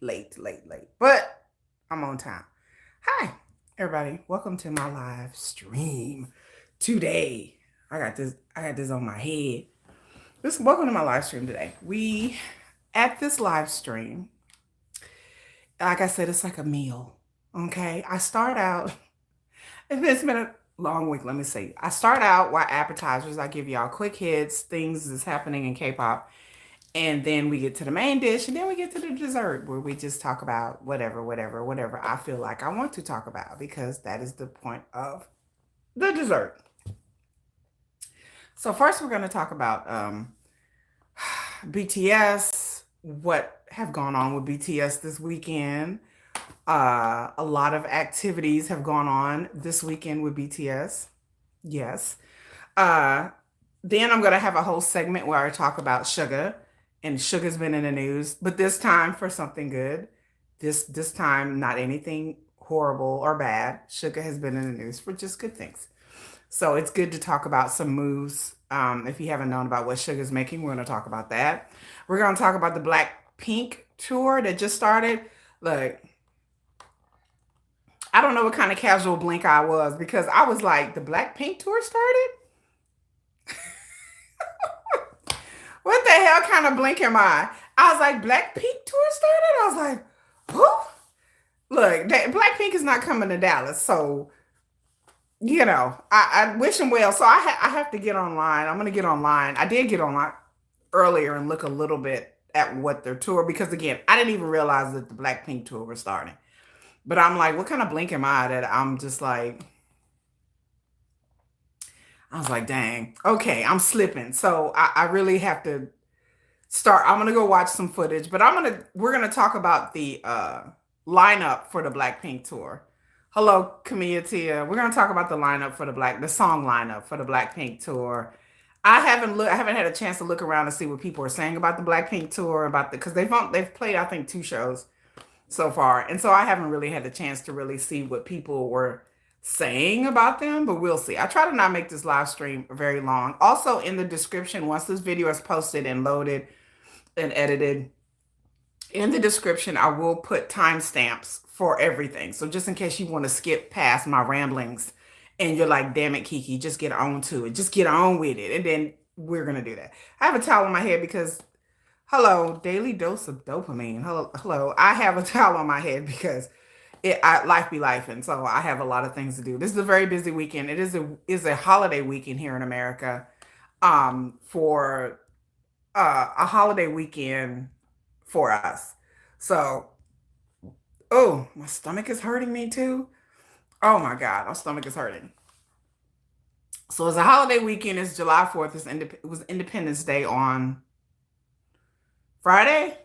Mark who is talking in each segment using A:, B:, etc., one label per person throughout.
A: late. But I'm on time. Hi, everybody. Welcome to my live stream today. I got this on my head. Welcome to my live stream today. We at this live stream, like I said, it's like a meal. Okay. I start out, it's been a long week, let me see. I start out with appetizers. I give y'all quick hits, things that's happening in K-pop. And then we get to the main dish, and then we get to the dessert where we just talk about whatever I feel like I want to talk about, because that is the point of the dessert. So first we're going to talk about BTS, what have gone on with BTS this weekend. A lot of activities have gone on this weekend with BTS. Yes. Then I'm going to have a whole segment where I talk about Suga. And Suga's been in the news, but this time for something good. This time, not anything horrible or bad. Suga has been in the news for just good things. So it's good to talk about some moves. If you haven't known about what Suga's making, we're going to talk about that. We're going to talk about the Blackpink tour that just started. Look, I don't know what kind of casual blink I was, because I was like, the Blackpink tour started? What the hell kind of blink am I? I was like, Blackpink tour started? I was like, who? Look, Blackpink is not coming to Dallas. So, I wish them well. So I have to get online. I'm going to get online. I did get online earlier and look a little bit at what their tour, because again, I didn't even realize that the Blackpink tour was starting. But I'm like, what kind of blink am I that I'm just like, I was like, dang, okay, I'm slipping. So I really have to start. I'm gonna go watch some footage, but we're gonna talk about the lineup for the Blackpink tour. Hello, Camilla Tia. We're gonna talk about the lineup for the song lineup for the Blackpink tour. I haven't had a chance to look around and see what people are saying about the Blackpink tour, because they've played, I think, 2 shows so far, and so I haven't really had the chance to really see what people were saying about them, but we'll see. I try to not make this live stream very long. Also, in the description, once this video is posted and loaded and edited, in the description I will put timestamps for everything. So just in case you want to skip past my ramblings and you're like, damn it, Kiki, just get on to it. Just get on with it. And then we're going to do that. I have a towel on my head because, hello, daily dose of dopamine. Hello. I have a towel on my head because life be life, and so I have a lot of things to do. This is a very busy weekend. It is a holiday weekend here in America, for a holiday weekend for us. So, oh, my stomach is hurting me too. Oh my God, my stomach is hurting. So it's a holiday weekend. It's July 4th. It was Independence Day on Friday.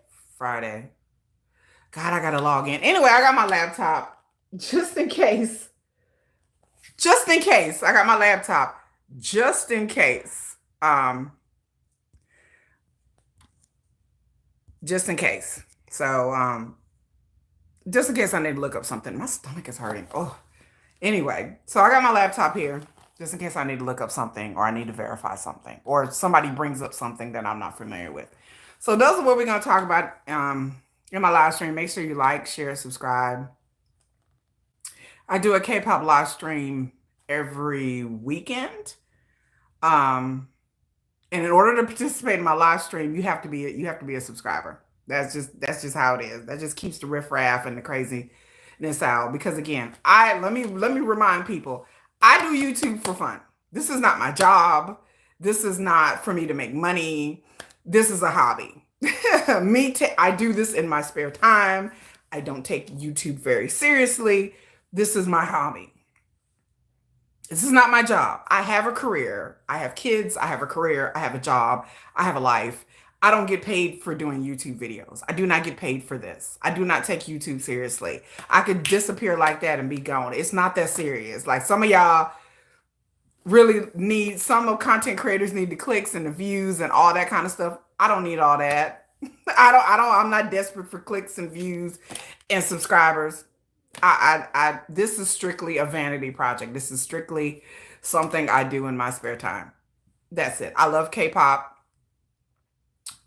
A: God, I gotta log in. Anyway, I got my laptop just in case. I got my laptop just in case. Just in case. So, just in case I need to look up something. My stomach is hurting. Oh, anyway. So I got my laptop here just in case I need to look up something, or I need to verify something, or somebody brings up something that I'm not familiar with. So those are what we're going to talk about in my live stream. Make sure you like, share, subscribe. I do a K-pop live stream every weekend. And in order to participate in my live stream, you have to be a subscriber. That's just how it is. That just keeps the riffraff and the craziness out. Because again, let me remind people, I do YouTube for fun. This is not my job. This is not for me to make money. This is a hobby. I do this in my spare time. I don't take YouTube very seriously. This is my hobby. This is not my job. I have a career. I have kids. I have a career. I have a job. I have a life. I don't get paid for doing YouTube videos. I do not get paid for this. I do not take YouTube seriously. I could disappear like that and be gone. It's not that serious. Like some of y'all some content creators need the clicks and the views and all that kind of stuff. I don't need all that. I'm not desperate for clicks and views and subscribers. This is strictly a vanity project. This is strictly something I do in my spare time. That's it. I love K-pop.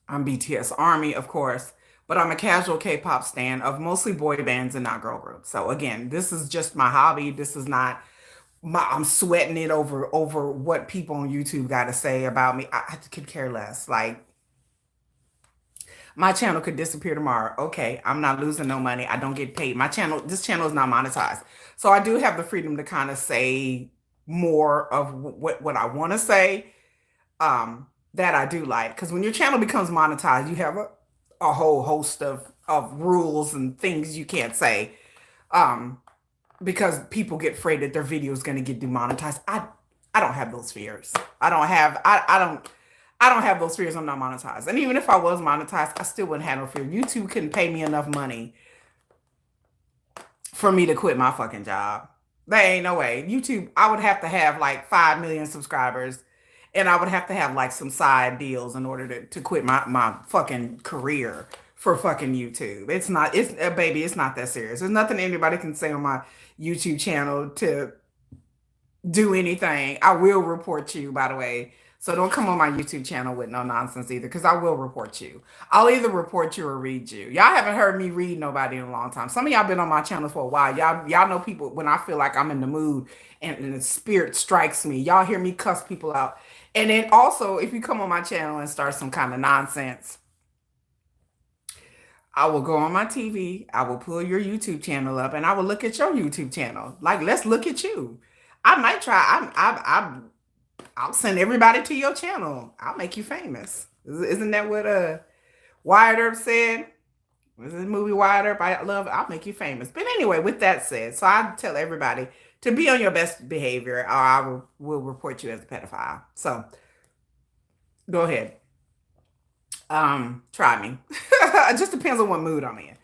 A: I'm BTS Army, of course. but I'm a casual K-pop stan of mostly boy bands and not girl groups. So again, this is just my hobby. This is not I'm sweating it over what people on YouTube got to say about me. I could care less. Like my channel could disappear tomorrow. Okay, I'm not losing no money. I don't get paid. This channel is not monetized. So I do have the freedom to kind of say more of what I want to say. That I do like, because when your channel becomes monetized, you have a whole host of rules and things you can't say. Um, because people get afraid that their video is going to get demonetized. I don't have those fears. I don't have those fears. I'm not monetized. And even if I was monetized, I still wouldn't have no fear. YouTube couldn't pay me enough money for me to quit my fucking job. There ain't no way. YouTube, I would have to have like 5 million subscribers, and I would have to have like some side deals in order to quit my fucking career for fucking YouTube. Baby, it's not that serious. There's nothing anybody can say on my YouTube channel to do anything. I will report you, by the way. So don't come on my YouTube channel with no nonsense either, because I will report you. I'll either report you or read you. Y'all haven't heard me read nobody in a long time. Some of y'all been on my channel for a while. Y'all know people when I feel like I'm in the mood and the spirit strikes me. Y'all hear me cuss people out. And then also, if you come on my channel and start some kind of nonsense, I will go on my TV, I will pull your YouTube channel up, and I will look at your YouTube channel. Like, let's look at you. I might try. I'll send everybody to your channel. I'll make you famous. Isn't that what Wyatt Earp said? Was this movie Wyatt Earp? I love it. I'll make you famous. But anyway, with that said, so I tell everybody to be on your best behavior, or will report you as a pedophile. So go ahead. Try me. It just depends on what mood I'm in.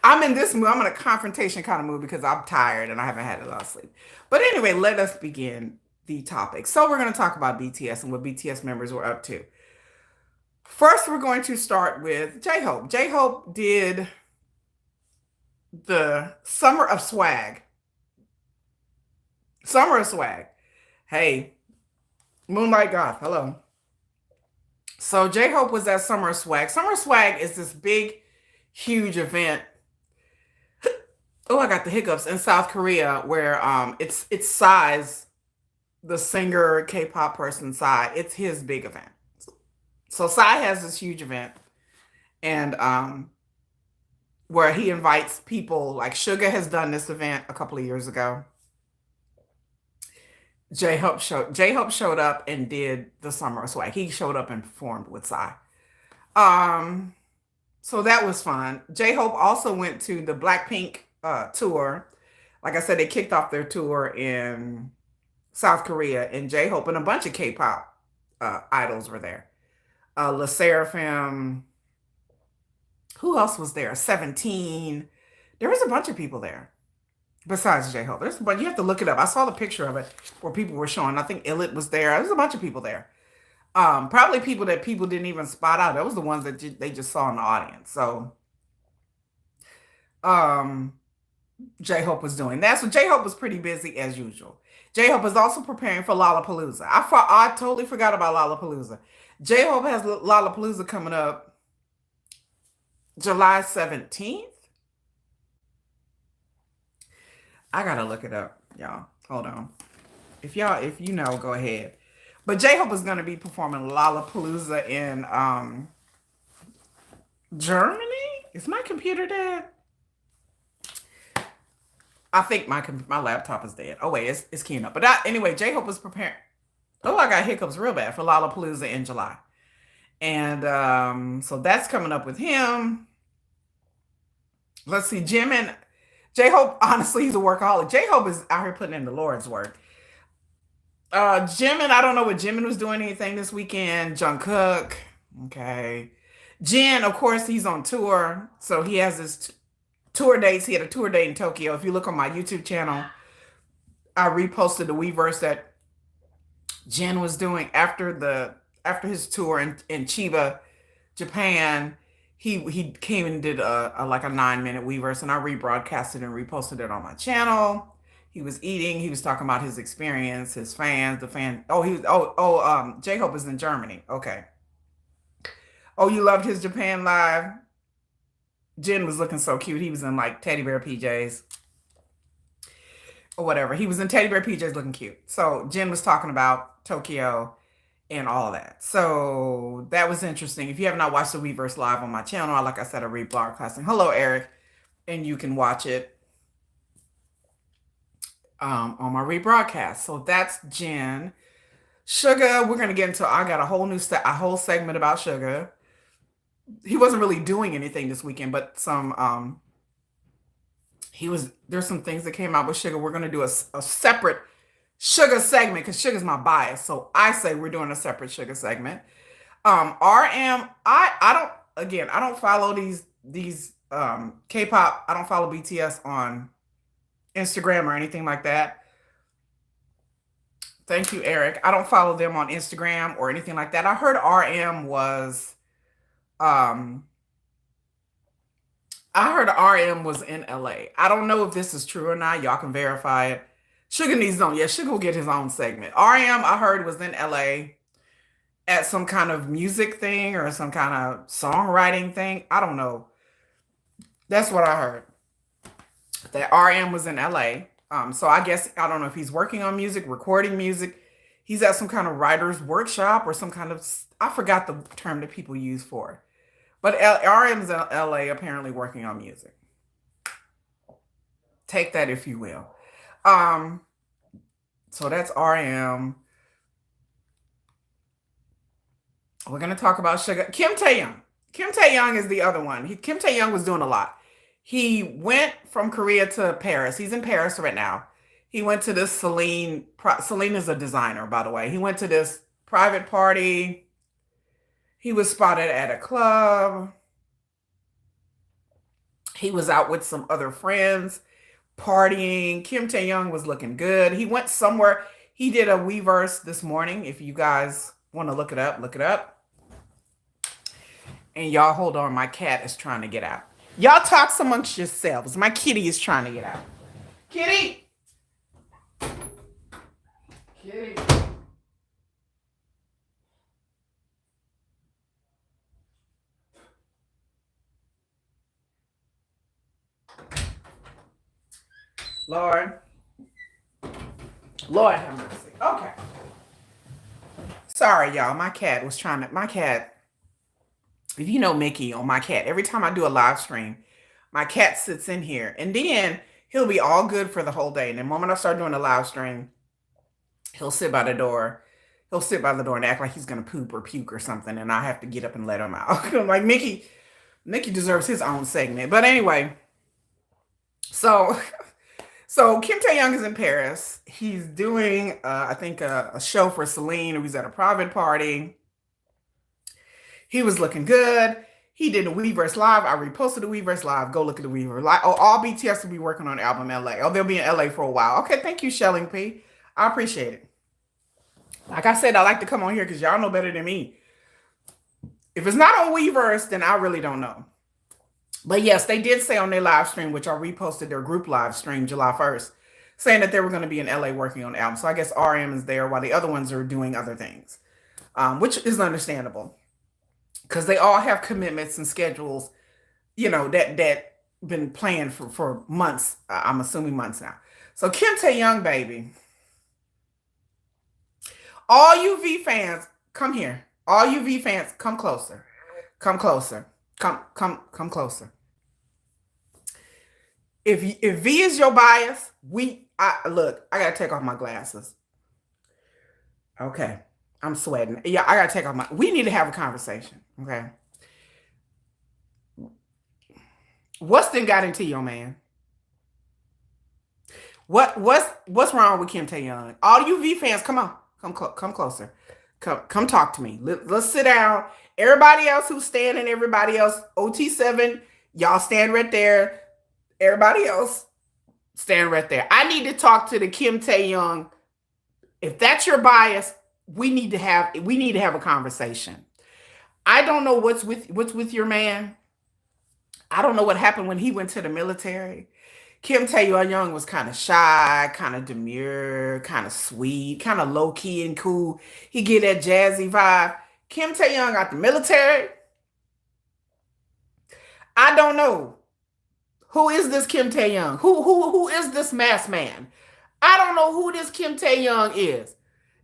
A: I'm in this mood. I'm in a confrontation kind of mood because I'm tired and I haven't had a lot of sleep. But anyway, let us begin the topic. So we're going to talk about BTS and what BTS members were up to. First, we're going to start with J-Hope. J-Hope did the Summer of Swag. Summer of Swag. Hey, Moonlight Goth, hello. So J-Hope was at Summer of Swag. Summer of Swag is this big, huge event. Oh, I got the hiccups in South Korea where it's size, the singer K-pop person Psy. It's his big event. So Psy has this huge event, and where he invites people like Suga has done this event a couple of years ago. J-Hope showed up and did the Summer of Swag. He showed up and performed with Psy. So that was fun. J-Hope also went to the Blackpink tour. Like I said, they kicked off their tour in South Korea, and J-Hope and a bunch of K-pop idols were there. La Seraphim. Who else was there? 17. There was a bunch of people there besides J-Hope. But you have to look it up. I saw the picture of it where people were showing. I think Illit was there. There's a bunch of people there. Probably people that people didn't even spot out. That was the ones that they just saw in the audience. So J-Hope was doing that. So J-Hope was pretty busy as usual. J-Hope is also preparing for Lollapalooza. I totally forgot about Lollapalooza. J-Hope has Lollapalooza coming up July 17th. I gotta look it up, y'all. Hold on. If you know, go ahead. But J-Hope is gonna be performing Lollapalooza in Germany. Is my computer dead? I think my laptop is dead. Oh wait, it's keying up. But anyway, J-Hope was preparing. Oh, I got hiccups real bad for Lollapalooza in July. And so that's coming up with him. Let's see, J-Hope, honestly, he's a workaholic. J-Hope is out here putting in the Lord's work. Jimin, I don't know what Jimin was doing anything this weekend. Jungkook, okay. Jin, of course, he's on tour. So he has his tour dates. He had a tour date in Tokyo. If you look on my YouTube channel, I reposted the Weverse that Jin was doing after his tour in Chiba, Japan. He came and did a 9-minute Weverse, and I rebroadcasted and reposted it on my channel. He was eating. He was talking about his experience, his fans, the fan. J-Hope is in Germany. Okay. Oh, you loved his Japan live? Jin was looking so cute. He was in like teddy bear PJs or whatever. He was in teddy bear PJs looking cute. So Jin was talking about Tokyo and all that. So that was interesting. If you have not watched the Weverse live on my channel, like I said, I rebroadcasting. Hello, Eric. And you can watch it on my rebroadcast. So that's Jin. Suga, we're gonna get into. I got a whole segment about Suga. He wasn't really doing anything this weekend, but there's some things that came out with Suga. We're gonna do a separate Suga segment because Suga's my bias. So I say we're doing a separate Suga segment. RM, I don't follow these K-pop. I don't follow BTS on Instagram or anything like that. Thank you, Eric. I don't follow them on Instagram or anything like that. I heard um RM was in LA. I don't know if this is true or not. Y'all can verify it. Suga needs his own. Yeah, Suga will get his own segment. RM, I heard, was in LA at some kind of music thing or some kind of songwriting thing. I don't know. That's what I heard. That RM was in LA. So I guess I don't know if he's working on music, recording music. He's at some kind of writer's workshop or some kind of, I forgot the term that people use for it. But RM's in LA apparently working on music. Take that if you will. So that's RM. We're gonna talk about Suga. Kim Taehyung. Kim Taehyung is the other one. Kim Taehyung was doing a lot. He went from Korea to Paris. He's in Paris right now. He went to this Celine. Celine is a designer, by the way. He went to this private party. He was spotted at a club. He was out with some other friends partying. Kim Taehyung was looking good. He went somewhere. He did a Weverse this morning. If you guys want to look it up, look it up. And y'all hold on. My cat is trying to get out. Y'all talk amongst yourselves. My kitty is trying to get out. Kitty! Kitty. Lord. Lord have mercy. Okay. Sorry, y'all. My cat was trying to. My cat, if you know Mickey on my cat, every time I do a live stream, my cat sits in here and then he'll be all good for the whole day. And the moment I start doing a live stream, he'll sit by the door. He'll sit by the door and act like he's going to poop or puke or something. And I have to get up and let him out. I'm like, Mickey deserves his own segment. But anyway, so Kim Taehyung is in Paris. He's doing, I think, a show for Celine. He's at a private party. He was looking good. He did a Weverse live. I reposted the Weverse live. Go look at the Weverse live. Oh, all BTS will be working on the album LA. Oh, they'll be in LA for a while. Okay, thank you, Shelling P. I appreciate it. Like I said, I like to come on here because y'all know better than me. If it's not on Weverse, then I really don't know. But yes, they did say on their live stream, which I reposted their group live stream July 1st, saying that they were going to be in LA working on the album. So I guess RM is there while the other ones are doing other things, which is understandable because they all have commitments and schedules, that been planned for months. I'm assuming months now. So Kim Taehyung, baby. All you V fans, come here. All you V fans, come closer. Come closer. Come closer. If V is your bias, look, I gotta take off my glasses. Okay. I'm sweating. Yeah, I gotta take off we need to have a conversation. Okay. What's then got into your man? What's wrong with Kim Taehyung? All you V fans, come on. Come closer. Come talk to me. Let's sit down. Everybody else who's standing, everybody else, OT7, y'all stand right there. Everybody else, stand right there. I need to talk to the Kim Taehyung. If that's your bias, we need to have a conversation. I don't know what's with your man. I don't know what happened when he went to the military. Kim Taehyung was kind of shy, kind of demure, kind of sweet, kind of low key and cool. He get that jazzy vibe. Kim Taehyung out the military. I don't know. Who is this Kim Tae-young? Who is this masked man? I don't know who this Kim Tae-young is.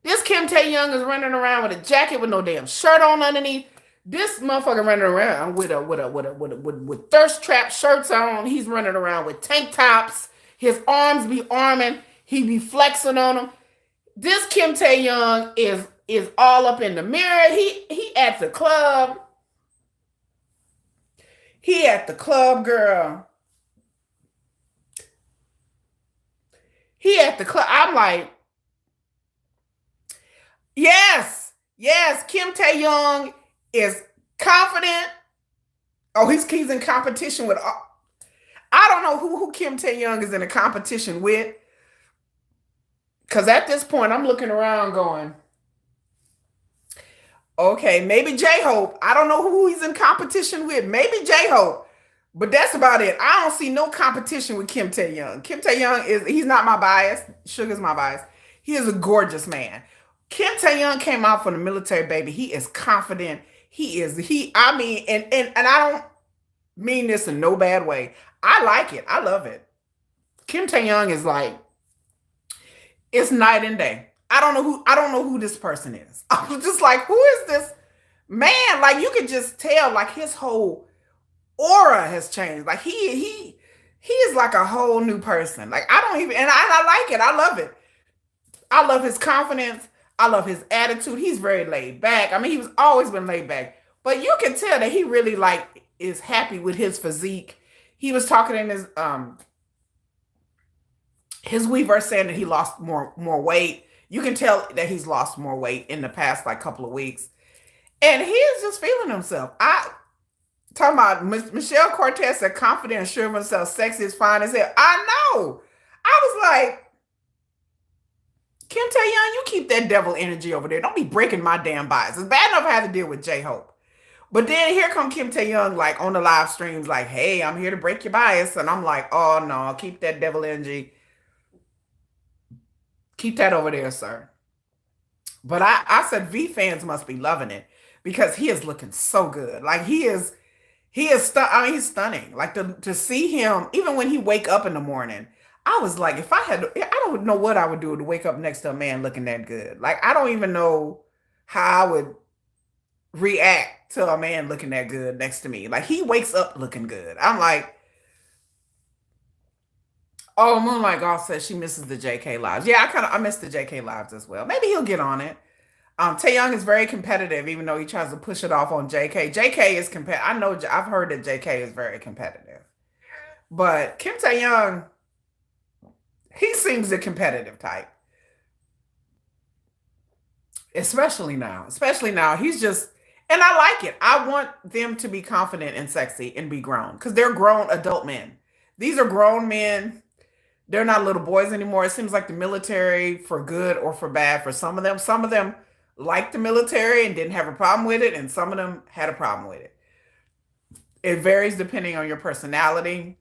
A: This Kim Tae-young is running around with a jacket with no damn shirt on underneath. This motherfucker running around with thirst trap shirts on. He's running around with tank tops. His arms be arming. He be flexing on them. This Kim Tae-young is all up in the mirror. He at the club. He at the club, girl. He at the club. I'm like, yes. Kim Tae-young is confident. Oh, he's in competition with. I don't know who Kim Tae-young is in a competition with. Because at this point, I'm looking around going, okay, maybe J-Hope. I don't know who he's in competition with. Maybe J-Hope. But that's about it. I don't see no competition with Kim Tae-young. Kim Tae-young he's not my bias. Suga's my bias. He is a gorgeous man. Kim Tae-young came out from the military, baby. He is confident. I mean, and I don't mean this in no bad way. I like it. I love it. Kim Tae-young is like, it's night and day. I don't know who this person is. I'm just like, who is this man? Like you could just tell like his whole aura has changed. Like he is like a whole new person. Like I don't even and I like it. I love it. I love his confidence. I love his attitude. He's very laid back. I mean, he's always been laid back. But you can tell that he really like is happy with his physique. He was talking in his Weverse saying that he lost more weight. You can tell that he's lost more weight in the past like couple of weeks. And he is just feeling himself. I talking about Michelle Cortez said confident and sure of himself, sexy is fine as hell. I know. I was like, Kim Tae-young, you keep that devil energy over there. Don't be breaking my damn bias. It's bad enough I had to deal with J-Hope. But then here come Kim Tae-young like on the live streams like, hey, I'm here to break your bias. And I'm like, oh no, keep that devil energy. Keep that over there, sir. But I said V fans must be loving it because he is looking so good. Like he's stunning. Like to see him, even when he wake up in the morning, I was like, if I had, I don't know what I would do to wake up next to a man looking that good. Like I don't even know how I would react to a man looking that good next to me. Like he wakes up looking good. I'm like, oh, Moonlight Golf says she misses the JK lives. Yeah, I miss the JK lives as well. Maybe he'll get on it. Taeyong is very competitive, even though he tries to push it off on JK. JK is competitive. I know I've heard that JK is very competitive, but Kim Taeyong, he seems the competitive type, especially now. Especially now, he's just, and I like it. I want them to be confident and sexy and be grown because they're grown adult men. These are grown men. They're not little boys anymore. It seems like the military, for good or for bad, for some of them. Some of them liked the military and didn't have a problem with it, and some of them had a problem with it. It varies depending on your personality,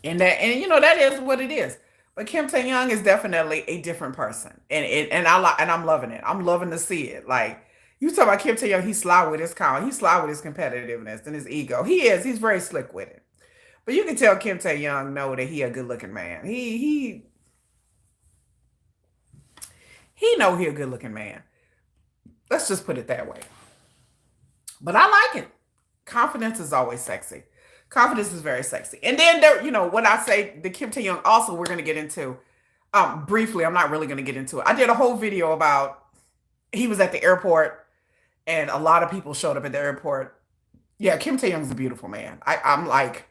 A: and you know that is what it is. But Kim Tae Young is definitely a different person, and I'm loving it. I'm loving to see it. Like you talk about Kim Tae Young, he's sly with his comment. He's sly with his competitiveness and his ego. He is. He's very slick with it. But you can tell Kim Tae Young know that he a good looking man. He know he a good looking man. Let's just put it that way. But I like it. Confidence is always sexy. Confidence is very sexy. And then there, you know, what I say, the Kim Tae Young also we're gonna get into briefly. I'm not really gonna get into it. I did a whole video about he was at the airport and a lot of people showed up at the airport. Yeah, Kim Tae Young's a beautiful man. I'm like,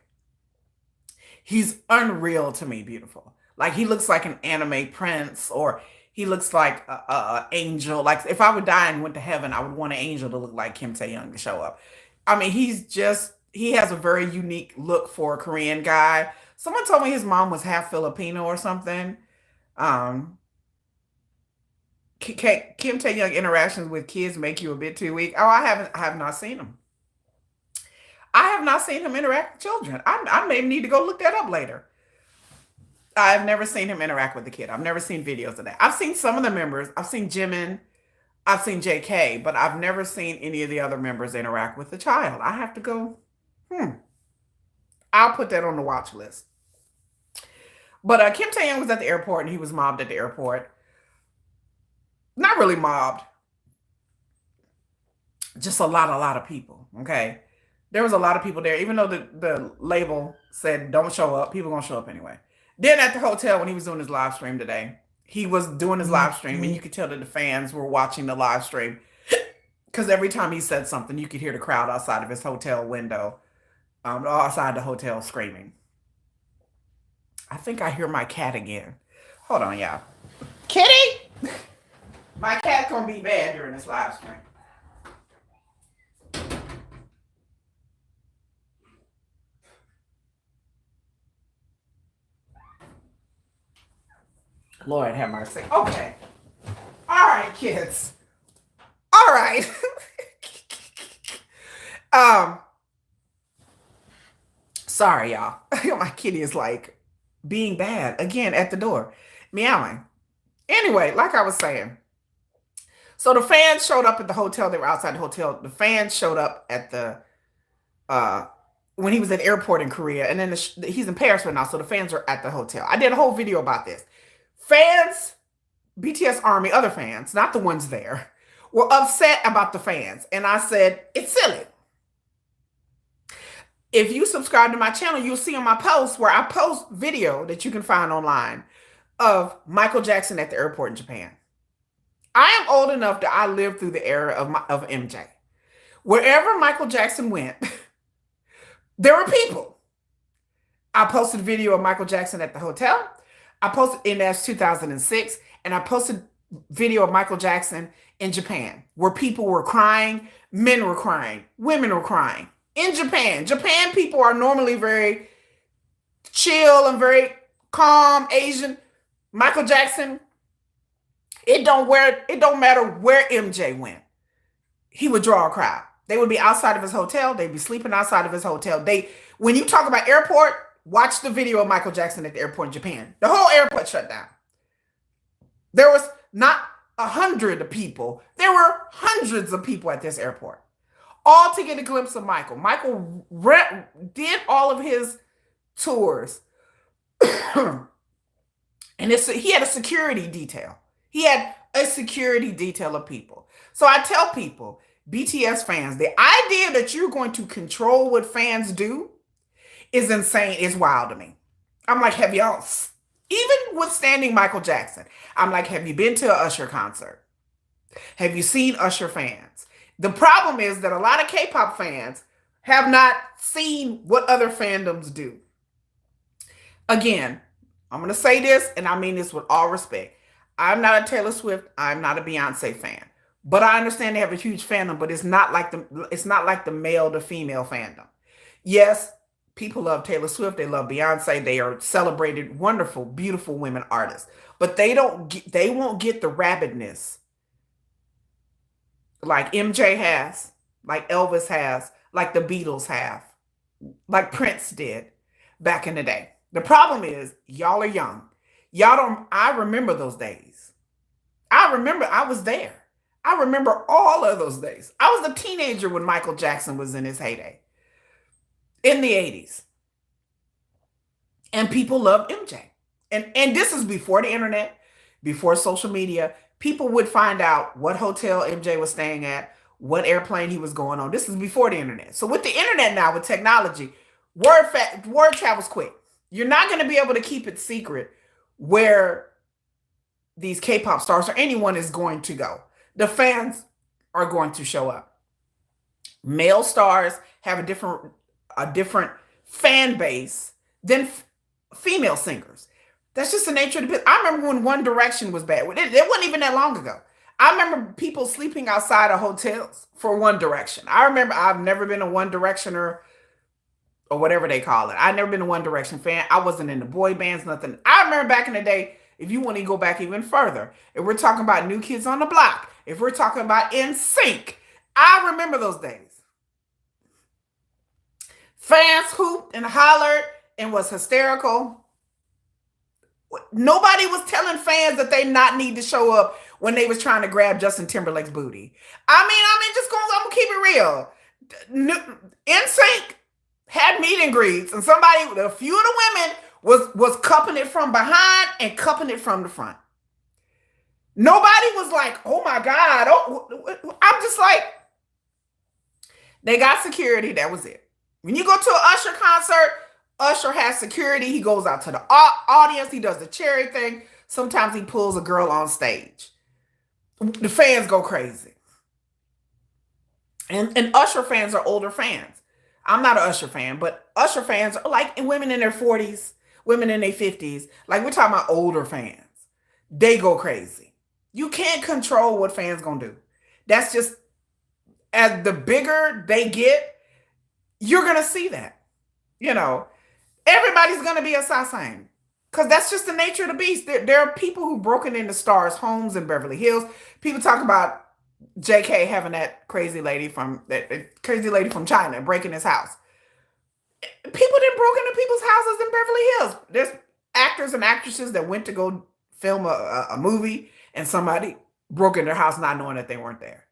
A: he's unreal to me, beautiful. Like he looks like an anime prince, or he looks like a angel. Like if I would die and went to heaven, I would want an angel to look like Kim Tae Young to show up. I mean, he has a very unique look for a Korean guy. Someone told me his mom was half Filipino or something. Um, Kim Tae Young interactions with kids make you a bit too weak. Oh, I have not seen him. I have not seen him interact with children. I may need to go look that up later. I've never seen him interact with the kid. I've never seen videos of that. I've seen some of the members. I've seen Jimin. I've seen JK, but I've never seen any of the other members interact with the child. I have to go. I'll put that on the watch list. But Kim Tae-young was at the airport and he was mobbed at the airport. Not really mobbed. Just a lot of people. Okay. There was a lot of people there, even though the label said don't show up, people gonna show up anyway. Then at the hotel when he was doing his live stream today, he was doing his live stream and you could tell that the fans were watching the live stream because every time he said something, you could hear the crowd outside of his hotel window, outside the hotel screaming. I think I hear my cat again. Hold on, y'all. Kitty! My cat's gonna be bad during this live stream. Lord have mercy. Okay. All right, kids. All right. Sorry, y'all. My kitty is like being bad again at the door, meowing. Anyway, like I was saying, so the fans showed up at the hotel. They were outside the hotel. The fans showed up at the when he was at the airport in Korea, and then he's in Paris right now. So the fans are at the hotel. I did a whole video about this. Fans, BTS Army, other fans, not the ones there, were upset about the fans, and I said it's silly. If you subscribe to my channel, you'll see on my posts where I post video that you can find online of Michael Jackson at the airport in Japan. I am old enough that I lived through the era of MJ. Wherever Michael Jackson went, there were people. I posted a video of Michael Jackson at the hotel. I posted, and that's 2006, and I posted video of Michael Jackson in Japan, where people were crying, men were crying, women were crying. In Japan, people are normally very chill and very calm, Asian. Michael Jackson, it don't matter where MJ went. He would draw a crowd. They would be outside of his hotel. They'd be sleeping outside of his hotel. When you talk about airport, watch the video of Michael Jackson at the airport in Japan. The whole airport shut down. There was not 100 people. There were hundreds of people at this airport, all to get a glimpse of Michael. Michael did all of his tours. And he had a security detail. He had a security detail of people. So I tell people, BTS fans, the idea that you're going to control what fans do is insane, is wild to me. I'm like, have y'all, even withstanding Michael Jackson, I'm like, have you been to an Usher concert? Have you seen Usher fans? The problem is that a lot of K-pop fans have not seen what other fandoms do. Again, I'm going to say this, and I mean this with all respect. I'm not a Taylor Swift. I'm not a Beyonce fan. But I understand they have a huge fandom, but it's not like the male to female fandom. Yes, people love Taylor Swift. They love Beyonce. They are celebrated, wonderful, beautiful women artists. But they won't get the rabidness like MJ has, like Elvis has, like the Beatles have, like Prince did back in the day. The problem is y'all are young. I remember those days. I was there. I remember all of those days. I was a teenager when Michael Jackson was in his heyday in the 80s. And people loved MJ. And this is before the internet, before social media. People would find out what hotel MJ was staying at, what airplane he was going on. This is before the internet. So with the internet now, with technology, word travels quick. You're not going to be able to keep it secret where these K-pop stars or anyone is going to go. The fans are going to show up. Male stars have a different fan base than female singers. That's just the nature of the business. I remember when One Direction was bad. It wasn't even that long ago. I remember people sleeping outside of hotels for One Direction. I've never been a One Directioner or whatever they call it. I've never been a One Direction fan. I wasn't into boy bands, nothing. I remember back in the day, if you want to go back even further, if we're talking about New Kids on the Block, if we're talking about NSYNC, I remember those days. Fans hooped and hollered and was hysterical. Nobody was telling fans that they not need to show up when they was trying to grab Justin Timberlake's booty. I'm gonna keep it real. NSYNC had meet and greets, and somebody, a few of the women was cupping it from behind and cupping it from the front. Nobody was like, "Oh my God!" Oh, I'm just like, they got security. That was it. When you go to an Usher concert, Usher has security. He goes out to the audience. He does the cherry thing. Sometimes he pulls a girl on stage. The fans go crazy. And Usher fans are older fans. I'm not an Usher fan, but Usher fans are like women in their 40s, women in their 50s. Like, we're talking about older fans. They go crazy. You can't control what fans gonna do. That's just, as the bigger they get, you're gonna see that. You know, everybody's gonna be a assassin. Because that's just the nature of the beast. There are people who've broken into stars' homes in Beverly Hills. People talk about JK having that crazy lady from China breaking his house. People didn't broke into people's houses in Beverly Hills. There's actors and actresses that went to go film a movie, and somebody broke in their house not knowing that they weren't there.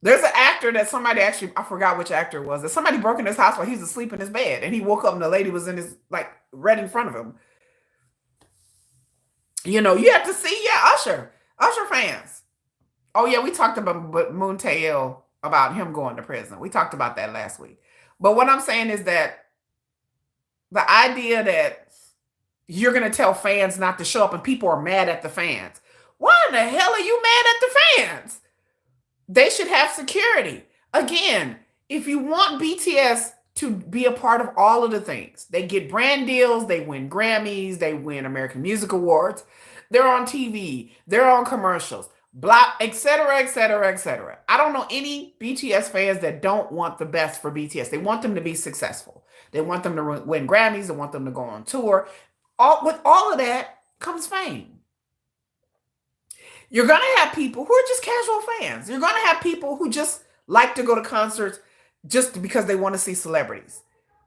A: There's an actor that somebody, actually, I forgot which actor it was, that somebody broke in his house while he was asleep in his bed, and he woke up and the lady was in his, like, right in front of him. You know, you have to see, yeah, Usher fans. Oh yeah, we talked about Moon Tail, about him going to prison. We talked about that last week. But what I'm saying is that the idea that you're going to tell fans not to show up and people are mad at the fans. Why in the hell are you mad at the fans? They should have security. Again, if you want BTS to be a part of all of the things, they get brand deals, they win Grammys, they win American Music Awards, they're on TV, they're on commercials, blah, etc., etc., etc. I don't know any BTS fans that don't want the best for BTS. They want them to be successful. They want them to win Grammys. They want them to go on tour. With all of that comes fame. You're going to have people who are just casual fans. You're going to have people who just like to go to concerts just because they want to see celebrities.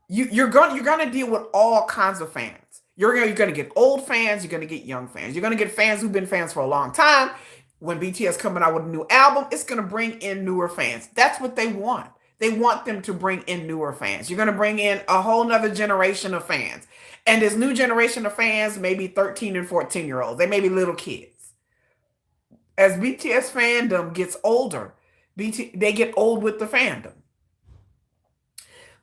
A: You're going to deal with all kinds of fans. You're going to get old fans. You're going to get young fans. You're going to get fans who've been fans for a long time. When BTS coming out with a new album, it's going to bring in newer fans. That's what they want. They want them to bring in newer fans. You're going to bring in a whole nother generation of fans. And this new generation of fans may be 13 and 14-year-olds. They may be little kids. As BTS fandom gets older, they get old with the fandom.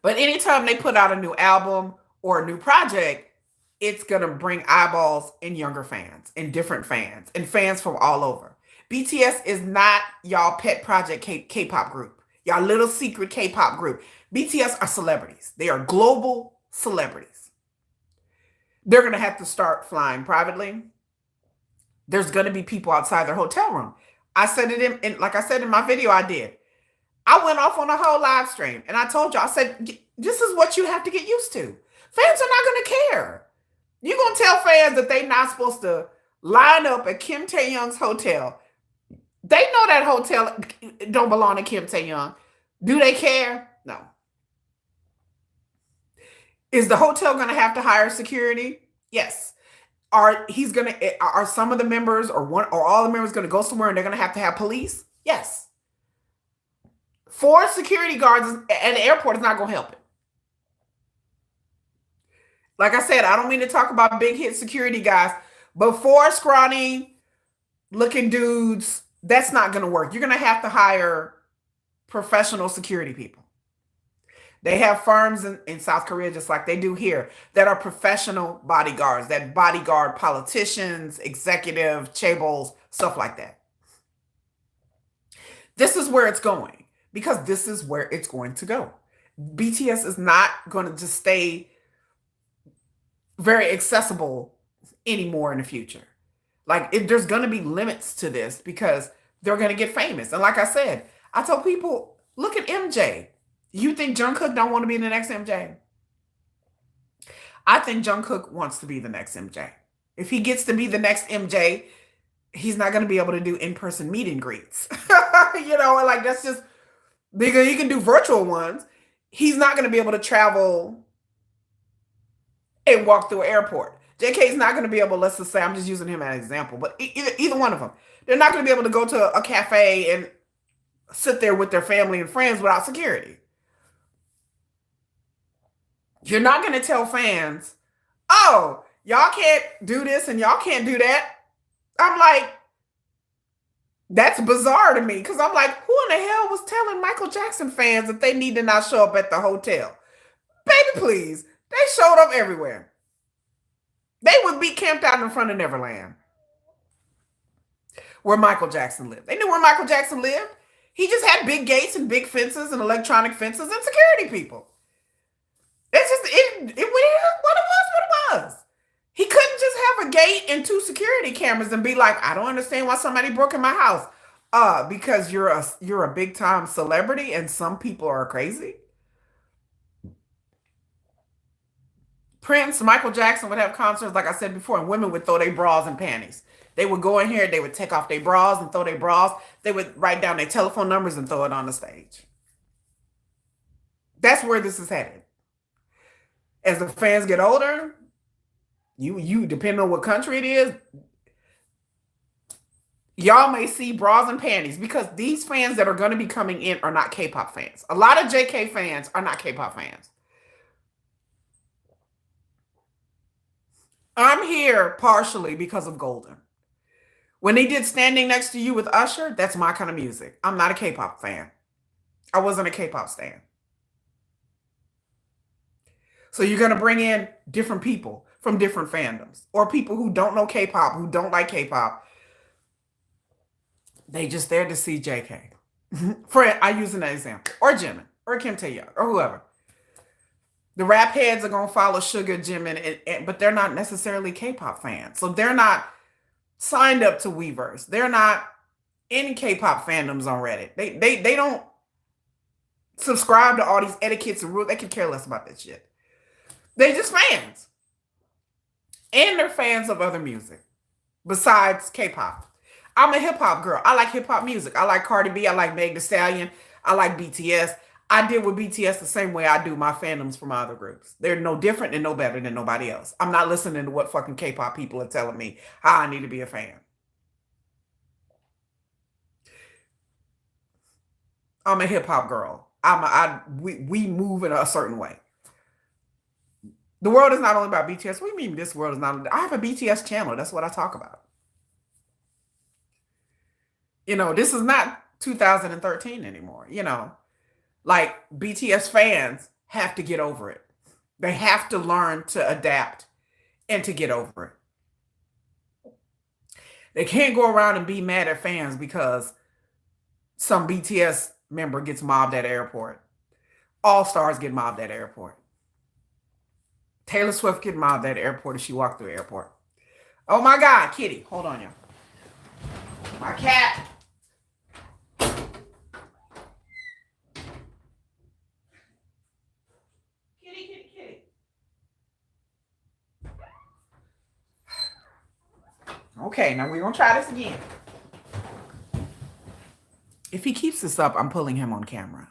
A: But anytime they put out a new album or a new project, it's going to bring eyeballs in younger fans, and different fans, and fans from all over. BTS is not y'all pet project K-pop group, y'all little secret K-pop group. BTS are celebrities. They are global celebrities. They're going to have to start flying privately. There's going to be people outside their hotel room. I said it in like I said in my video I did. I went off on a whole live stream, and I told you, I said, this is what you have to get used to. Fans are not going to care. You're going to tell fans that they're not supposed to line up at Kim Tae-young's hotel. They know that hotel don't belong to Kim Tae-young. Do they care? No. Is the hotel going to have to hire security? Yes. Are some of the members or all the members going to go somewhere and they're going to have police? Yes. 4 security guards at the airport is not going to help it. Like I said, I don't mean to talk about big hit security guys, but 4 scrawny looking dudes, that's not going to work. You're going to have to hire professional security people. They have firms in South Korea, just like they do here, that are professional bodyguards, that bodyguard politicians, executive, chaebols, stuff like that. This is where it's going, because this is where it's going to go. BTS is not going to just stay very accessible anymore in the future. Like, there's going to be limits to this because they're going to get famous. And like I said, I told people, look at MJ. You think Jungkook don't want to be the next MJ? I think Jungkook wants to be the next MJ. If he gets to be the next MJ, he's not going to be able to do in-person meet and greets. You know, like, that's just, because he can do virtual ones. He's not going to be able to travel and walk through an airport. JK is not going to be able, let's just say, I'm just using him as an example, but either one of them, they're not going to be able to go to a cafe and sit there with their family and friends without security. You're not going to tell fans, oh, y'all can't do this and y'all can't do that. I'm like, that's bizarre to me because I'm like, who in the hell was telling Michael Jackson fans that they need to not show up at the hotel? Baby, please. They showed up everywhere. They would be camped out in front of Neverland where Michael Jackson lived. They knew where Michael Jackson lived. He just had big gates and big fences and electronic fences and security people. It's just, it what it was. He couldn't just have a gate and two security cameras and be like, I don't understand why somebody broke in my house. Because you're a big time celebrity and some people are crazy. Prince, Michael Jackson would have concerts, like I said before, and women would throw their bras and panties. They would go in here, they would take off their bras and throw their bras. They would write down their telephone numbers and throw it on the stage. That's where this is headed. As the fans get older, you depending on what country it is, y'all may see bras and panties because these fans that are going to be coming in are not K-pop fans. A lot of JK fans are not K-pop fans. I'm here partially because of Golden. When they did Standing Next to You with Usher, that's my kind of music. I'm not a K-pop fan. I wasn't a K-pop stan. So you're going to bring in different people from different fandoms or people who don't know K-pop, who don't like K-pop. They just there to see JK. For I use an example. Or Jimin. Or Kim Tae-yeon. Or whoever. The rap heads are going to follow Suga, Jimin, but they're not necessarily K-pop fans. So they're not signed up to Weverse. They're not in K-pop fandoms on Reddit. They don't subscribe to all these etiquettes and rules. They can care less about that shit. They're just fans. And they're fans of other music besides K-pop. I'm a hip-hop girl. I like hip-hop music. I like Cardi B. I like Meg Thee Stallion. I like BTS. I deal with BTS the same way I do my fandoms for my other groups. They're no different and no better than nobody else. I'm not listening to what fucking K-pop people are telling me how I need to be a fan. I'm a hip-hop girl. We move in a certain way. The world is not only about BTS. What do you mean this world is not? I have a BTS channel. That's what I talk about. This is not 2013 anymore. Like BTS fans have to get over it. They have to learn to adapt and to get over it. They can't go around and be mad at fans because some BTS member gets mobbed at the airport. All stars get mobbed at the airport. Taylor Swift get mobbed at the airport as she walked through the airport. Oh my God, Kitty. Hold on, y'all. My cat. Kitty. Okay, now we're going to try this again. If he keeps this up, I'm pulling him on camera.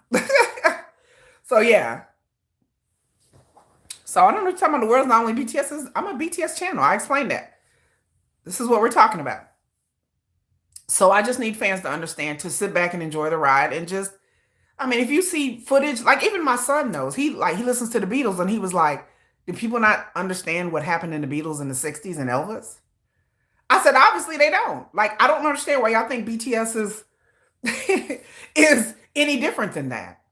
A: So, yeah. So, I don't know what you're talking about. The world's not only BTS. I'm a BTS channel. I explained that. This is what we're talking about. So, I just need fans to understand, to sit back and enjoy the ride and just, if you see footage, like even my son knows, he listens to the Beatles and he was like, did people not understand what happened in the Beatles in the 60s and Elvis? I said, obviously they don't. Like, I don't understand why y'all think BTS is any different than that.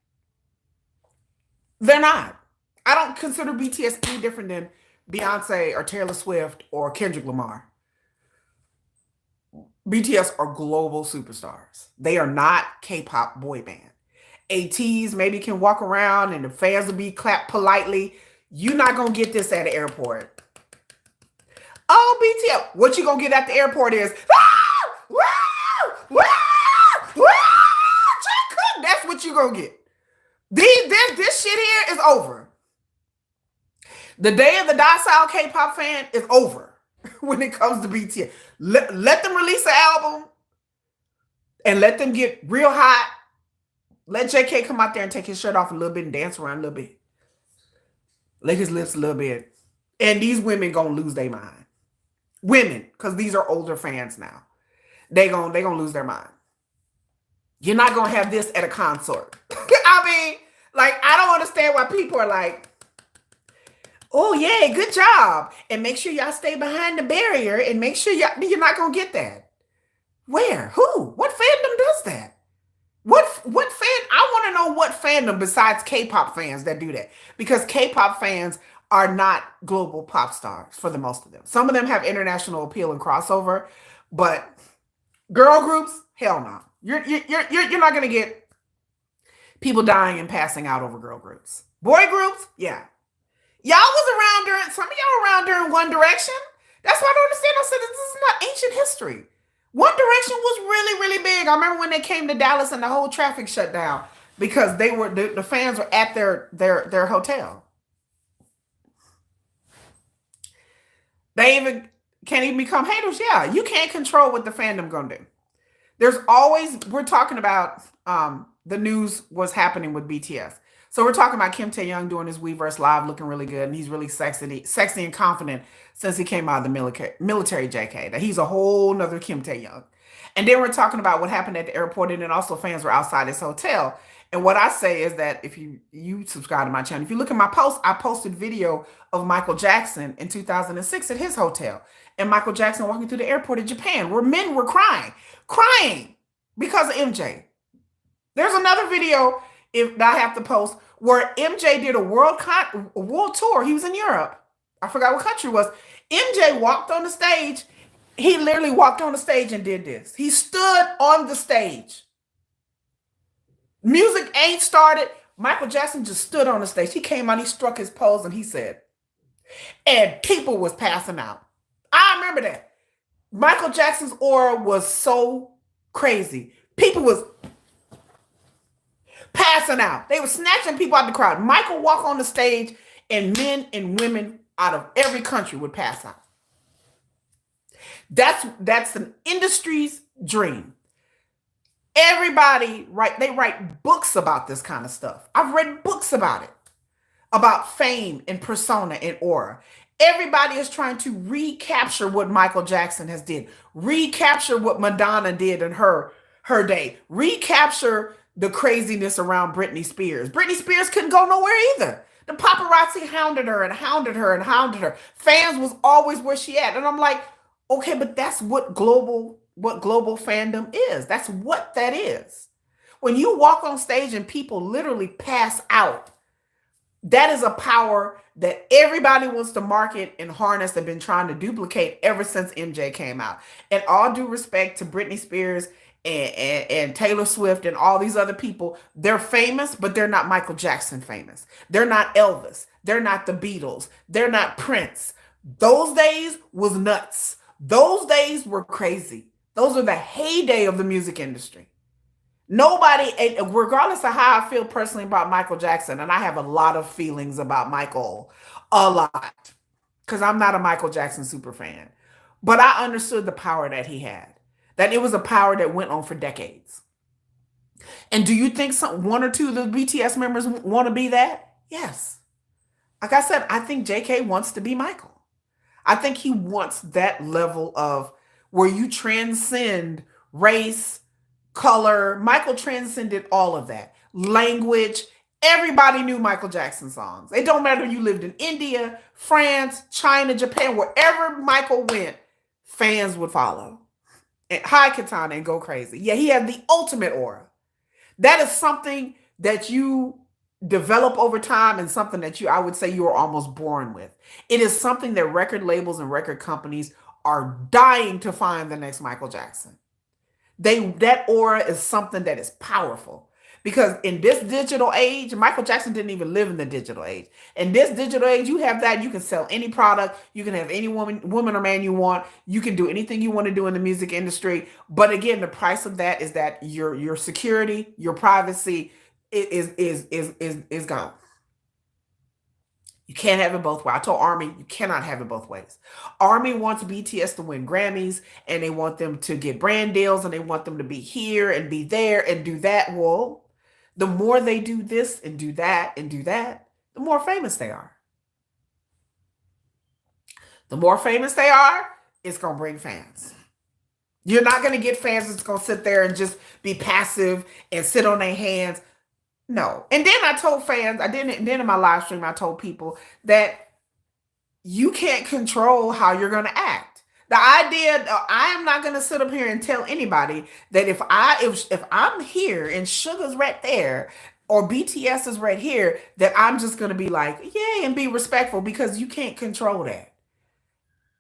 A: They're not. I don't consider BTS any different than Beyonce or Taylor Swift or Kendrick Lamar. BTS are global superstars. They are not K-pop boy band. ATs maybe can walk around and the fans will be clapped politely. You're not going to get this at the airport. Oh, BTS. What you going to get at the airport is, that's what you going to get. This shit here is over. The day of the docile K-pop fan is over when it comes to BTS. Let them release an album and let them get real hot. Let JK come out there and take his shirt off a little bit and dance around a little bit. Lick his lips a little bit. And these women gonna lose their mind. Women, because these are older fans now. They gonna lose their mind. You're not gonna have this at a concert. I don't understand why people are like, Oh yeah, good job. And make sure y'all stay behind the barrier and make sure you're not gonna get that. Where? Who? What fandom does that? What fan? I want to know what fandom besides K-pop fans that do that, because K-pop fans are not global pop stars for the most of them. Some of them have international appeal and crossover, but girl groups, hell no. You're not gonna get people dying and passing out over girl groups. Boy groups, yeah. Y'all was around during, some of y'all were around during One Direction. That's why I don't understand. I said this is not ancient history. One Direction was really, really big. I remember when they came to Dallas and the whole traffic shut down because the fans were at their hotel. They even can't even become haters. Yeah, you can't control what the fandom gonna do. There's always, we're talking about the news was happening with BTS. So we're talking about Kim Tae-young doing his Weverse live, looking really good, and he's really sexy and confident since he came out of the military JK. That he's a whole nother Kim Tae-young. And then we're talking about what happened at the airport, and then also fans were outside his hotel. And what I say is that if you subscribe to my channel, if you look at my post, I posted video of Michael Jackson in 2006 at his hotel, and Michael Jackson walking through the airport in Japan, where men were crying because of MJ. There's another video if I have to post where MJ did a world tour. He was in Europe. I forgot what country it was. MJ walked on the stage. He literally walked on the stage and did this. He stood on the stage. Music ain't started. Michael Jackson just stood on the stage. He came out, he struck his pose, and he said, and people was passing out. I remember that. Michael Jackson's aura was so crazy. People was passing out. They were snatching people out of the crowd. Michael walked on the stage, and men and women out of every country would pass out. That's an industry's dream. Everybody they write books about this kind of stuff. I've read books about it, about fame and persona and aura. Everybody is trying to recapture what Michael Jackson has did, recapture what Madonna did in her day, recapture the craziness around Britney Spears. Britney Spears couldn't go nowhere either. The paparazzi hounded her and hounded her and hounded her. Fans was always where she at. And I'm like, okay, but that's what global fandom is. That's what that is. When you walk on stage and people literally pass out, that is a power that everybody wants to market and harness. They've been trying to duplicate ever since MJ came out. And all due respect to Britney Spears and Taylor Swift and all these other people, they're famous, but they're not Michael Jackson famous. They're not Elvis. They're not the Beatles. They're not Prince. Those days was nuts. Those days were crazy. Those are the heyday of the music industry. Nobody, regardless of how I feel personally about Michael Jackson, and I have a lot of feelings about Michael, a lot, because I'm not a Michael Jackson super fan, but I understood the power that he had, that it was a power that went on for decades. And do you think one or two of the BTS members want to be that? Yes. Like I said, I think JK wants to be Michael. I think he wants that level of where you transcend race, color. Michael transcended all of that. Language. Everybody knew Michael Jackson songs. It don't matter if you lived in India, France, China, Japan, wherever Michael went, fans would follow. And hi Katana and go crazy. Yeah, he had the ultimate aura. That is something that you develop over time and something that I would say you are almost born with. It is something that record labels and record companies are dying to find the next Michael Jackson. That aura is something that is powerful, because in this digital age, Michael Jackson didn't even live in the digital age. In this digital age, you have that. You can sell any product. You can have any woman or man you want. You can do anything you want to do in the music industry. But again, the price of that is that your security, your privacy is gone. You can't have it both ways. I told Army, you cannot have it both ways. Army wants BTS to win Grammys, and they want them to get brand deals, and they want them to be here and be there and do that. Well, the more they do this and do that and do that, the more famous they are. The more famous they are, it's going to bring fans. You're not going to get fans that's going to sit there and just be passive and sit on their hands. No. And then I told fans, then in my live stream, I told people that you can't control how you're going to act. The idea, I am not going to sit up here and tell anybody that if I'm here and Sugar's right there or BTS is right here, that I'm just going to be like, yay, and be respectful, because you can't control that.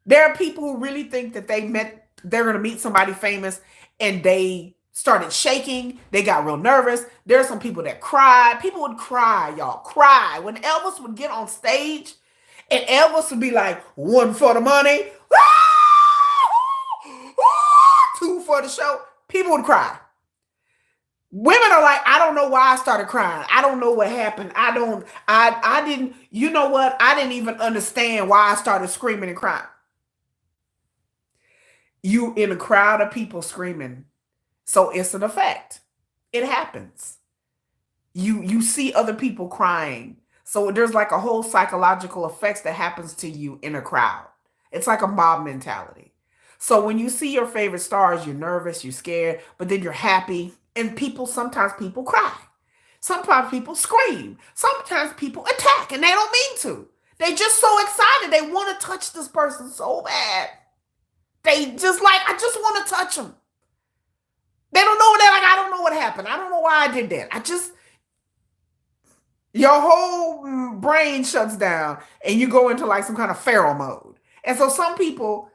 A: There are people who really think that they're going to meet somebody famous and they started shaking. They got real nervous. There are some people that cried. People would cry, y'all, cry. When Elvis would get on stage and Elvis would be like, one for the money, two for the show, people would cry. Women are like, I don't know why I started crying. I don't know what happened. I didn't, you know what? I didn't even understand why I started screaming and crying. You in a crowd of people screaming. So it's an effect. It happens. You see other people crying. So there's like a whole psychological effects that happens to you in a crowd. It's like a mob mentality. So when you see your favorite stars, you're nervous, you're scared, but then you're happy. And sometimes people cry. Sometimes people scream. Sometimes people attack and they don't mean to. They just so excited. They want to touch this person so bad. They just like, I just want to touch them. They don't know that. Like, I don't know what happened. I don't know why I did that. Your whole brain shuts down and you go into like some kind of feral mode. And so some people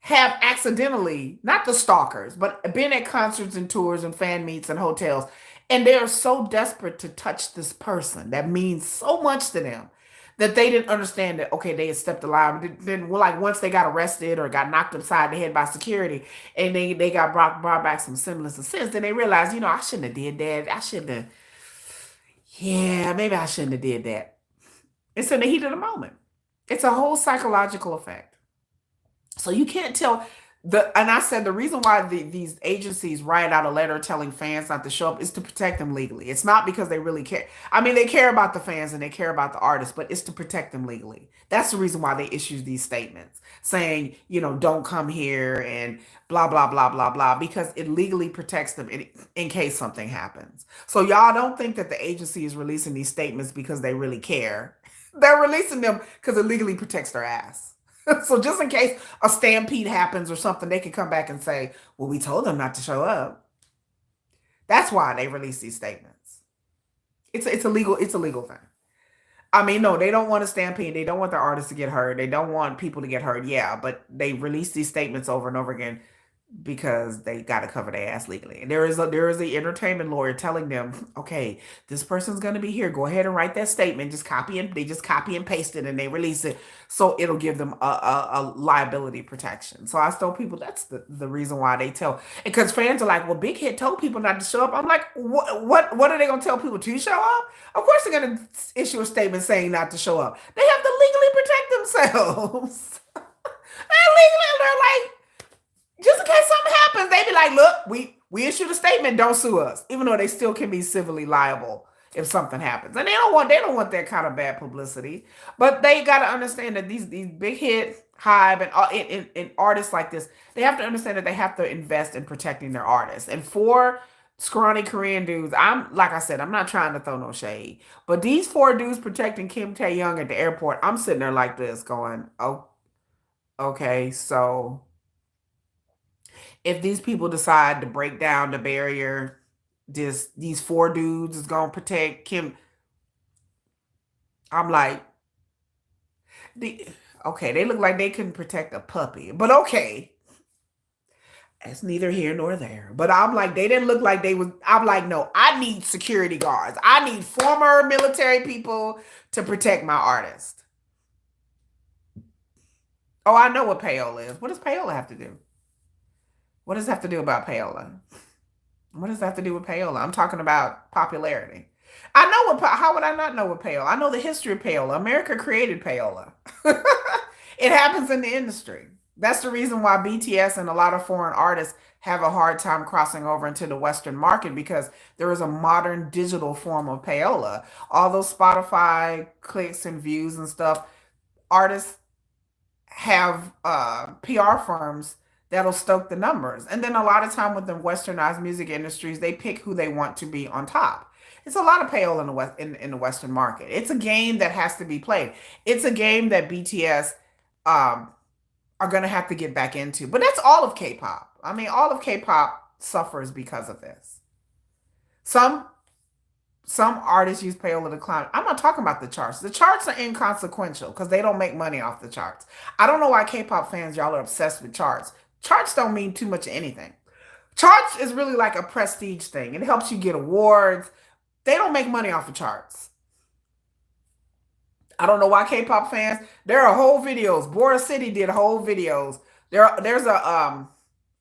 A: have accidentally, not the stalkers, but been at concerts and tours and fan meets and hotels, and they are so desperate to touch this person that means so much to them that they didn't understand that, okay, they had stepped the line. Then, well, like once they got arrested or got knocked upside the head by security and they got brought back some semblance of sense, then they realized, I shouldn't have did that. I shouldn't have, yeah, maybe I shouldn't have did that. It's in the heat of the moment. It's a whole psychological effect. So you can't tell and I said the reason why these agencies write out a letter telling fans not to show up is to protect them legally. It's not because they really care. I mean, they care about the fans and they care about the artists, but it's to protect them legally. That's the reason why they issue these statements saying, don't come here and blah, blah, blah, blah, blah, because it legally protects them in case something happens. So y'all don't think that the agency is releasing these statements because they really care. They're releasing them because it legally protects their ass. So just in case a stampede happens or something, they can come back and say, well, we told them not to show up. That's why they release these statements. It's a legal thing. I mean, no, they don't want a stampede. They don't want their artists to get hurt. They don't want people to get hurt. Yeah, but they release these statements over and over again because they got to cover their ass legally. And there is a entertainment lawyer telling them, okay, this person's going to be here. Go ahead and write that statement. They just copy and paste it and they release it. So it'll give them a liability protection. So I tell people that's the reason why they tell, because fans are like, well, Big Hit told people not to show up. I'm like, what are they going to tell people to show up? Of course they're going to issue a statement saying not to show up. They have to legally protect themselves. And legally, they're like, just in case something happens, they be like, look, we issued a statement, don't sue us, even though they still can be civilly liable if something happens. And they don't want that kind of bad publicity. But they got to understand that these Big Hit, Hive, and artists like this, they have to understand that they have to invest in protecting their artists. And for scrawny Korean dudes, like I said, I'm not trying to throw no shade, but these 4 dudes protecting Kim Tae-young at the airport, I'm sitting there like this going, oh, okay, so if these people decide to break down the barrier, these 4 dudes is gonna protect Kim. I'm like, okay, they look like they couldn't protect a puppy, but okay, that's neither here nor there. But I'm like, they didn't look like they was. I'm like, no, I need security guards. I need former military people to protect my artist. Oh, I know what payola is. What does payola have to do? What does that have to do about payola? What does that have to do with payola? I'm talking about popularity. I know how would I not know what payola? I know the history of payola. America created payola. It happens in the industry. That's the reason why BTS and a lot of foreign artists have a hard time crossing over into the Western market, because there is a modern digital form of payola. All those Spotify clicks and views and stuff, artists have PR firms that'll stoke the numbers. And then a lot of time with the westernized music industries, they pick who they want to be on top. It's a lot of payola in the Western market. It's a game that has to be played. It's a game that BTS um, are going to have to get back into. But that's all of K-pop. I mean, all of K-pop suffers because of this. Some some artists use payola to climb. I'm not talking about the charts. The charts are inconsequential because they don't make money off the charts. I don't know why K-pop fans y'all are obsessed with charts. Charts don't mean too much of anything. Charts is really like a prestige thing. It helps you get awards. They don't make money off of charts. I don't know why K-pop fans. There are whole videos. Boris City did whole videos. There's a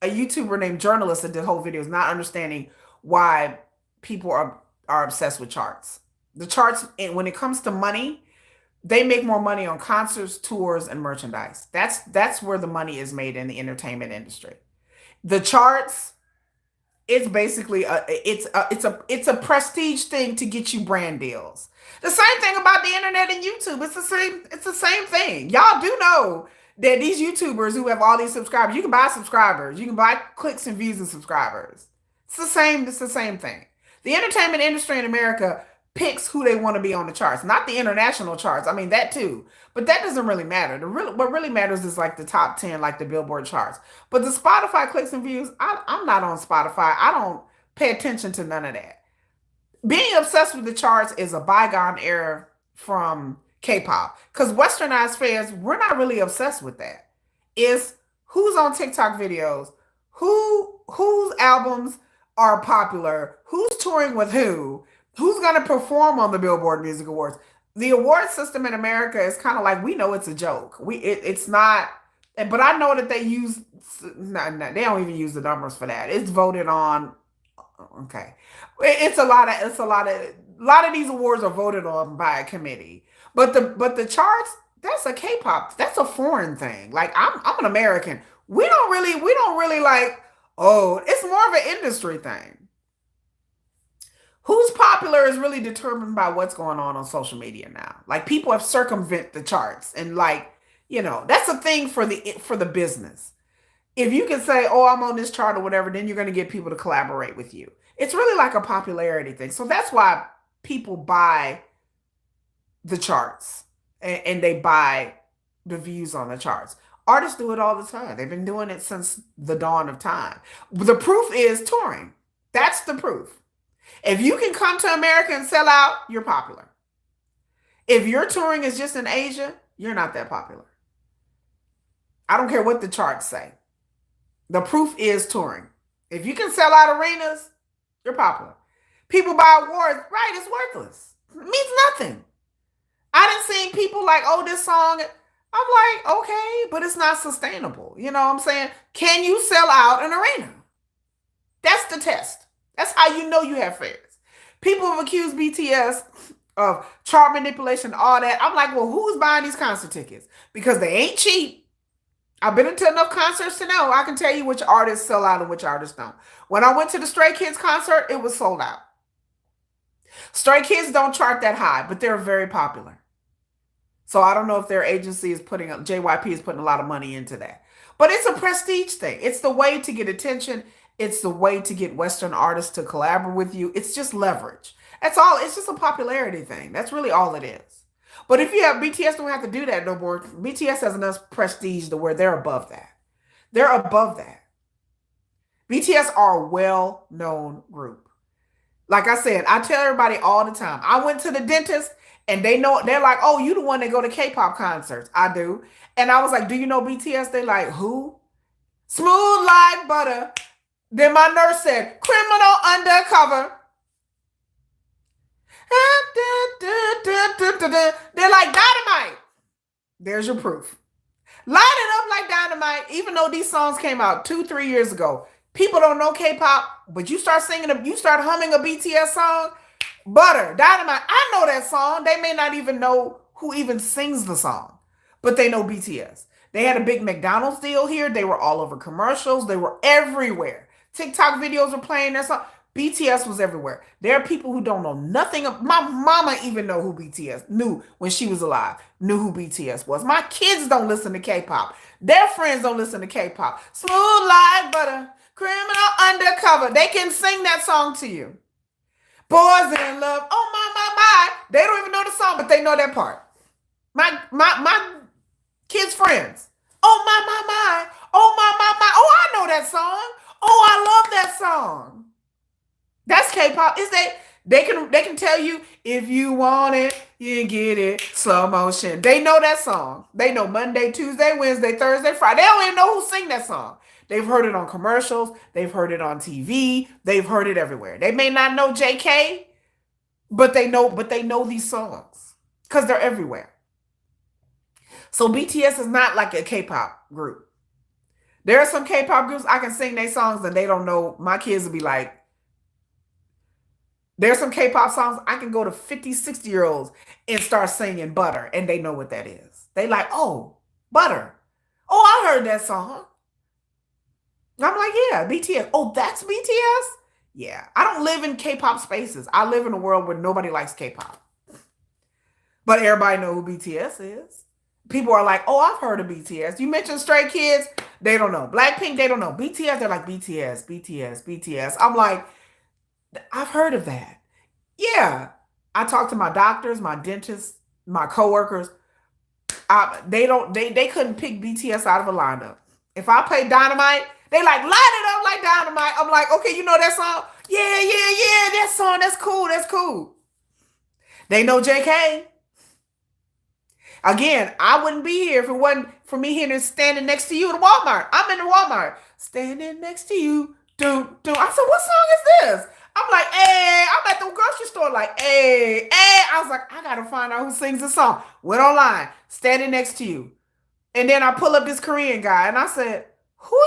A: YouTuber named Journalist that did whole videos, not understanding why people are obsessed with charts. The charts, when it comes to money, they make more money on concerts, tours, and merchandise. That's where the money is made in the entertainment industry. The charts, it's basically it's a prestige thing to get you brand deals. The same thing about the internet and YouTube. It's the same thing. Y'all do know that these YouTubers who have all these subscribers, you can buy subscribers, you can buy clicks and views and subscribers. It's the same thing. The entertainment industry in America picks who they want to be on the charts, not the international charts. I mean that too, but that doesn't really matter. What really matters is like the top 10, like the Billboard charts. But the Spotify clicks and views, I'm not on Spotify. I don't pay attention to none of that. Being obsessed with the charts is a bygone era from K-pop because westernized fans, we're not really obsessed with that. It's who's on TikTok videos, whose albums are popular, who's touring with who's going to perform on the Billboard Music Awards. The award system in America is kind of like, we know it's a joke. It's not, but I know that they use, no, they don't even use the numbers for that. It's voted on. Okay, it's a lot of these awards are voted on by a committee. But the charts, that's a K-pop, that's a foreign thing. Like I'm an American. We don't really like. Oh, it's more of an industry thing. Who's popular is really determined by what's going on social media now. Like people have circumvent the charts and like, that's a thing for the business. If you can say, "Oh, I'm on this chart" or whatever, then you're going to get people to collaborate with you. It's really like a popularity thing. So that's why people buy the charts and they buy the views on the charts. Artists do it all the time. They've been doing it since the dawn of time. The proof is touring. That's the proof. If you can come to America and sell out, you're popular. If your touring is just in Asia, you're not that popular. I don't care what the charts say. The proof is touring. If you can sell out arenas, you're popular. People buy awards, right? It's worthless. It means nothing. I didn't see people like, "Oh, this song." I'm like, okay, but it's not sustainable. You know what I'm saying? Can you sell out an arena? That's the test. That's how you know you have fans. People have accused BTS of chart manipulation, all that. I'm like, well, who's buying these concert tickets? Because they ain't cheap. I've been to enough concerts to know. I can tell you which artists sell out and which artists don't. When I went to the Stray Kids concert, it was sold out. Stray Kids don't chart that high, but they're very popular. So I don't know if their agency is JYP is putting a lot of money into that. But it's a prestige thing. It's the way to get attention. It's the way to get Western artists to collaborate with you. It's just leverage. That's all. It's just a popularity thing. That's really all it is. But if you have BTS, don't have to do that no more. BTS has enough prestige to where they're above that. They're above that. BTS are a well-known group. Like I said, I tell everybody all the time. I went to the dentist and they're like, "Oh, you the one that go to K-pop concerts." I do. And I was like, "Do you know BTS?" They like, "Who?" "Smooth like butter." Then my nurse said, "Criminal undercover." They're like dynamite. There's your proof. Light it up like dynamite. Even though these songs came out 2-3 years ago, people don't know K-pop, but you start you start humming a BTS song, butter, dynamite. I know that song. They may not even know who even sings the song, but they know BTS. They had a big McDonald's deal here. They were all over commercials. They were everywhere. TikTok videos were playing their song. BTS was everywhere. There are people who don't know nothing. My mama even know who BTS knew when she was alive, knew who BTS was. My kids don't listen to K-pop. Their friends don't listen to K-pop. Smooth like butter, criminal undercover. They can sing that song to you. Boys in love. Oh my. They don't even know the song, but they know that part. My Kids Friends. Oh my. Oh my. Oh, I know that song. Oh, I love that song. That's K-pop. Is they can tell you if you want it, you can get it. Slow motion. They know that song. They know Monday, Tuesday, Wednesday, Thursday, Friday. They don't even know who sing that song. They've heard it on commercials. They've heard it on TV. They've heard it everywhere. They may not know JK, but they know these songs because they're everywhere. So BTS is not like a K-pop group. There are some K-pop groups I can sing their songs and they don't know. My kids will be like, there's some K-pop songs I can go to 50, 60-year-olds and start singing Butter, and they know what that is. They like, oh, Butter. Oh, I heard that song. I'm like, yeah, BTS. Oh, that's BTS? Yeah. I don't live in K-pop spaces. I live in a world where nobody likes K-pop. But everybody know who BTS is. People are like, oh, I've heard of BTS. You mentioned Stray Kids, they don't know. Blackpink, they don't know. BTS, they're like, BTS. I'm like, I've heard of that. Yeah. I talk to my doctors, my dentists, my coworkers. They couldn't pick BTS out of a lineup. If I play Dynamite, they like, light it up like Dynamite. I'm like, okay, you know that song? Yeah, that song. That's cool. They know JK. Again, I wouldn't be here if it wasn't for me here standing next to you at Walmart. I'm in the Walmart, standing next to you. I said, what song is this? I'm like, hey, I'm at the grocery store, like, hey. I was like, I gotta find out who sings this song. Went online, standing next to you. And then I pull up this Korean guy and I said, who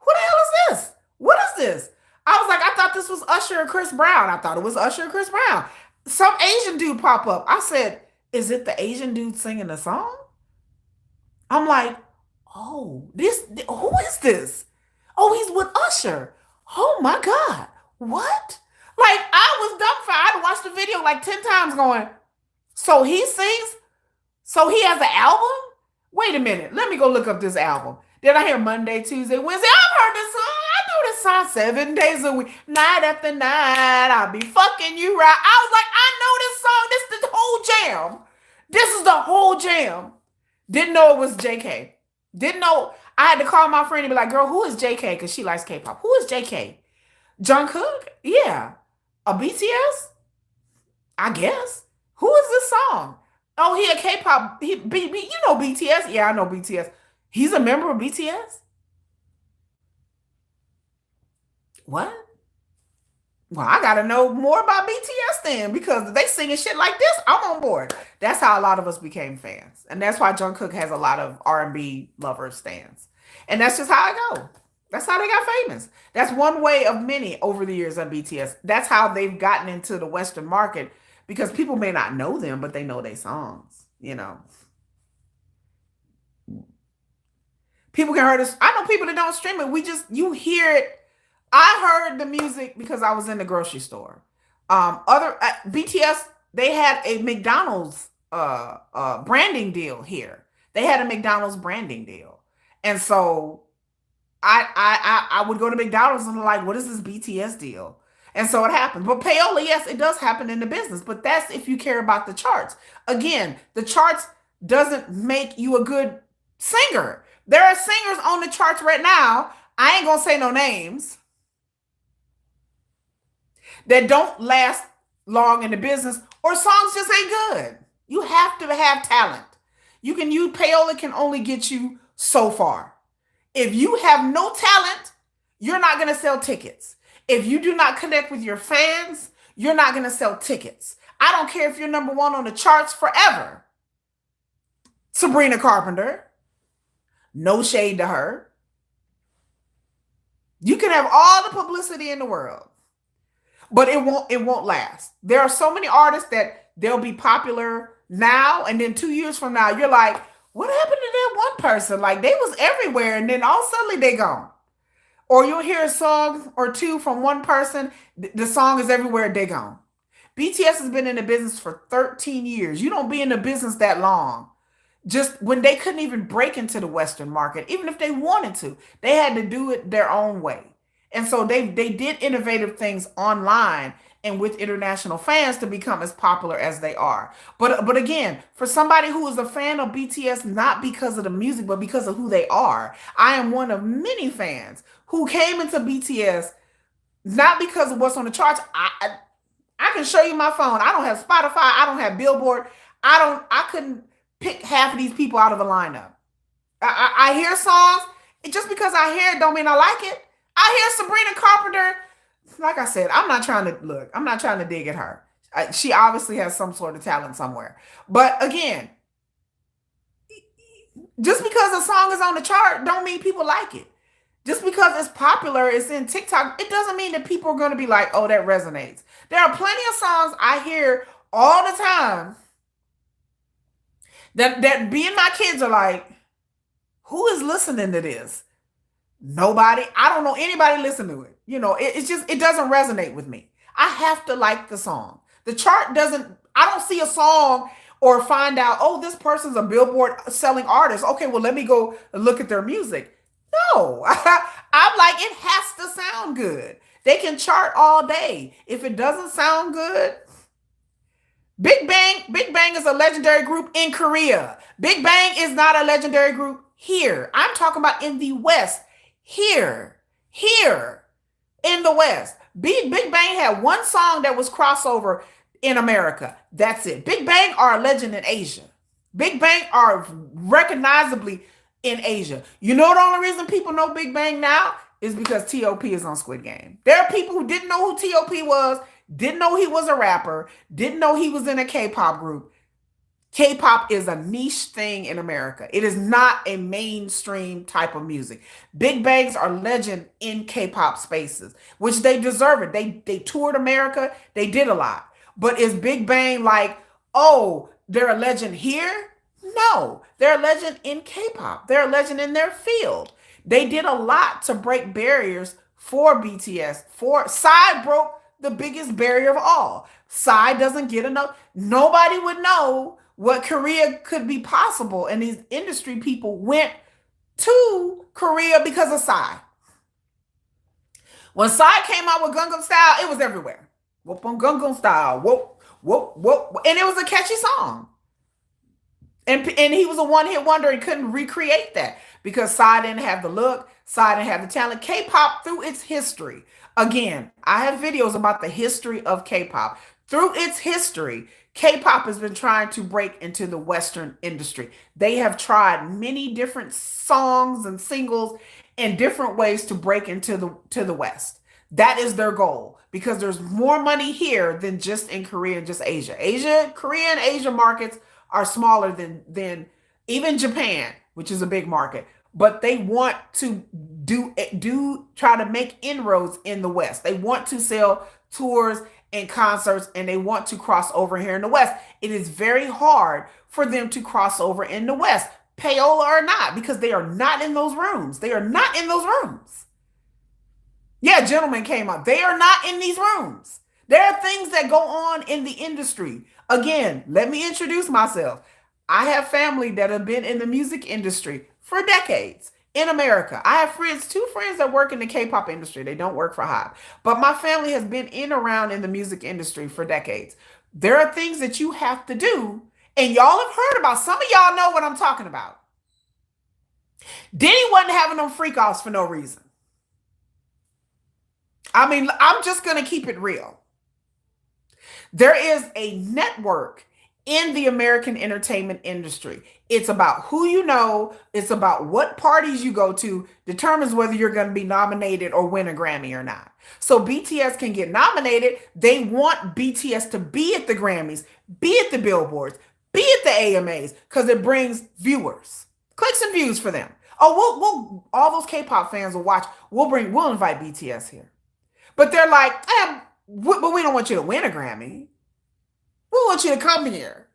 A: the hell is this? What is this? I was like, I thought this was Usher and Chris Brown. I thought it was Usher and Chris Brown. Some Asian dude pop up. I said, is it the Asian dude singing the song? I'm like, oh, who is this? Oh, he's with Usher. Oh my God. What? Like, I was dumbfounded. I watched the video like 10 times going, so he sings? So he has an album? Wait a minute. Let me go look up this album. Then I hear Monday, Tuesday, Wednesday. I've heard this song. I know this song 7 days a week. Night after night, I'll be fucking you right. I was like, I know this song. This is the whole jam. This is the whole jam. Didn't know it was JK. Didn't know. I had to call my friend and be like, girl, who is JK? Because she likes K-pop. Who is JK? Jungkook? Yeah. A BTS? I guess. Who is this song? Oh, he a K-pop. You know BTS? Yeah, I know BTS. He's a member of BTS? What? Well, I gotta know more about BTS then, because if they singing shit like this, I'm on board. That's how a lot of us became fans. And that's why Jungkook has a lot of R&B lovers stands. And that's just how I go. That's how they got famous. That's one way of many over the years of BTS. That's how they've gotten into the Western market, because people may not know them, but they know their songs, you know. People can hear this. I know people that don't stream it. You hear it. I heard the music because I was in the grocery store. BTS, they had a McDonald's branding deal here. They had a McDonald's branding deal. And so I would go to McDonald's and like, what is this BTS deal? And so it happened. But payola, yes, it does happen in the business, but that's if you care about the charts. Again, the charts doesn't make you a good singer. There are singers on the charts right now, I ain't gonna say no names, that don't last long in the business, or songs just ain't good. You have to have talent. Payola can only get you so far. If you have no talent, you're not going to sell tickets. If you do not connect with your fans, you're not going to sell tickets. I don't care if you're number one on the charts forever. Sabrina Carpenter, no shade to her. You can have all the publicity in the world, but it won't last. There are so many artists that they'll be popular now, and then 2 years from now, you're like, what happened to that one person? Like, they was everywhere, and then all suddenly they gone. Or you'll hear a song or two from one person, the song is everywhere, they gone. BTS has been in the business for 13 years. You don't be in the business that long. Just when they couldn't even break into the Western market, even if they wanted to, they had to do it their own way. And so they did innovative things online, and with international fans to become as popular as they are. But again, for somebody who is a fan of BTS not because of the music but because of who they are, I am one of many fans who came into BTS not because of what's on the charts. I can show you my phone. I don't have Spotify. I don't have Billboard. I couldn't pick half of these people out of a lineup. I hear songs. Just because I hear it don't mean I like it. I hear Sabrina Carpenter. Like I said, I'm not trying to look. I'm not trying to dig at her. She obviously has some sort of talent somewhere. But again, just because a song is on the chart don't mean people like it. Just because it's popular, it's in TikTok, it doesn't mean that people are going to be like, oh, that resonates. There are plenty of songs I hear all the time that me and my kids are like, who is listening to this? Nobody. I don't know anybody listen to it. You know, it's just, it doesn't resonate with me. I have to like the song. The chart doesn't, I don't see a song or find out, oh, this person's a Billboard selling artist. Okay, well, let me go look at their music. No, I'm like, it has to sound good. They can chart all day. If it doesn't sound good, Big Bang is a legendary group in Korea. Big Bang is not a legendary group here. I'm talking about in the West. Here in the West. Big Bang had one song that was crossover in America. That's it. Big Bang are a legend in Asia. Big Bang are recognizably in Asia. You know the only reason people know Big Bang now is because T.O.P. is on Squid Game. There are people who didn't know who T.O.P. was, didn't know he was a rapper, didn't know he was in a K-pop group. K-pop is a niche thing in America. It is not a mainstream type of music. Big Bangs are legend in K-pop spaces, which they deserve it. They toured America. They did a lot. But is Big Bang like, oh, they're a legend here? No, they're a legend in K-pop. They're a legend in their field. They did a lot to break barriers for BTS. Psy broke the biggest barrier of all. Psy doesn't get enough. Nobody would know what Korea could be possible. And these industry people went to Korea because of Psy. When Psy came out with Gangnam Style, it was everywhere. Whoop on Gangnam Style. Whoop, whoop, whoop. And it was a catchy song. And he was a one-hit wonder and couldn't recreate that because Psy didn't have the look, Psy didn't have the talent. K-pop, through its history, again, I have videos about the history of K-pop. Through its history, K-pop has been trying to break into the Western industry. They have tried many different songs and singles and different ways to break into the West. That is their goal because there's more money here than just in Korea and just Asia. Korea and Asia markets are smaller than even Japan, which is a big market. But they want to try to make inroads in the West. They want to sell tours and concerts, and they want to cross over here in the West. It is very hard for them to cross over in the West, payola or not, because they are not in those rooms. They are not in those rooms. Yeah, gentlemen came up. They are not in these rooms. There are things that go on in the industry. Again, let me introduce myself. I have family that have been in the music industry for decades in America. I have two friends that work in the K-pop industry. They don't work for HYBE. But my family has been around in the music industry for decades. There are things that you have to do, and y'all have heard about. Some of y'all know what I'm talking about. Diddy wasn't having them freak offs for no reason. I mean, I'm just going to keep it real. There is a network in the American entertainment industry. It's about who you know. It's about what parties you go to determines whether you're going to be nominated or win a Grammy or not. So BTS can get nominated. They want BTS to be at the Grammys, be at the Billboards, be at the AMAs, because it brings viewers, clicks and views for them. Oh, we'll all those K-pop fans will watch. We'll invite BTS here. But they're like, but we don't want you to win a Grammy. We want you to come here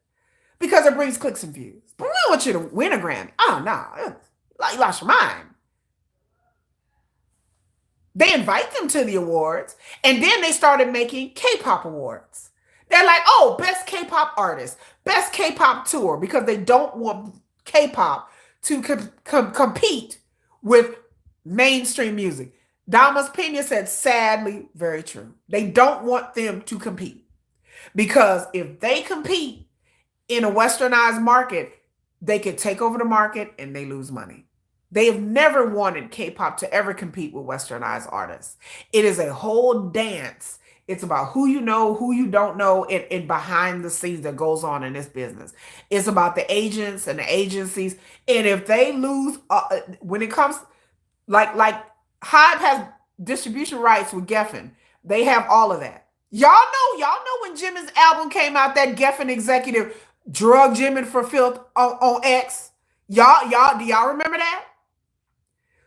A: because it brings clicks and views. But we don't want you to win a Grammy. Oh, no. Like, you lost your mind. They invite them to the awards, and then they started making K-pop awards. They're like, oh, best K-pop artist, best K-pop tour, because they don't want K-pop to compete with mainstream music. Damas Pena said, sadly, very true. They don't want them to compete because if they compete in a westernized market, they could take over the market and they lose money. They have never wanted K-pop to ever compete with westernized artists. It is a whole dance. It's about who you know, who you don't know, and behind the scenes that goes on in this business. It's about the agents and the agencies. And if they lose, when it comes, like Hybe has distribution rights with Geffen. They have all of that. Y'all know when Jimin's album came out, that Geffen executive drug Jimin for filth on X. Do y'all remember that?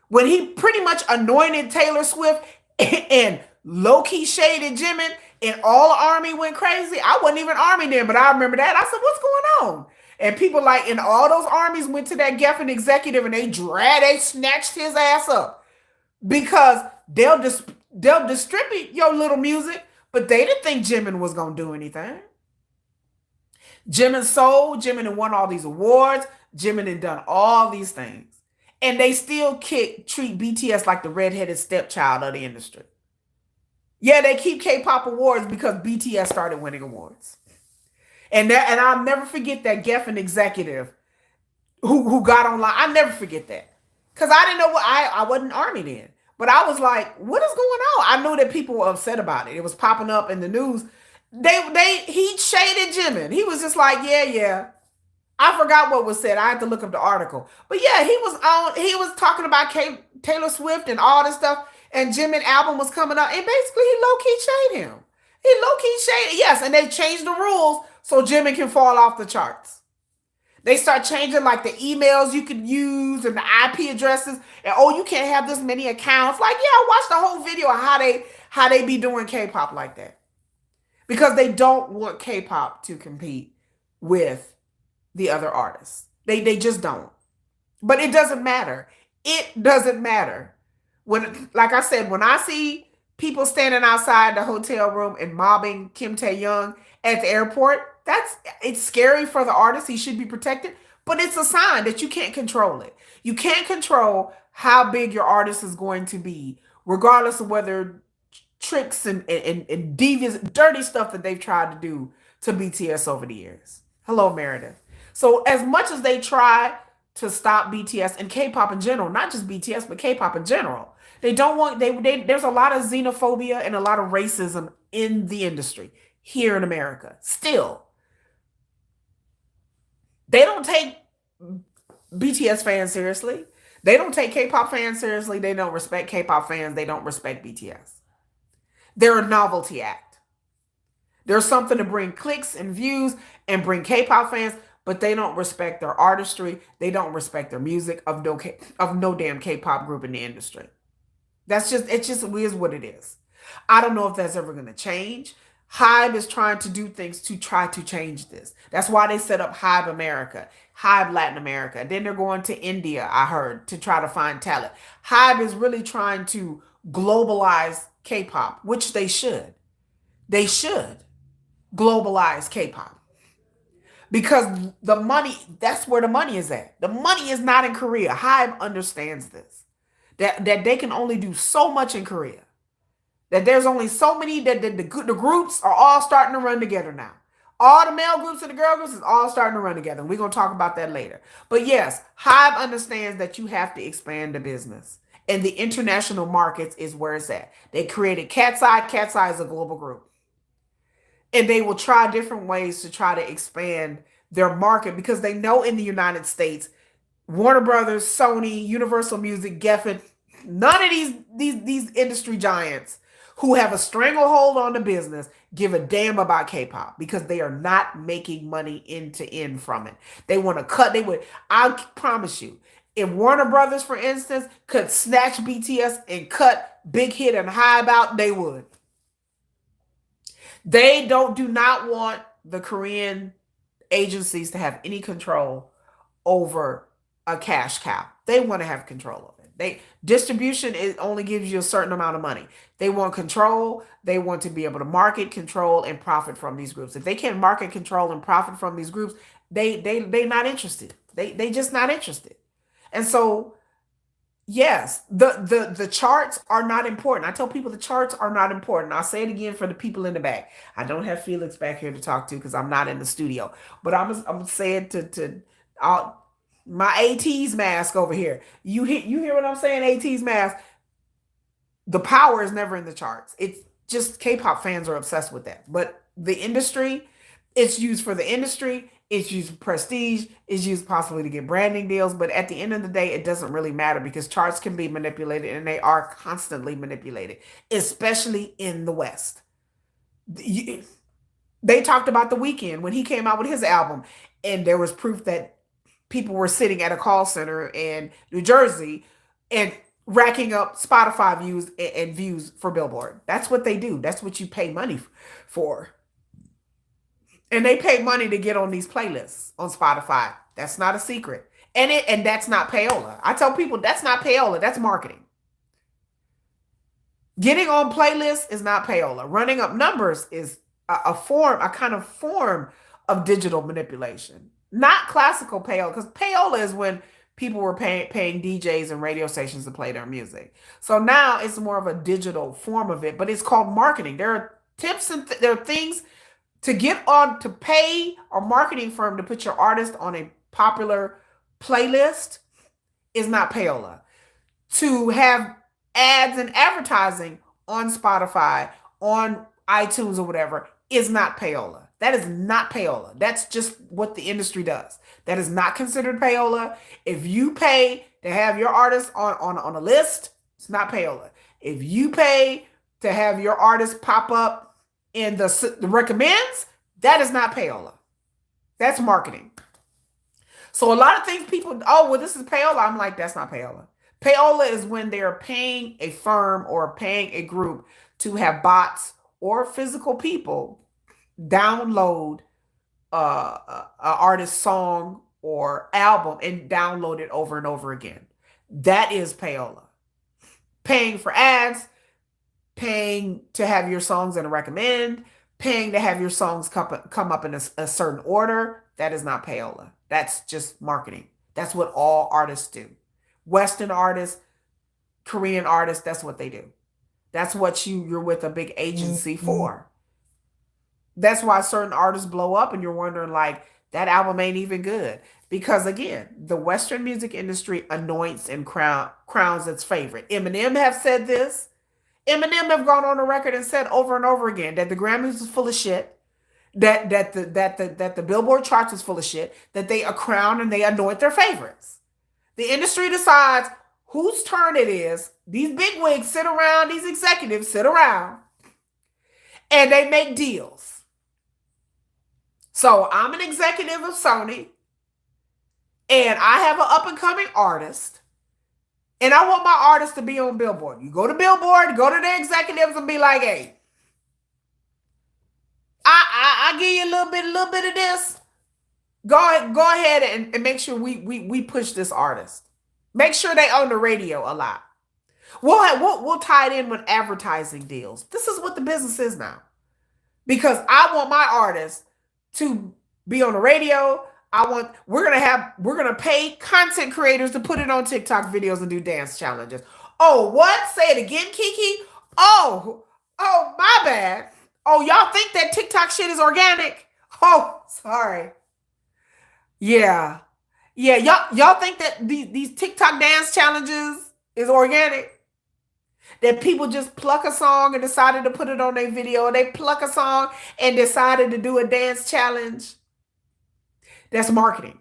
A: When he pretty much anointed Taylor Swift and low-key shaded Jimin and all the army went crazy. I wasn't even army then, but I remember that. I said, what's going on? And people like in all those armies went to that Geffen executive and they snatched his ass up because they'll distribute your little music, but they didn't think Jimin was gonna do anything. Jimin sold, Jimin had won all these awards, Jimin had done all these things. And they still treat BTS like the redheaded stepchild of the industry. Yeah, they keep K-pop awards because BTS started winning awards. And I'll never forget that Geffen executive who got online. I'll never forget that. Because I didn't know what I wasn't army then. But I was like, what is going on? I knew that people were upset about it. It was popping up in the news. He shaded Jimin. He was just like, yeah. I forgot what was said. I had to look up the article. But yeah, he was talking about Taylor Swift and all this stuff. And Jimin album was coming up. And basically he low-key shaded him. He low-key shaded, yes. And they changed the rules so Jimin can fall off the charts. They start changing like the emails you could use and the IP addresses. And you can't have this many accounts. Like, yeah, I watched the whole video of how they be doing K-pop like that. Because they don't want K-pop to compete with the other artists. They just don't. But it doesn't matter. It doesn't matter. Like I said, when I see people standing outside the hotel room and mobbing Kim Tae-young at the airport, it's scary for the artist. He should be protected. But it's a sign that you can't control it. You can't control how big your artist is going to be, regardless of whether tricks and devious, dirty stuff that they've tried to do to BTS over the years. Hello, Meredith. So as much as they try to stop BTS and K-pop in general, not just BTS, but K-pop in general, they don't want, there's a lot of xenophobia and a lot of racism in the industry here in America. Still, they don't take BTS fans seriously. They don't take K-pop fans seriously. They don't respect K-pop fans. They don't respect BTS. They're a novelty act. There's something to bring clicks and views and bring K-pop fans, but they don't respect their artistry. They don't respect their music of no damn K-pop group in the industry. It just is what it is. I don't know if that's ever going to change. Hybe is trying to do things to try to change this. That's why they set up Hybe America, Hybe Latin America. Then they're going to India, I heard, to try to find talent. Hybe is really trying to globalize K-pop, which they should. They should globalize K-pop. Because the money, that's where the money is at. The money is not in Korea. Hybe understands this. That they can only do so much in Korea. That there's only so many, that the groups are all starting to run together now. All the male groups and the girl groups is all starting to run together. And we're going to talk about that later. But yes, Hybe understands that you have to expand the business. And the international markets is where it's at. They created Cat's Eye. Cat's Eye is a global group. And they will try different ways to try to expand their market because they know in the United States, Warner Brothers, Sony, Universal Music, Geffen, none of these industry giants who have a stranglehold on the business give a damn about K-pop because they are not making money end to end from it. They want to cut. I promise you, if Warner Brothers, for instance, could snatch BTS and cut Big Hit and Hybe out, they would. They do not want the Korean agencies to have any control over a cash cow. They want to have control of it. Distribution only gives you a certain amount of money. They want control. They want to be able to market, control, and profit from these groups. If they can't market, control, and profit from these groups, they not interested. They just not interested. And so Yes, the charts are not important. I tell people the charts are not important. I'll say it again for the people in the back. I don't have Felix back here to talk to because I'm not in the studio. But I'm gonna say it to uh, my AT's mask over here. You hear what I'm saying? AT's mask. The power is never in the charts. It's just K-pop fans are obsessed with that. But the industry, it's used for the industry. It's used for prestige. It's used possibly to get branding deals. But at the end of the day, it doesn't really matter because charts can be manipulated and they are constantly manipulated, especially in the West. They talked about The Weeknd when he came out with his album, and there was proof that people were sitting at a call center in New Jersey and racking up Spotify views and views for Billboard. That's what they do. That's what you pay money for. And they pay money to get on these playlists on Spotify. That's not a secret. And that's not payola. I tell people that's not payola, that's marketing. Getting on playlists is not payola. Running up numbers is a kind of form of digital manipulation. Not classical payola, because payola is when people were paying DJs and radio stations to play their music. So now it's more of a digital form of it, but it's called marketing. There are tips and there are things to get on to pay a marketing firm to put your artist on a popular playlist is not payola. To have ads and advertising on Spotify, on iTunes or whatever is not payola. That is not payola. That's just what the industry does. That is not considered payola. If you pay to have your artist on a list, it's not payola. If you pay to have your artist pop up in the recommends, that is not payola. That's marketing. So a lot of things people, oh, well, this is payola. I'm like, that's not payola. Payola is when they're paying a firm or paying a group to have bots or physical people download a artist song or album and download it over and over again. That is payola. Paying for ads, paying to have your songs in a recommend, paying to have your songs come up in a certain order. That is not payola. That's just marketing. That's what all artists do. Western artists, Korean artists, that's what they do. That's what you're with a big agency for. That's why certain artists blow up and you're wondering like that album ain't even good. Because again, the Western music industry anoints and crowns its favorite. Eminem have said this. Eminem have gone on the record and said over and over again that the Grammys is full of shit, that the Billboard charts is full of shit, that they crown and they anoint their favorites. The industry decides whose turn it is. These big wigs sit around, these executives sit around, and they make deals. So I'm an executive of Sony, and I have an up and coming artist, and I want my artist to be on Billboard. You go to Billboard, go to the executives and be like, hey, I give you a little bit of this. Go ahead and make sure we push this artist. Make sure they own the radio a lot. We'll tie it in with advertising deals. This is what the business is now. Because I want my artist to be on the radio. We're gonna pay content creators to put it on TikTok videos and do dance challenges. Oh, what? Say it again, Kiki. Oh, my bad. Oh, y'all think that TikTok shit is organic? Oh, sorry. Yeah. Yeah, y'all think that these TikTok dance challenges is organic? That people just pluck a song and decided to put it on their video, or they pluck a song and decided to do a dance challenge? That's marketing.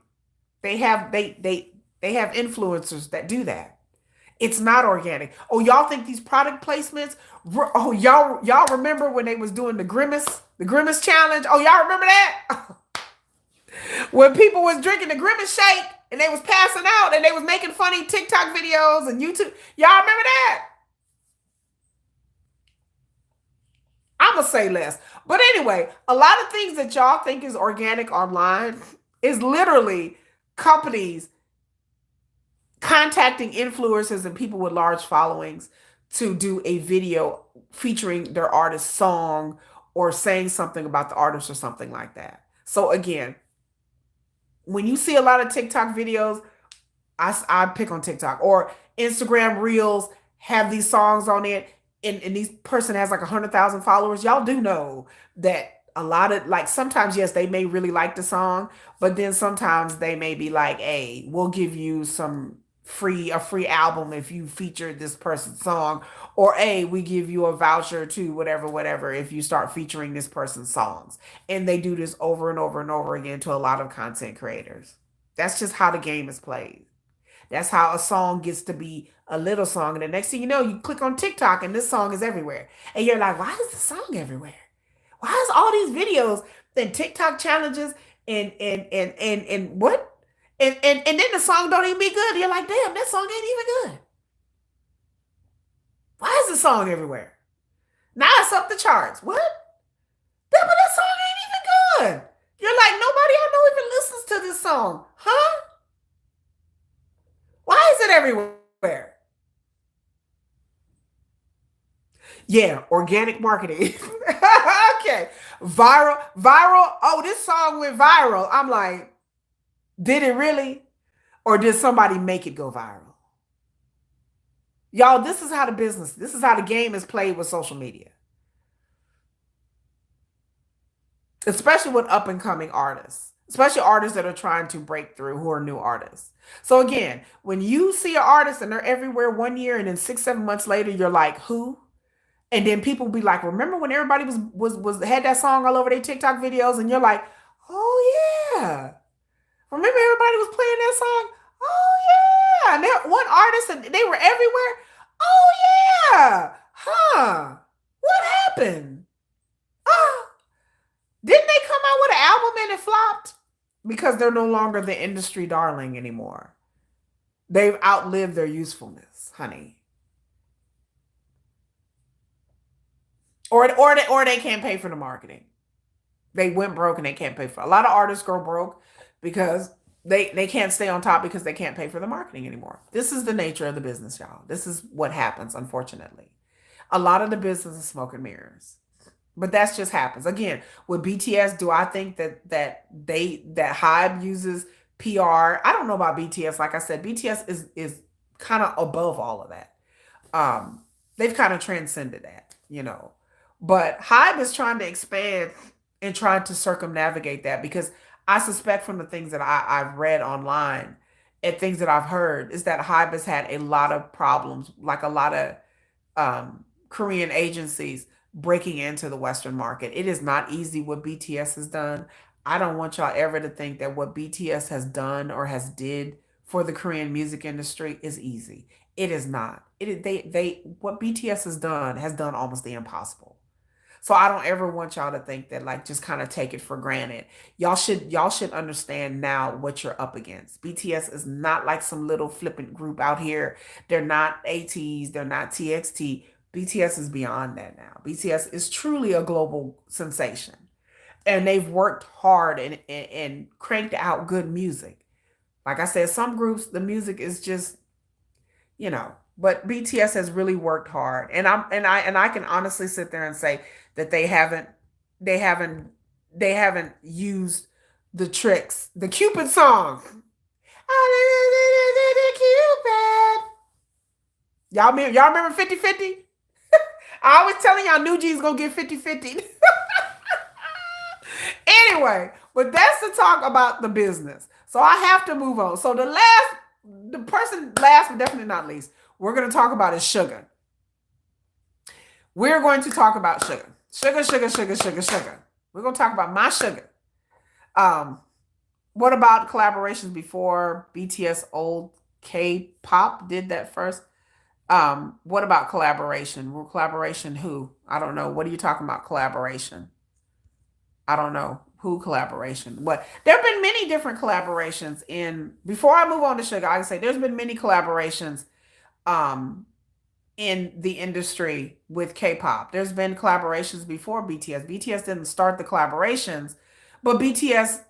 A: They have influencers that do that. It's not organic. Oh, y'all think these product placements? Oh, y'all remember when they was doing the grimace challenge? Oh, y'all remember that? When people was drinking the grimace shake and they was passing out and they was making funny TikTok videos and YouTube. Y'all remember that? I'm gonna say less. But anyway, a lot of things that y'all think is organic online is literally companies contacting influencers and people with large followings to do a video featuring their artist's song or saying something about the artist or something like that. So again, when you see a lot of TikTok videos, I pick on TikTok or Instagram Reels have these songs on it, and these person has like 100,000 followers. Y'all do know that a lot of like sometimes yes they may really like the song, but then sometimes they may be like, hey, we'll give you some free album if you feature this person's song, or hey, we give you a voucher to whatever if you start featuring this person's songs. And they do this over and over and over again to a lot of content creators. That's just how the game is played. That's how a song gets to be a little song. And the next thing you know, you click on TikTok and this song is everywhere. And you're like, why is this song everywhere? Why is all these videos and TikTok challenges and what? And then the song don't even be good. You're like, damn, that song ain't even good. Why is the song everywhere? Now it's up the charts. What? But that song ain't even good. You're like, nobody I know even listens to this song. Huh? Why is it everywhere? Yeah, organic marketing. Okay. Viral. Oh, this song went viral. I'm like, did it really? Or did somebody make it go viral? Y'all, this is how the game is played with social media, especially with up and coming artists, especially artists that are trying to break through who are new artists. So again, when you see an artist and they're everywhere one year and then 6, 7 months later, you're like, who? And then people be like, remember when everybody was had that song all over their TikTok videos, and you're like, oh yeah. Remember everybody was playing that song? Oh yeah. And they're one artist and they were everywhere. Oh yeah. Huh. What happened? Oh, didn't they come out with an album and it flopped? Because they're no longer the industry darling anymore. They've outlived their usefulness, honey. Or they can't pay for the marketing. They went broke and they can't pay for it. A lot of artists go broke because they can't stay on top because they can't pay for the marketing anymore. This is the nature of the business, y'all. This is what happens, unfortunately. A lot of the business is smoke and mirrors. But that's just happens. Again, with BTS, do I think that Hybe uses PR? I don't know about BTS. Like I said, BTS is kind of above all of that. They've kind of transcended that, you know. But Hybe is trying to expand and trying to circumnavigate that because I suspect from the things that I've read online and things that I've heard is that Hybe has had a lot of problems, like a lot of Korean agencies breaking into the Western market. It is not easy what BTS has done. I don't want y'all ever to think that what BTS has done or has did for the Korean music industry is easy. It is not. They what BTS has done almost the impossible. So I don't ever want y'all to think that like just kind of take it for granted. Y'all should understand now what you're up against. BTS is not like some little flippant group out here. They're not ATs, they're not TXT. BTS is beyond that now. BTS is truly a global sensation. And they've worked hard and cranked out good music. Like I said, some groups, the music is just, you know, but BTS has really worked hard. And I can honestly sit there and say that they haven't they haven't used the tricks. The Cupid song. Cupid. Y'all remember 50/50? I was telling y'all New G's gonna get 50/50. Anyway, but that's to talk about the business. So I have to move on. So the person last but definitely not least, we're gonna talk about is Suga. We're going to talk about Suga. Suga. We're gonna talk about my Suga. Um, what about collaborations before BTS old K-pop did that first? What about collaboration? Well, collaboration who? I don't know. What are you talking about? Collaboration. I don't know who collaboration. What there have been many different collaborations in before I move on to Sugar, I can say there's been many collaborations um in the industry with K-pop. There's been collaborations before BTS. BTS didn't start the collaborations, but BTS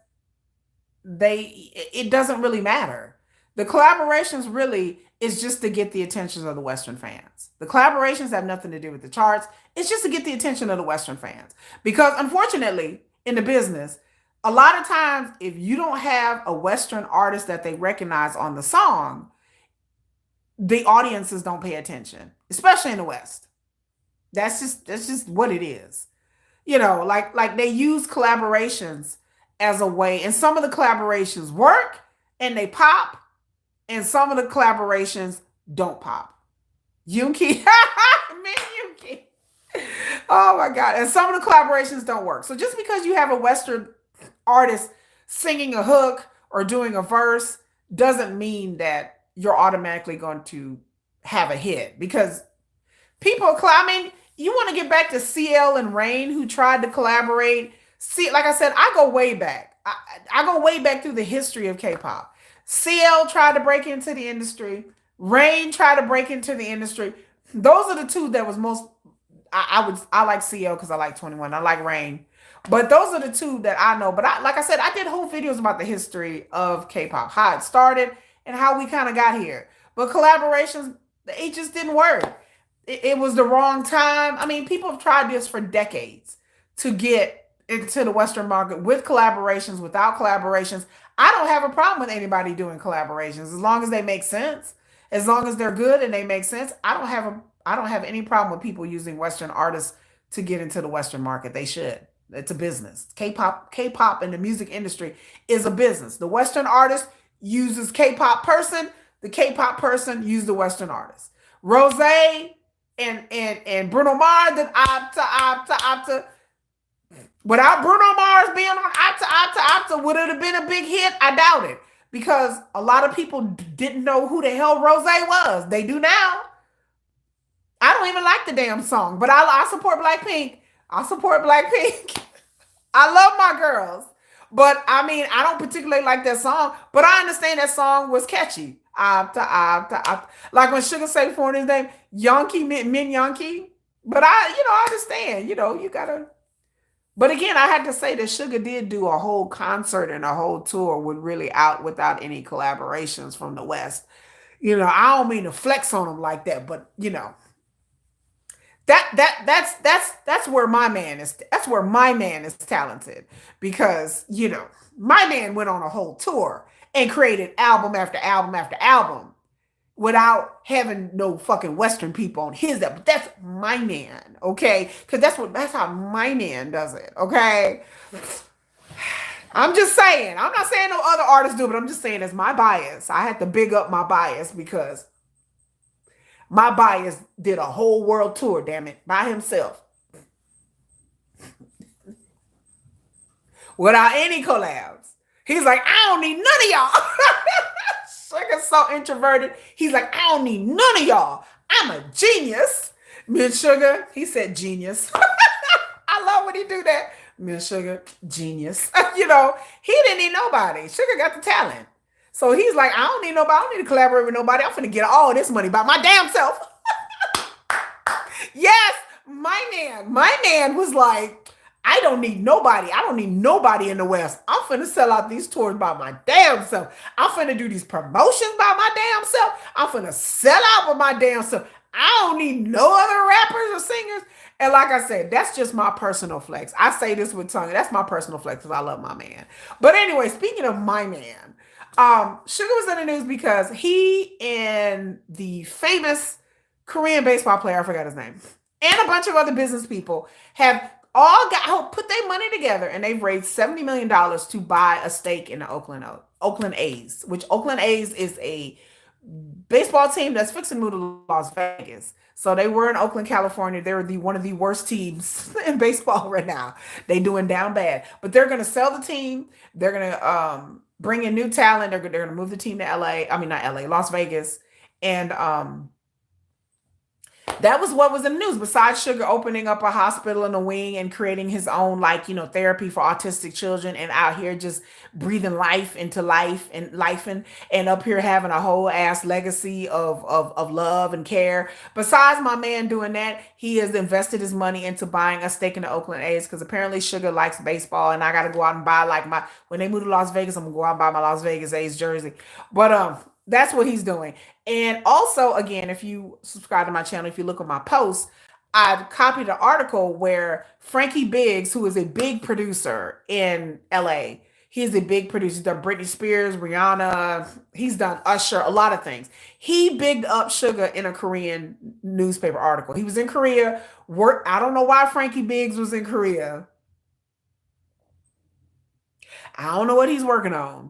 A: it doesn't really matter. The collaborations really is just to get the attention of the Western fans. The collaborations have nothing to do with the charts. It's just to get the attention of the Western fans. Because unfortunately, in the business, a lot of times, if you don't have a Western artist that they recognize on the song, the audiences don't pay attention, especially in the West. That's just what it is. Like they use collaborations as a way, and some of the collaborations work and they pop, and some of the collaborations don't pop. Yoongi, man, Yoongi. Oh my god! And some of the collaborations don't work. So just because you have a Western artist singing a hook or doing a verse doesn't mean that you're automatically going to have a hit, because I mean, you want to get back to CL and Rain, who tried to collaborate. See, like I said, I go way back. I go way back through the history of K-pop. CL tried to break into the industry. Rain tried to break into the industry. Those are the two that was most. I like CL because I like 21. I like Rain, but those are the two that I know. But like I said, I did whole videos about the history of K-pop, how it started and how we kind of got here. But collaborations, it just didn't work. It was the wrong time. I mean, people have tried this for decades to get into the Western market with collaborations, without collaborations. I don't have a problem with anybody doing collaborations as long as they make sense, as long as they're good and they make sense. I don't have any problem with people using Western artists to get into the Western market. They should. It's a business. K-pop and the music industry is a business. The Western artist uses K-pop person. The K-pop person uses the Western artist. Rose and Bruno Mars did Opta. Without Bruno Mars being on Opta, would it have been a big hit? I doubt it, because a lot of people didn't know who the hell Rose was. They do now. I don't even like the damn song, but I support Blackpink. I support Blackpink. I love my girls. But I mean, I don't particularly like that song, but I understand that song was catchy. Opta. Like when Suga say for his name, Yonki, Min Yonki. But I understand, you gotta. But again, I had to say that Suga did do a whole concert and a whole tour with really out without any collaborations from the West. I don't mean to flex on him like that, but that's where my man is. That's where my man is talented, because my man went on a whole tour and created album after album after album without having no fucking Western people on his album. But that's my man, okay? Because that's how my man does it, okay? I'm just saying. I'm not saying no other artists do, but I'm just saying it's my bias. I had to big up my bias because my bias did a whole world tour, damn it, by himself without any collabs. He's like, I don't need none of y'all. Suga's so introverted. He's like, I don't need none of y'all. I'm a genius. Me and Sugar, he said genius. I love when he do that. Me and Sugar, genius. He didn't need nobody. Sugar got the talent. So he's like, I don't need nobody. I don't need to collaborate with nobody. I'm finna get all this money by my damn self. Yes, my man was like, I don't need nobody. I don't need nobody in the West. I'm finna sell out these tours by my damn self. I'm finna do these promotions by my damn self. I'm finna sell out by my damn self. I don't need no other rappers or singers. And like I said, that's just my personal flex. I say this with tongue. That's my personal flex because I love my man. But anyway, speaking of my man, Suga was in the news because he and the famous Korean baseball player, I forgot his name, and a bunch of other business people have all put their money together, and they've raised $70 million to buy a stake in the Oakland A's, which Oakland A's is a baseball team that's fixing to move to Las Vegas. So they were in Oakland, California. They're one of the worst teams in baseball right now. They doing down bad, but they're going to sell the team. They're going to bring in new talent. They're going to move the team to LA. I mean, not LA, Las Vegas. And that was what was in the news. Besides Suga opening up a hospital in a wing and creating his own, therapy for autistic children, and out here just breathing life into life and up here having a whole ass legacy of love and care. Besides my man doing that, he has invested his money into buying a stake in the Oakland A's, because apparently Suga likes baseball, and I got to go out and buy when they move to Las Vegas, I'm gonna go out and buy my Las Vegas A's jersey. But that's what he's doing. And also, again, if you subscribe to my channel, if you look at my posts, I copied an article where Frankie Biggs, who is a big producer in LA, he's a big producer. He's done Britney Spears, Rihanna, he's done Usher, a lot of things. He bigged up Suga in a Korean newspaper article. He was in Korea. I don't know why Frankie Biggs was in Korea. I don't know what he's working on.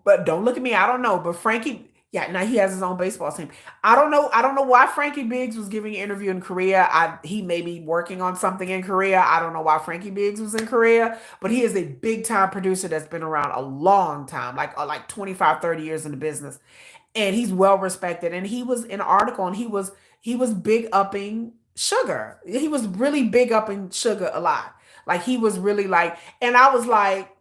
A: But don't look at me. I don't know. But Frankie, yeah, now he has his own baseball team. I don't know. I don't know why Frankie Biggs was giving an interview in Korea. He may be working on something in Korea. I don't know why Frankie Biggs was in Korea, but he is a big time producer that's been around a long time, like 25, 30 years in the business. And he's well respected. And he was in an article and he was big upping Sugar. He was really big upping Sugar a lot. Like he was really like, and I was like,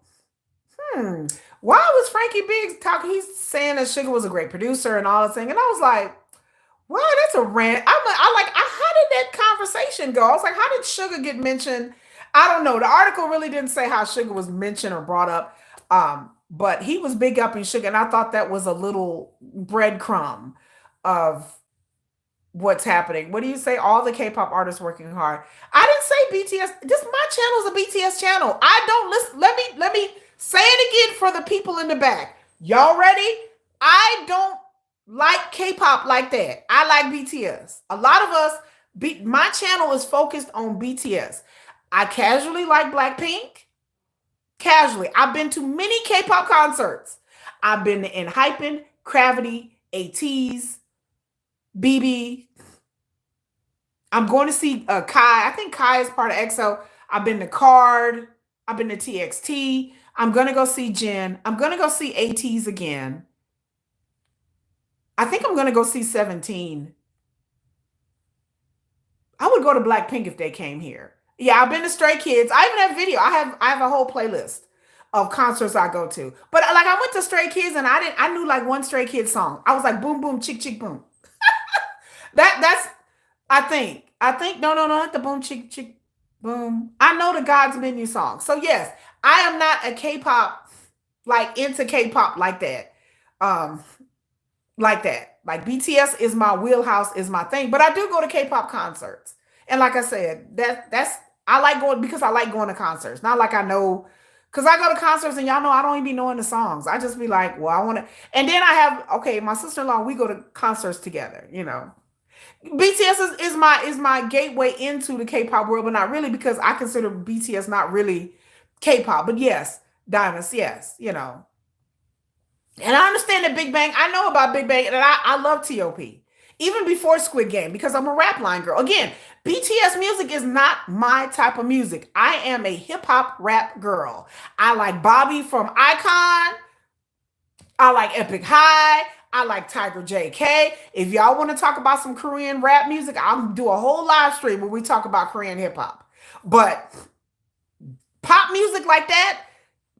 A: hmm, why was Frankie Biggs talking? He's saying that Sugar was a great producer and all this thing. And I was like, wow, that's a rant. How did that conversation go? I was like, how did Sugar get mentioned? I don't know. The article really didn't say how Sugar was mentioned or brought up. But he was big up in Sugar, and I thought that was a little breadcrumb of what's happening. What do you say? All the K-pop artists working hard. I didn't say BTS. This my channel is a BTS channel. I don't listen. Let me say it again for the people in the back. Y'all ready? I don't like K-pop like that. I like BTS. A lot of us, my channel is focused on BTS. I casually like Blackpink. Casually. I've been to many K-pop concerts. I've been to Hypen, Gravity, ATEEZ, BB. I'm going to see Kai. I think Kai is part of EXO. I've been to Card. I've been to TXT. I'm going to go see Jin. I'm going to go see ATEEZ again. I think I'm going to go see 17. I would go to Blackpink if they came here. Yeah, I've been to Stray Kids. I even have video. I have a whole playlist of concerts I go to. But like I went to Stray Kids and I knew like one Stray Kids song. I was like boom boom chick chick boom. That's I think no not the boom chick chick boom. I know the God's Menu song. So yes, I am not a K-pop like into K-pop like that. Um like that. Like BTS is my wheelhouse, is my thing. But I do go to K-pop concerts. And like I said, that's I like going because I like going to concerts. Not like I know because I go to concerts and y'all know I don't even be knowing the songs. I just be like, well, I want to. And then I have okay, my sister-in-law, we go to concerts together. BTS is my gateway into the K-pop world, but not really because I consider BTS not really K-pop. But yes, Diamonds, yes. And I understand that Big Bang. I know about Big Bang, and I love T.O.P. Even before Squid Game because I'm a rap line girl. Again, BTS music is not my type of music. I am a hip hop rap girl. I like Bobby from Icon. I like Epic High. I like Tiger JK. If y'all want to talk about some Korean rap music, I'll do a whole live stream where we talk about Korean hip hop. But pop music like that,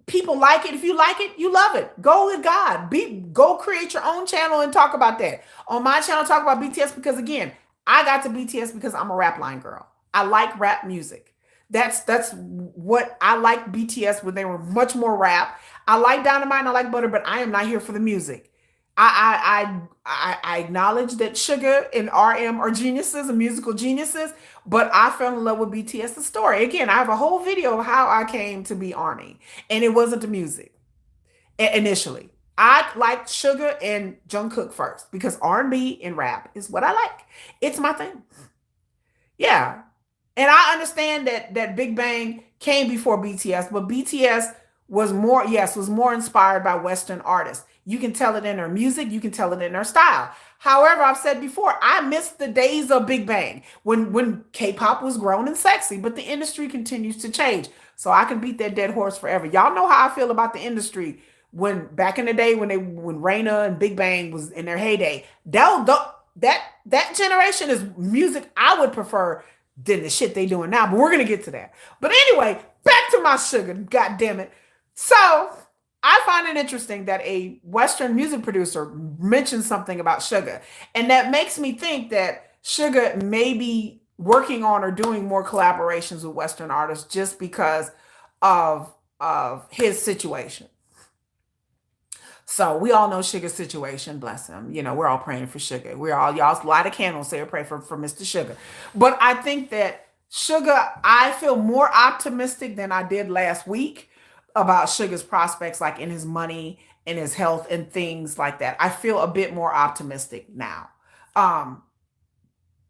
A: people like it. If you like it, you love it. Go with God. Go create your own channel and talk about that. On my channel, talk about BTS because again, I got to BTS because I'm a rap line girl. I like rap music. That's what I like BTS when they were much more rap. I like Dynamite and I like Butter, but I am not here for the music. I acknowledge that Suga and RM are geniuses and musical geniuses, but I fell in love with BTS the story. Again, I have a whole video of how I came to be Army, and it wasn't the music initially. I liked Suga and Jungkook first because R&B and rap is what I like. It's my thing. Yeah. And I understand that Big Bang came before BTS, but BTS was more inspired by Western artists. You can tell it in their music, you can tell it in their style. However, I've said before, I miss the days of Big Bang when K-pop was grown and sexy, but the industry continues to change. So I can beat that dead horse forever. Y'all know how I feel about the industry when back in the day when Reina and Big Bang was in their heyday. That generation is music I would prefer than the shit they doing now. But we're gonna get to that. But anyway, back to my Sugar. God damn it. So I find it interesting that a Western music producer mentioned something about Suga, and that makes me think that Suga may be working on or doing more collaborations with Western artists just because of his situation. So we all know Sugar's situation, bless him. You know, we're all praying for Sugar. We're all, y'all light a candle, say a prayer for Mr. Sugar. But I think that Sugar, I feel more optimistic than I did last week about Sugar's prospects, like in his money, in his health, and things like that. I feel a bit more optimistic now. Um,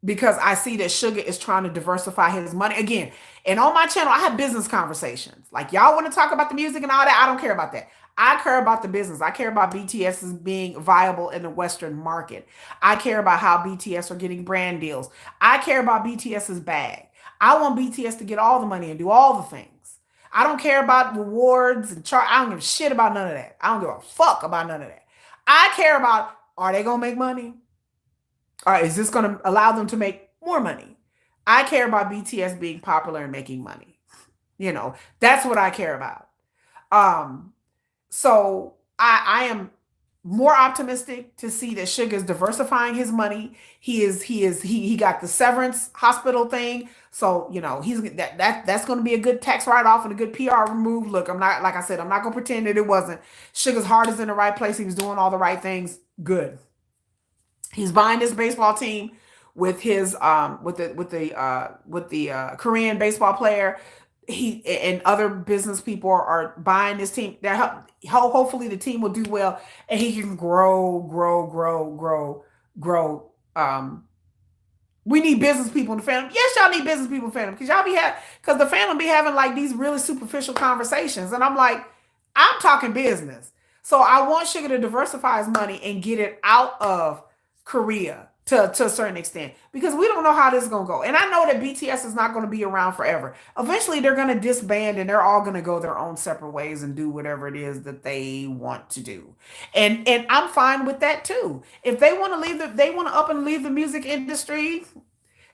A: because I see that Sugar is trying to diversify his money again. And on my channel, I have business conversations. Like y'all want to talk about the music and all that. I don't care about that. I care about the business. I care about BTS as being viable in the Western market. I care about how BTS are getting brand deals. I care about BTS's bag. I want BTS to get all the money and do all the things. I don't care about rewards and chart. I don't give a shit about none of that. I don't give a fuck about none of that. I care about, are they gonna make money? All right, is this going to allow them to make more money? I care about BTS being popular and making money. You know, that's what I care about. Um, so I am more optimistic to see that Sugar's diversifying his money. He got the severance hospital thing. So, you know, that's going to be a good tax write-off and a good PR move. Look, I'm not, like I said, I'm not going to pretend that it wasn't. Sugar's heart is in the right place. He was doing all the right things. Good. He's buying this baseball team with his with the Korean baseball player. He and other business people are buying this team. That hopefully the team will do well and he can grow. We need business people in the fandom. Yes, y'all need business people in the fandom because y'all because the fandom be having like these really superficial conversations, and I'm like, I'm talking business. So I want Sugar to diversify his money and get it out of Korea to a certain extent because we don't know how this is going to go. And I know that BTS is not going to be around forever. Eventually, they're going to disband and they're all going to go their own separate ways and do whatever it is that they want to do. And I'm fine with that too. If they want to they want to up and leave the music industry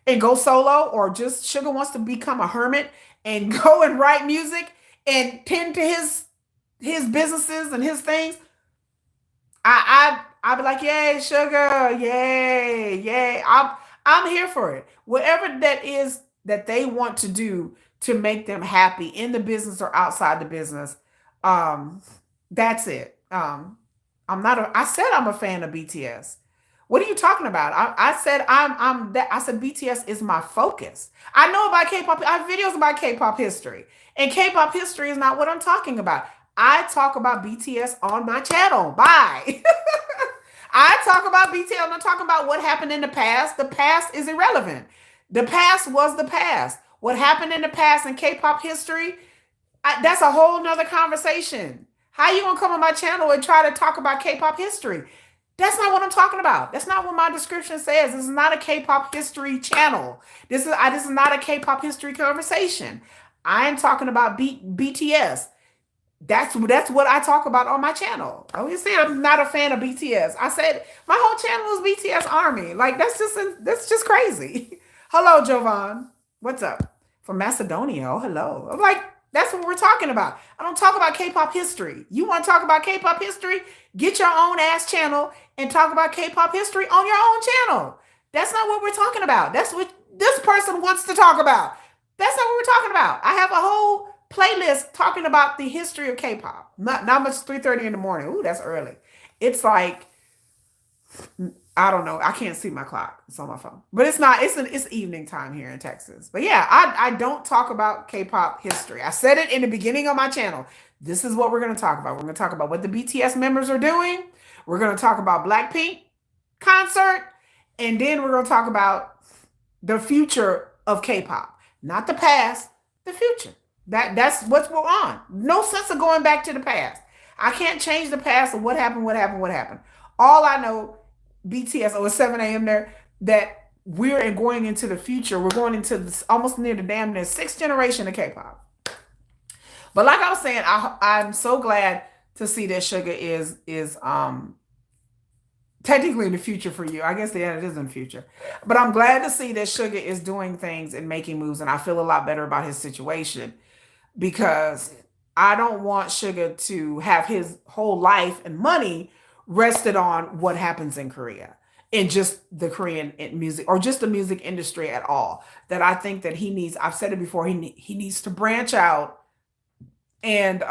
A: and go solo, or just Sugar wants to become a hermit and go and write music and tend to his businesses and his things, I'd be like, yay, Sugar, yay, yay. I'm here for it. Whatever that is that they want to do to make them happy in the business or outside the business, um, that's it. I said I'm a fan of BTS. What are you talking about? I said I said BTS is my focus. I know about K-pop. I have videos about K-pop history. And K-pop history is not what I'm talking about. I talk about BTS on my channel. Bye. I talk about BTS. I'm not talking about what happened in the past. The past is irrelevant. The past was the past. What happened in the past in K-pop history, that's a whole nother conversation. How you gonna come on my channel and try to talk about K-pop history? That's not what I'm talking about. That's not what my description says. This is not a K-pop history channel. This is not a K-pop history conversation. I am talking about BTS. That's what I talk about on my channel. I always say I'm not a fan of BTS. I said my whole channel is BTS Army. Like that's just crazy. Hello, Jovan. What's up? From Macedonia. Oh, hello. I'm like, that's what we're talking about. I don't talk about K-pop history. You want to talk about K-pop history? Get your own ass channel and talk about K-pop history on your own channel. That's not what we're talking about. That's what this person wants to talk about. That's not what we're talking about. I have a whole playlist talking about the history of K-pop. Not much 3:30 in the morning. Ooh, that's early. It's like, I don't know. I can't see my clock. It's on my phone. But it's not, it's evening time here in Texas. But yeah, I don't talk about K-pop history. I said it in the beginning of my channel. This is what we're going to talk about. We're going to talk about what the BTS members are doing. We're going to talk about Blackpink concert. And then we're going to talk about the future of K-pop. Not the past, the future. That's what's we're on. No sense of going back to the past. I can't change the past of what happened. All I know, BTS, oh, it's 7 a.m. there, that we're going into the future. We're going into this, almost near the damn near 6th generation of K-pop. But like I was saying, I'm so glad to see that Suga is technically in the future for you. I guess, yeah, it is in the future. But I'm glad to see that Suga is doing things and making moves, and I feel a lot better about his situation because I don't want Suga to have his whole life and money rested on what happens in Korea and just the Korean music or just the music industry at all. That I think that he needs, I've said it before, he needs to branch out and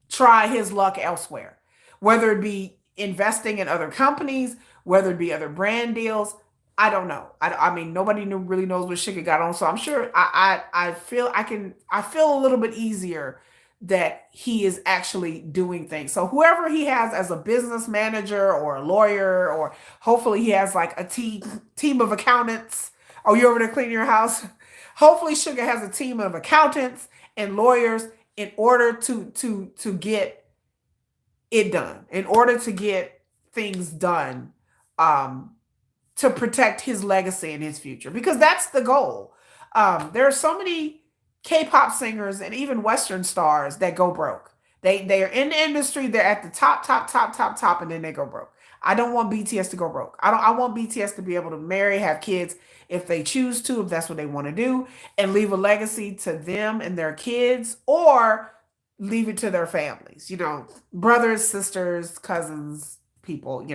A: try his luck elsewhere. whether it be investing in other companies, whether it be other brand deals. I don't know. I mean, nobody really knows what Suga got on, so I'm sure I feel I feel a little bit easier that he is actually doing things. So whoever he has as a business manager or a lawyer, or hopefully he has like a team of accountants. Oh, you over there cleaning your house? Hopefully Suga has a team of accountants and lawyers in order to get it done, in order to get things done, um, to protect his legacy and his future, because that's the goal. There are so many K-pop singers and even Western stars that go broke. They are in the industry, they're at the top, and then they go broke. I don't want BTS to go broke. I want BTS to be able to marry, have kids if they choose to, if that's what they want to do, and leave a legacy to them and their kids, or leave it to their families, brothers, sisters, cousins, people,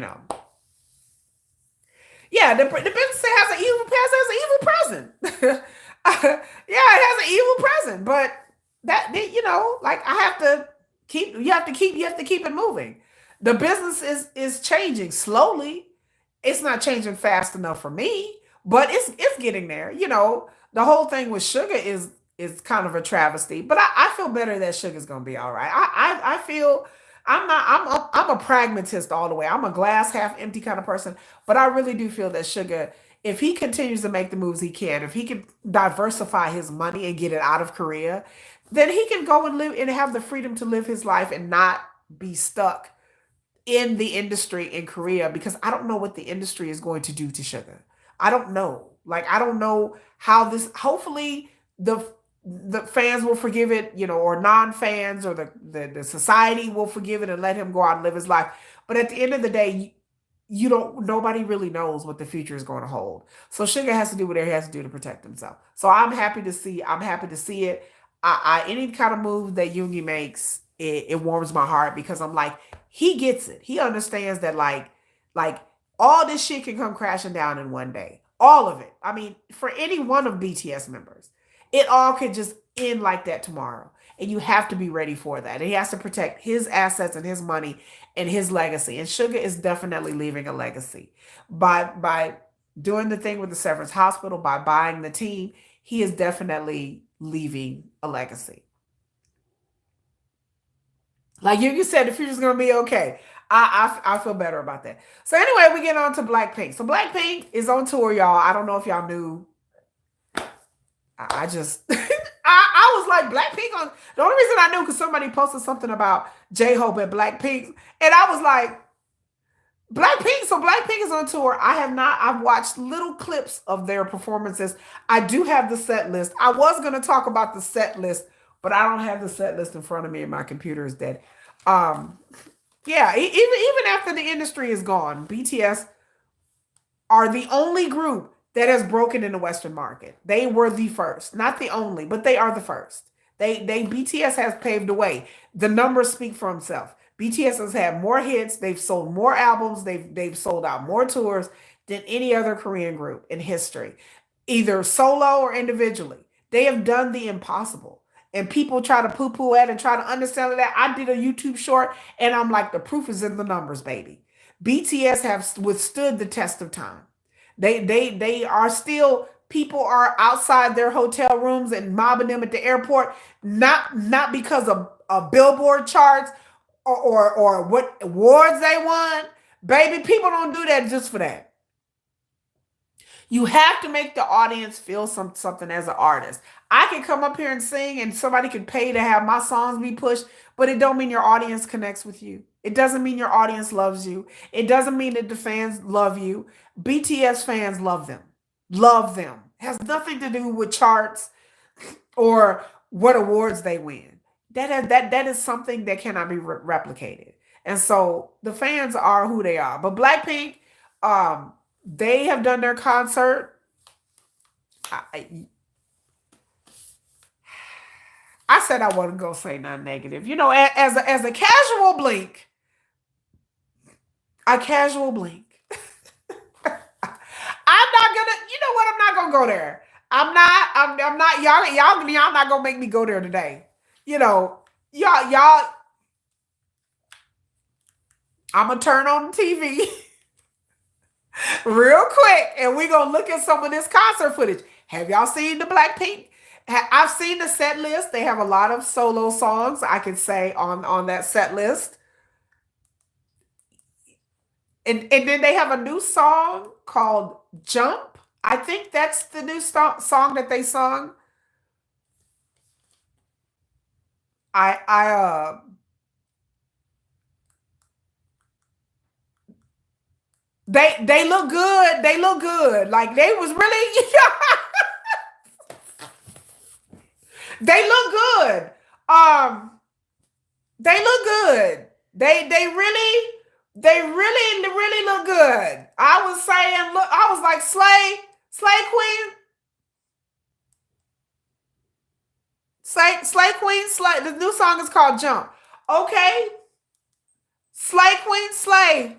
A: Yeah, the business has an evil present. Yeah, it has an evil present, but like you have to keep it moving. The business is changing slowly. It's not changing fast enough for me, but it's getting there. The whole thing with Sugar is kind of a travesty, but I feel better that Sugar's gonna be all right. I feel I'm a pragmatist all the way. I'm a glass half empty kind of person, but I really do feel that Sugar, if he continues to make the moves he can, if he can diversify his money and get it out of Korea, then he can go and live and have the freedom to live his life and not be stuck in the industry in Korea, because I don't know what the industry is going to do to Sugar. I don't know. Like, I don't know how this, hopefully the fans will forgive it, or non-fans, or the society will forgive it and let him go out and live his life. But at the end of the day, you don't, nobody really knows what the future is going to hold. So Sugar has to do whatever he has to do to protect himself. So I'm happy to see it. Any kind of move that Yoongi makes, it warms my heart, because I'm like, he gets it. He understands that like all this shit can come crashing down in one day. All of it. I mean, for any one of BTS members, it all could just end like that tomorrow. And you have to be ready for that. And he has to protect his assets and his money and his legacy. And Suga is definitely leaving a legacy. By doing the thing with the Severance Hospital, by buying the team, he is definitely leaving a legacy. Like you said, the future's gonna be okay. I feel better about that. So anyway, we get on to Blackpink. So Blackpink is on tour, y'all. I don't know if y'all knew. I just I was like, Blackpink on, the only reason I knew because somebody posted something about J-Hope at Blackpink, and I was like, Blackpink. So Blackpink is on tour. I've watched little clips of their performances. I do have the set list. I was gonna talk about the set list, but I don't have the set list in front of me and my computer is dead. Um yeah, even after the industry is gone, BTS are the only group that has broken in the Western market. They were the first, not the only, but they are the first. They BTS has paved the way. The numbers speak for themselves. BTS has had more hits. They've sold more albums. They've sold out more tours than any other Korean group in history, either solo or individually. They have done the impossible. And people try to poo-poo it and try to understand that. I did a YouTube short, and I'm like, the proof is in the numbers, baby. BTS have withstood the test of time. They are still, people are outside their hotel rooms and mobbing them at the airport, not because of Billboard charts or what awards they won. Baby, people don't do that just for that. You have to make the audience feel something as an artist. I can come up here and sing and somebody can pay to have my songs be pushed, but it don't mean your audience connects with you. It doesn't mean your audience loves you. It doesn't mean that the fans love you. BTS fans love them. Love them. It has nothing to do with charts or what awards they win. That is something that cannot be replicated. And so the fans are who they are. But Blackpink, they have done their concert. I said I wasn't gonna say nothing negative. As a casual blink, a casual blink. I'm not gonna. You know what? I'm not gonna go there. I'm not. I'm not. Y'all not gonna make me go there today. Y'all. I'm gonna turn on the TV real quick, and we're gonna look at some of this concert footage. Have y'all seen the Blackpink? I've seen the set list. They have a lot of solo songs I can say on that set list. And then they have a new song called Jump. I think that's the new song that they sung. I they look good. They look good. Like they was really they look good. Um they look good. They really look good. I was saying, look, I was like, Slay Queen, Slay Queen, Slay. The new song is called Jump. Okay, Slay Queen, Slay.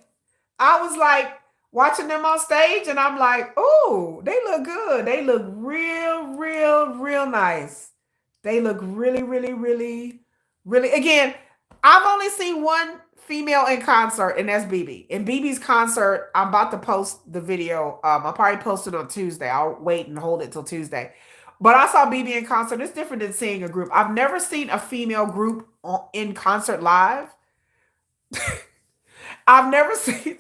A: I was like watching them on stage, and I'm like, oh, they look good. They look real nice. They look really. Again, I've only seen one female in concert, and that's BB. In BB's concert, I'm about to post the video. I'll probably post it on Tuesday. I'll wait and hold it till Tuesday. But I saw BB in concert. It's different than seeing a group. I've never seen a female group in concert live. I've never seen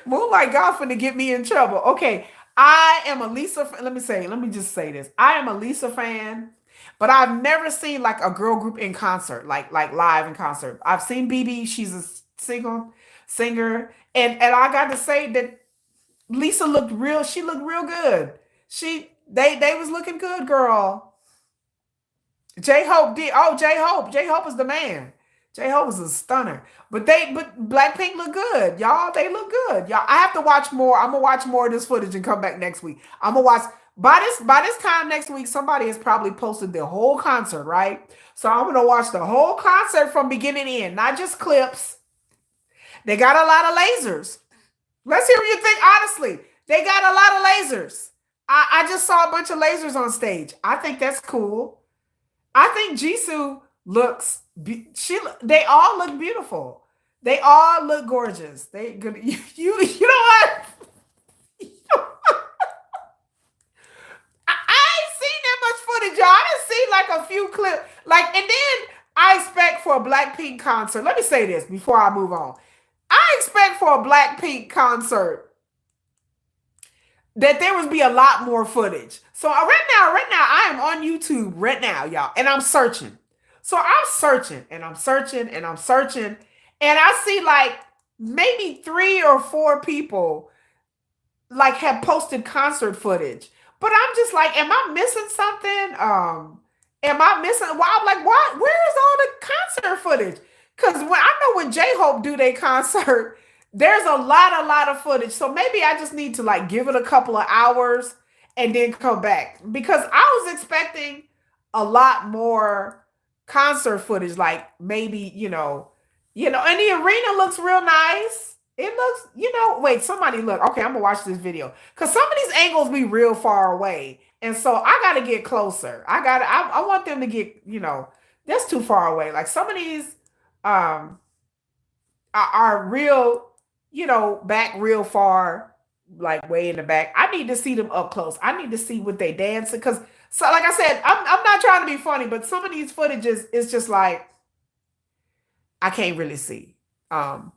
A: Moonlight God finna get me in trouble. Okay, I am a Lisa. Let me just say this. I am a Lisa fan, but I've never seen like a girl group in concert, like live in concert. I've seen BB. She's a singer, and I got to say that Lisa looked real. She looked real good. They was looking good, girl. J Hope did. Oh, J Hope is the man. J Hope was a stunner. But Blackpink look good, y'all. They look good, y'all. I have to watch more. I'm gonna watch more of this footage and come back next week. I'm gonna watch by this time next week. Somebody has probably posted the whole concert, right? So I'm gonna watch the whole concert from beginning to end, not just clips. They got a lot of lasers. Let's hear what you think. Honestly, they got a lot of lasers. I just saw a bunch of lasers on stage. I think that's cool. I think Jisoo looks. They all look beautiful. They all look gorgeous. They good. You know what? I ain't seen that much footage, y'all. I didn't see like a few clips. Like, and then I expect for a Blackpink concert. Let me say this before I move on. I expect for a Blackpink concert that there would be a lot more footage. So right now, I am on YouTube right now, y'all, and I'm searching. So I'm searching and I'm searching and I'm searching, and I see like maybe 3 or 4 people like have posted concert footage. But I'm just like, am I missing something? Am I missing? Well, I'm like, what? Where is all the concert footage? Because when I know when J-Hope do their concert, there's a lot of footage. So maybe I just need to like give it a couple of hours and then come back, because I was expecting a lot more concert footage, like maybe, and the arena looks real nice. It looks, wait, somebody look. Okay, I'm gonna watch this video. Cause some of these angles be real far away. And so I gotta get closer. I want them to get, that's too far away. Like some of these um are real, back real far, like way in the back. I need to see them up close. I need to see what they dancing. Cause so like I said, I'm not trying to be funny, but some of these footages is just like I can't really see. Um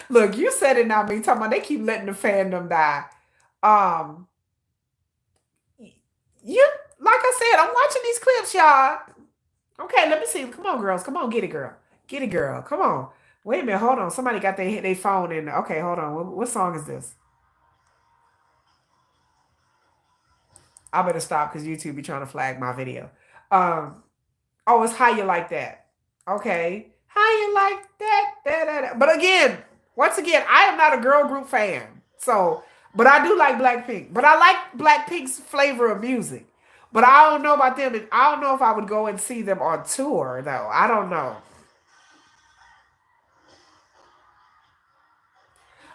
A: Look, you said it, not me. Talking about they keep letting the fandom die. Um, you like I said, I'm watching these clips, y'all. Okay, let me see. Come on, girls. Come on, get it, girl. Get it, girl. Come on. Wait a minute. Hold on. Somebody got their phone in. Okay, hold on. What song is this? I better stop because YouTube be trying to flag my video. Um, oh, it's How You Like That. Okay. How You Like That? But again, once again, I am not a girl group fan. So, but I do like Blackpink. But I like Blackpink's flavor of music. But I don't know about them. I don't know if I would go and see them on tour, though. I don't know.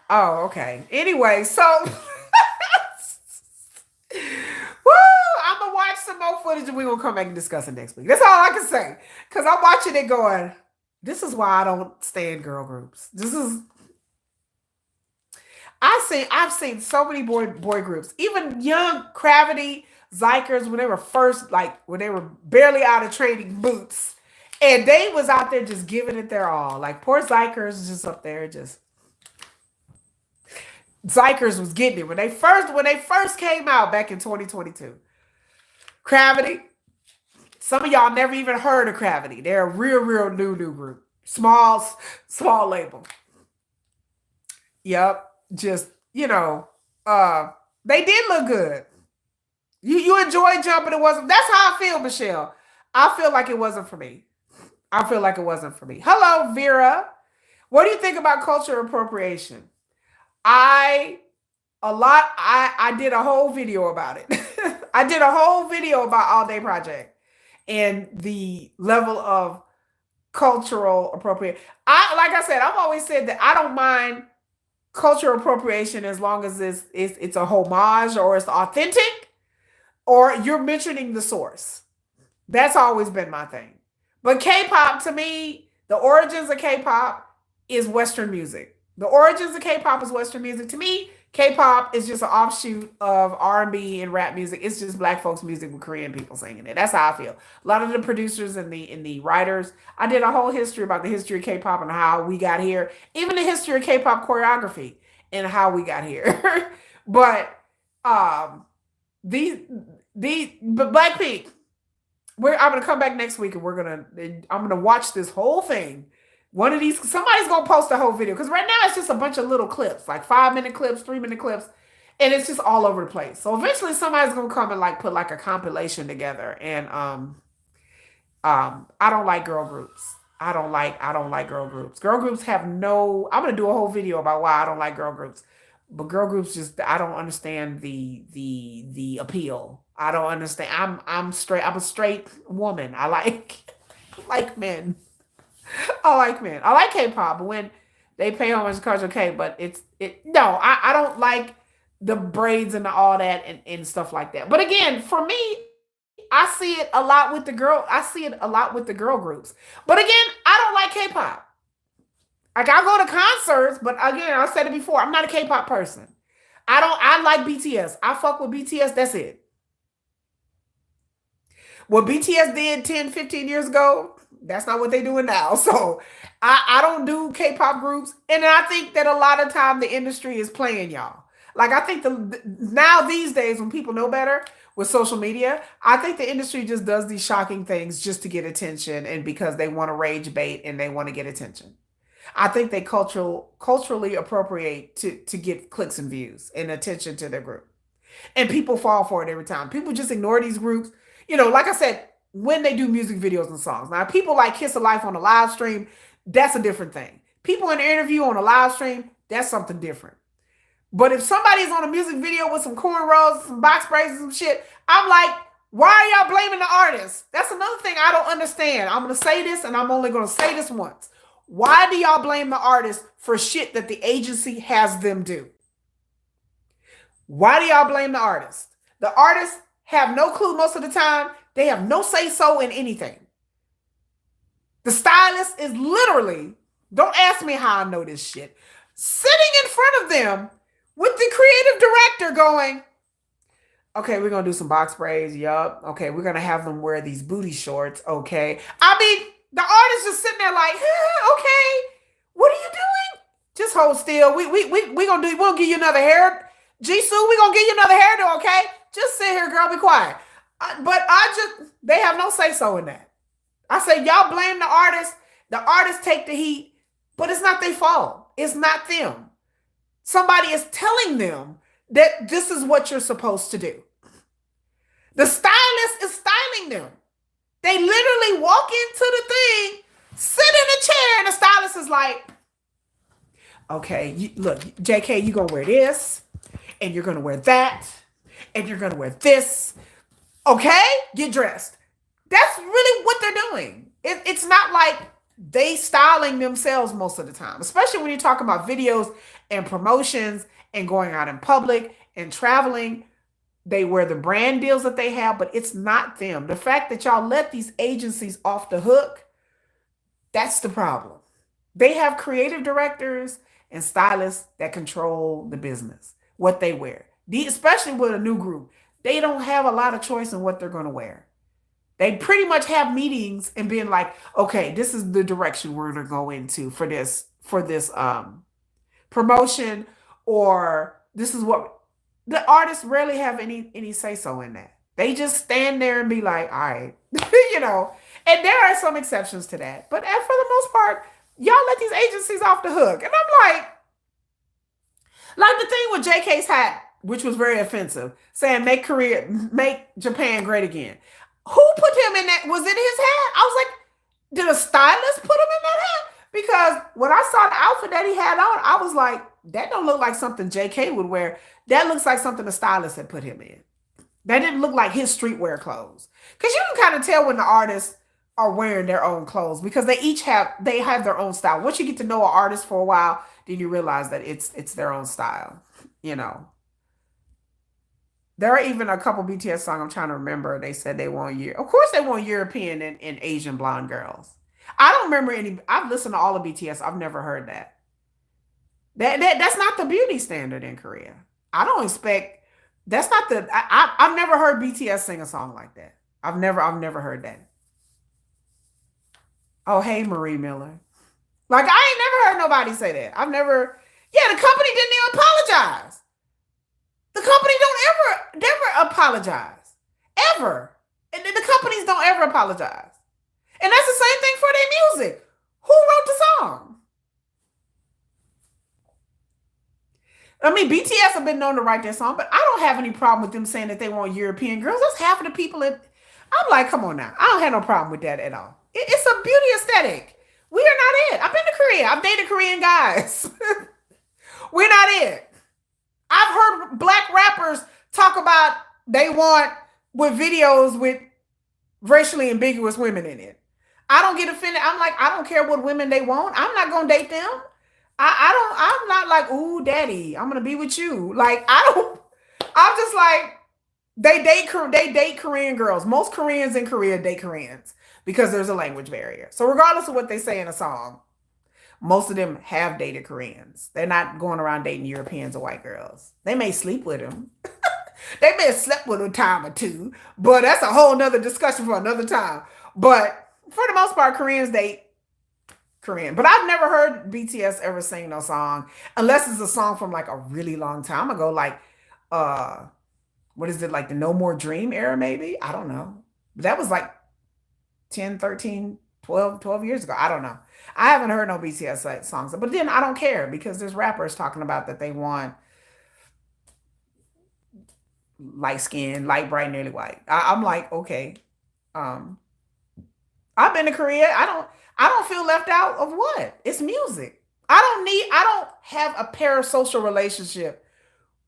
A: Oh, okay. Anyway, so woo, I'm gonna watch some more footage and we're gonna come back and discuss it next week. That's all I can say. Cause I'm watching it going. This is why I don't stay in girl groups. I've seen so many boy groups, even young Gravity, Zykers, when they were first, like when they were barely out of training boots, and they was out there just giving it their all. Like poor Zykers just up there, just Zykers was getting it when they first came out back in 2022. Gravity, some of y'all never even heard of Gravity. They're a real new group, small label. Yep, just uh, they did look good. You enjoyed jumping. It wasn't. That's how I feel, Michelle. I feel like it wasn't for me. I feel like it wasn't for me. Hello, Vera. What do you think about cultural appropriation? I I did a whole video about it. I did a whole video about All Day Project and the level of cultural appropriation. Like I said, I've always said that I don't mind cultural appropriation as long as it's a homage or it's authentic or you're mentioning the source. That's always been my thing. But K-pop, to me, the origins of K-pop is Western music. The origins of K-pop is Western music. To me, K-pop is just an offshoot of R&B and rap music. It's just black folks music with Korean people singing it. That's how I feel. A lot of the producers and the writers, I did a whole history about the history of K-pop and how we got here. Even the history of K-pop choreography and how we got here. But um but Blackpink, I'm gonna come back next week and I'm gonna watch this whole thing. One of these, somebody's gonna post a whole video because right now it's just a bunch of little clips, like 5 minute clips, 3 minute clips, and it's just all over the place. So eventually somebody's gonna come and like put like a compilation together. And I don't like girl groups. I don't like girl groups. Girl groups have no. I'm gonna do a whole video about why I don't like girl groups. But girl groups just I don't understand the appeal. I don't understand. I'm straight. I'm a straight woman. I like like men. I like men. I like K-pop, but when they pay homage to culture, okay. But no. I don't like the braids and all that and stuff like that. But again, for me, I see it a lot with the girl. I see it a lot with the girl groups. But again, I don't like K-pop. Like I go to concerts, but again, I said it before. I'm not a K-pop person. I like BTS. I fuck with BTS. That's it. What BTS did 10, 15 years ago, that's not what they doing now. So I don't do K-pop groups. And I think that a lot of time the industry is playing y'all. Like I think now these days when people know better with social media, I think the industry just does these shocking things just to get attention and because they want to rage bait and they want to get attention. I think they culturally appropriate to get clicks and views and attention to their group. And people fall for it every time. People just ignore these groups. Like I said, when they do music videos and songs. Now, people like Kiss of Life on a live stream, that's a different thing. People in an interview on a live stream, that's something different. But if somebody's on a music video with some cornrows, some box braids, and some shit, I'm like, why are y'all blaming the artist? That's another thing I don't understand. I'm going to say this, and I'm only going to say this once. Why do y'all blame the artist for shit that the agency has them do? Why do y'all blame the artist? The artists have no clue most of the time. They have no say so in anything. The stylist is literally, don't ask me how I know this shit, sitting in front of them with the creative director going, okay, we're going to do some box braids. Yup. Okay, we're going to have them wear these booty shorts. Okay. I mean, the artist just sitting there like, okay, what are you doing? Just hold still. We'll give you another hair. Jisoo, we're going to give you another hairdo, okay? Just sit here, girl, be quiet. They have no say so in that. I say, y'all blame the artist. The artists take the heat, but it's not their fault. It's not them. Somebody is telling them that this is what you're supposed to do. The stylist is styling them. They literally walk into the thing, sit in a chair, and the stylist is like, okay, look, JK, you're going to wear this, and you're going to wear that, and you're going to wear this. Okay? Get dressed. That's really what they're doing. It's not like they styling themselves most of the time, especially when you're talking about videos and promotions and going out in public and traveling. They wear the brand deals that they have, but it's not them. The fact that y'all let these agencies off the hook, That's the problem. They have creative directors and stylists that control the business, what they wear. Especially with a new group, they don't have a lot of choice in what they're going to wear. They pretty much have meetings and being like, okay, this is the direction we're going to go into for this promotion, or this is what the artists rarely have any say so in that. They just stand there and be like, all right, you know. And there are some exceptions to that, but for the most part, y'all let these agencies off the hook. And I'm like the thing with JK's hat, which was very offensive, saying make Japan great again. Who put him in that? Was it his hat? I was like, did a stylist put him in that hat? Because when I saw the outfit that he had on, I was like, that don't look like something JK would wear. That looks like something the stylist had put him in. That didn't look like his streetwear clothes. Because you can kind of tell when the artists are wearing their own clothes because they have their own style. Once you get to know an artist for a while, then you realize that it's their own style. You know. There are even a couple BTS songs I'm trying to remember. They said they want Of course, they want European and Asian blonde girls. I don't remember any. I've listened to all of BTS. I've never heard that. That's not the beauty standard in Korea. I don't expect. That's not the. I've never heard BTS sing a song like that. I've never heard that. Oh, hey, Marie Miller. Like I ain't never heard nobody say that. I've never. Yeah, the company didn't even apologize. The company don't never apologize. Ever. And the companies don't ever apologize. And that's the same thing for their music. Who wrote the song? I mean, BTS have been known to write their song, but I don't have any problem with them saying that they want European girls. That's half of the people that I'm like, come on now. I don't have no problem with that at all. It's a beauty aesthetic. We are not it. I've been to Korea. I've dated Korean guys. We're not it. I've heard black rappers talk about they want with videos with racially ambiguous women in it. I don't get offended. I'm like, I don't care what women they want. I'm not gonna date them. I'm not like, ooh, daddy, I'm gonna be with you. Like, I don't, I'm just like, they date Korean girls. Most Koreans in Korea date Koreans because there's a language barrier. So regardless of what they say in a song, most of them have dated Koreans. They're not going around dating Europeans or white girls. They may sleep with them. They may have slept with a time or two, but that's a whole nother discussion for another time. But for the most part, Koreans date Korean. But I've never heard BTS ever sing no song unless it's a song from like a really long time ago, like uh what is it, like the No More Dream era, maybe? I don't know. But that was like 10, 13, 12 years ago. I don't know. I haven't heard no BTS songs. But then I don't care because there's rappers talking about that they want light skin, light bright, nearly white. I'm like, okay. Um, I've been to Korea. I don't feel left out of what? It's music. I don't have a parasocial relationship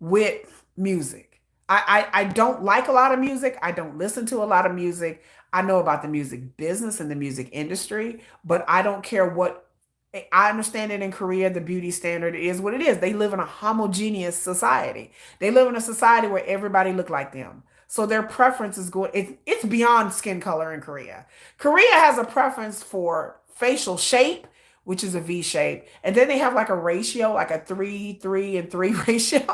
A: with music. I don't like a lot of music. I don't listen to a lot of music. I know about the music business and the music industry, but I don't care what. I understand that in Korea, the beauty standard is what it is. They live in a homogeneous society. They live in a society where everybody look like them. So their preference is going, it's beyond skin color in Korea. Korea has a preference for facial shape, which is a V shape. And then they have like a ratio, like a 3, 3, and 3 ratio.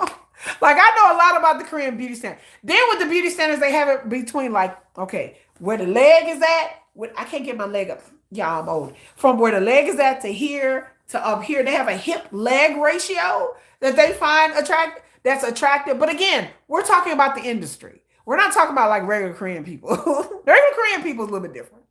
A: Like I know a lot about the Korean beauty standard. Then with the beauty standards, they have it between like, okay, where the leg is at. I can't get my leg up. Yeah, I'm old. From where the leg is at to here to up here, they have a hip leg ratio that they find that's attractive. But again, we're talking about the industry. We're not talking about like regular Korean people. Regular Korean people is a little bit different.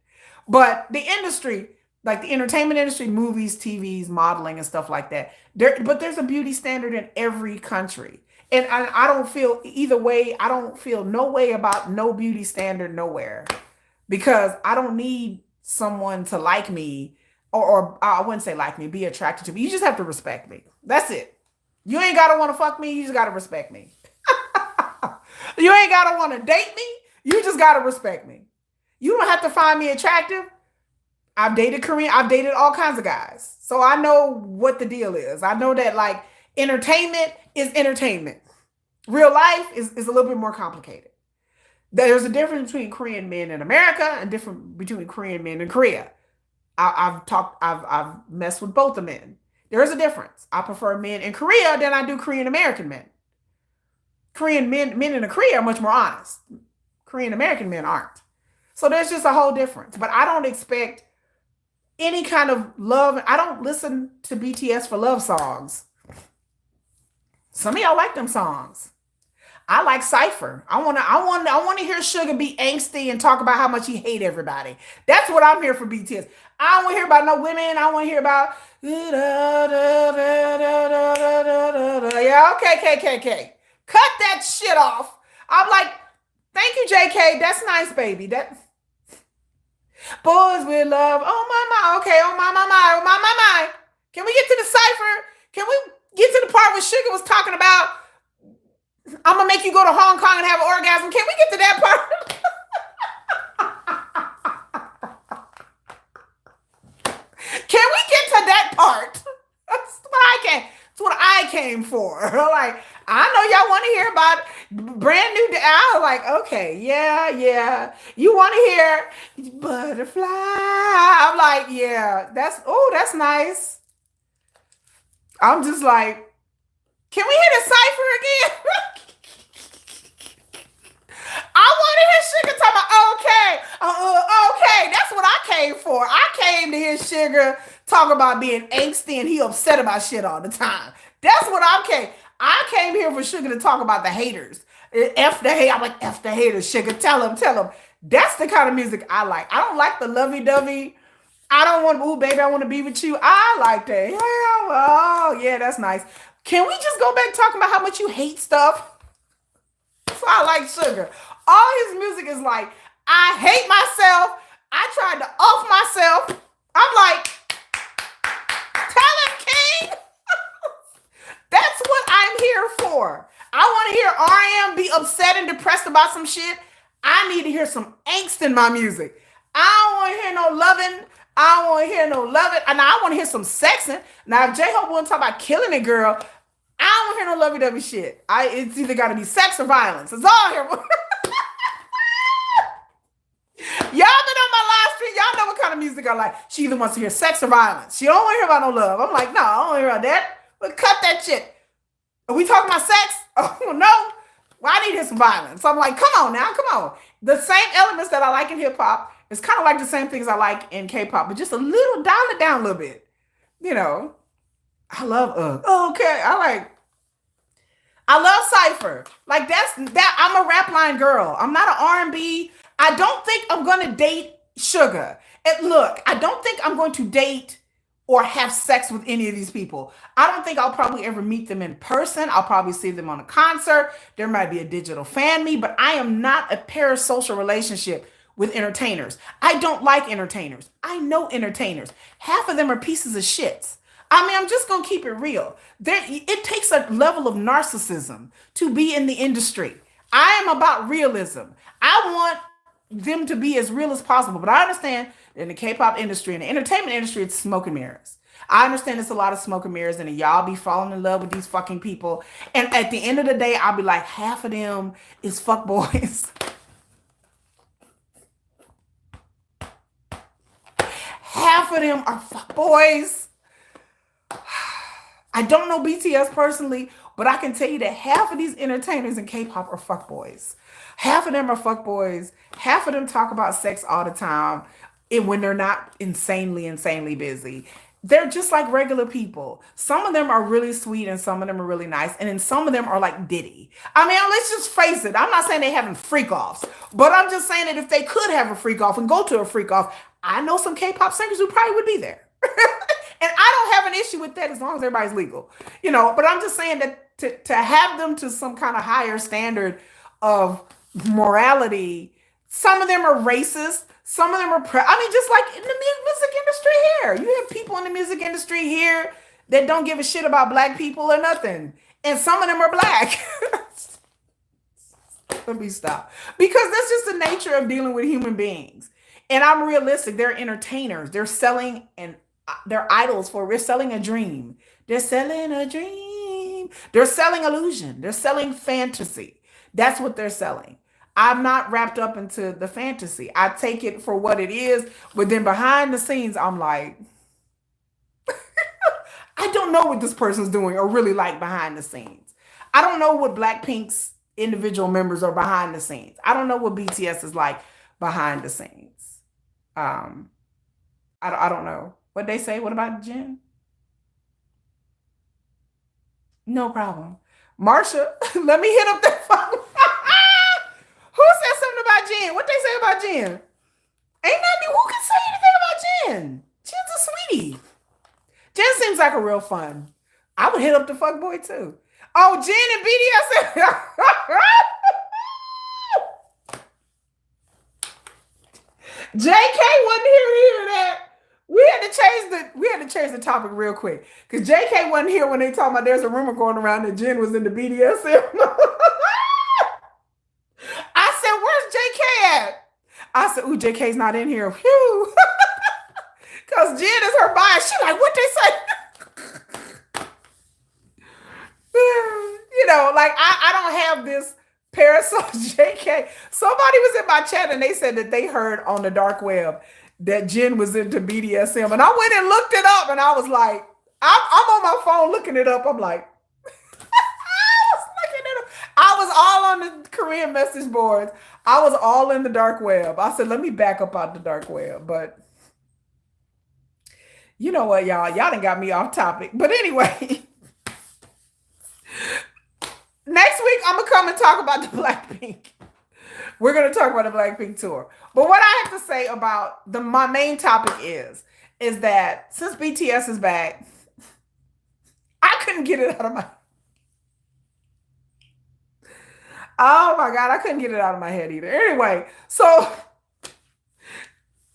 A: But the industry, like the entertainment industry, movies, TVs, modeling, and stuff like that. But there's a beauty standard in every country. And I don't feel either way. I don't feel no way about no beauty standard nowhere because I don't need someone to like me or I wouldn't say like me, be attracted to me. You just have to respect me. That's it. You ain't got to want to fuck me. You just got to respect me. You ain't got to want to date me. You just got to respect me. You don't have to find me attractive. I've dated Korean. I've dated all kinds of guys. So I know what the deal is. I know that like entertainment is entertainment. Real life is a little bit more complicated. There's a difference between Korean men in America and different between Korean men in Korea. I've messed with both the men. There is a difference. I prefer men in Korea than I do Korean American men. Korean men in Korea are much more honest. Korean American men aren't. So there's just a whole difference. But I don't expect any kind of love. I don't listen to BTS for love songs. Some of y'all like them songs. I like Cypher. I want to hear Suga be angsty and talk about how much he hate everybody. That's what I'm here for BTS. I don't want to hear about no women. I want to hear about yeah, okay, KKK. Cut that shit off. I'm like, thank you, JK. That's nice, baby. That boys with love. Oh my. Okay. Oh my. Can we get to the cipher? Can we get to the part where Sugar was talking about I'm gonna make you go to Hong Kong and have an orgasm? Can we get to that part? Can we get to that part? That's what I came for. Like, I know y'all want to hear about brand new. I was like, okay, yeah. You want to hear butterfly? I'm like, yeah, that's nice. I'm just like, can we hit a cipher again? I want to hear Sugar talk about okay. That's what I came for. I came to hear Sugar talk about being angsty and he upset about shit all the time. That's what I came. I came here for Sugar to talk about the haters. F the hate. I'm like, F the haters, Sugar. Tell them. That's the kind of music I like. I don't like the lovey-dovey. I don't want, ooh, baby, I want to be with you. I like that. Yeah, oh, yeah, that's nice. Can we just go back talking about how much you hate stuff? So I like Sugar. All his music is like, I hate myself. I tried to off myself. I'm like, tell him, King. That's what I'm here for. I want to hear R.M. be upset and depressed about some shit. I need to hear some angst in my music. I don't want to hear no loving. I don't want to hear no loving. And I want to hear some sexing. Now, if J-Hope want to talk about killing a girl, I don't want to hear no lovey-dovey shit. It's either got to be sex or violence. It's all here. Y'all been on my live stream. Y'all know what kind of music I like. She either wants to hear sex or violence. She don't want to hear about no love. I'm like, no, I don't want to hear about that. But cut that shit. Are we talking about sex? Oh, no. Well, I need to hear some violence. So I'm like, come on now. Come on. The same elements that I like in hip-hop is kind of like the same things I like in K-pop, but just a little, dial it down a little bit. You know, I love okay. I love Cypher. Like that. I'm a rap line girl. I'm not an R&B. I don't think I'm going to date Suga. And look, I don't think I'm going to date or have sex with any of these people. I don't think I'll probably ever meet them in person. I'll probably see them on a concert. There might be a digital fan me, but I am not a parasocial relationship with entertainers. I don't like entertainers. I know entertainers. Half of them are pieces of shits. I mean, I'm just going to keep it real. It takes a level of narcissism to be in the industry. I am about realism. I want them to be as real as possible, but I understand in the K-pop industry and the entertainment industry, it's smoke and mirrors. I understand it's a lot of smoke and mirrors, and y'all be falling in love with these fucking people. And at the end of the day, I'll be like, half of them is fuck boys. Half of them are fuck boys. I don't know BTS personally, but I can tell you that half of these entertainers in K-pop are fuck boys. Half of them are fuck boys. Half of them talk about sex all the time, and when they're not insanely busy. They're just like regular people. Some of them are really sweet and some of them are really nice. And then some of them are like Diddy. I mean, let's just face it. I'm not saying they having freak offs, but I'm just saying that if they could have a freak off and go to a freak off, I know some K-pop singers who probably would be there. And I don't have an issue with that as long as everybody's legal, but I'm just saying that to have them to some kind of higher standard of morality, some of them are racist. Some of them are, just like in the music industry here. You have people in the music industry here that don't give a shit about black people or nothing. And some of them are black. Let me stop. Because that's just the nature of dealing with human beings. And I'm realistic. They're entertainers. They're selling they're idols we're selling a dream. They're selling a dream. They're selling illusion. They're selling fantasy. That's what they're selling. I'm not wrapped up into the fantasy. I take it for what it is, but then behind the scenes, I'm like, I don't know what this person's doing or really like behind the scenes. I don't know what Blackpink's individual members are behind the scenes. I don't know what BTS is like behind the scenes. Um, I don't know. What they say? What about Jen? No problem. Marsha, let me hit up that phone. Who said something about Jen? What they say about Jen? Ain't nothing. Who can say anything about Jen? Jen's a sweetie. Jen seems like a real fun. I would hit up the fuck boy too. Oh, Jen and BDS. JK wasn't here to hear that. We had to change the topic real quick because JK wasn't here when they talking about there's a rumor going around that Jen was in the BDSM. I said, "Where's JK at?" I said, "Ooh, JK's not in here." Phew. Because Jen is her bias. She like, what they say? Like I don't have this parasol JK. Somebody was in my chat and they said that they heard on the dark web that Jen was into BDSM. And I went and looked it up and I was like, I'm on my phone looking it up. I'm like, I was looking it up. I was all on the Korean message boards. I was all in the dark web. I said, let me back up out the dark web. But you know what, y'all? Y'all done got me off topic. But anyway, next week I'm gonna come and talk about the Blackpink. We're gonna talk about the Blackpink tour. But what I have to say about my main topic is that since BTS is back, I couldn't get it out of my. Oh my god, I couldn't get it out of my head either. Anyway, so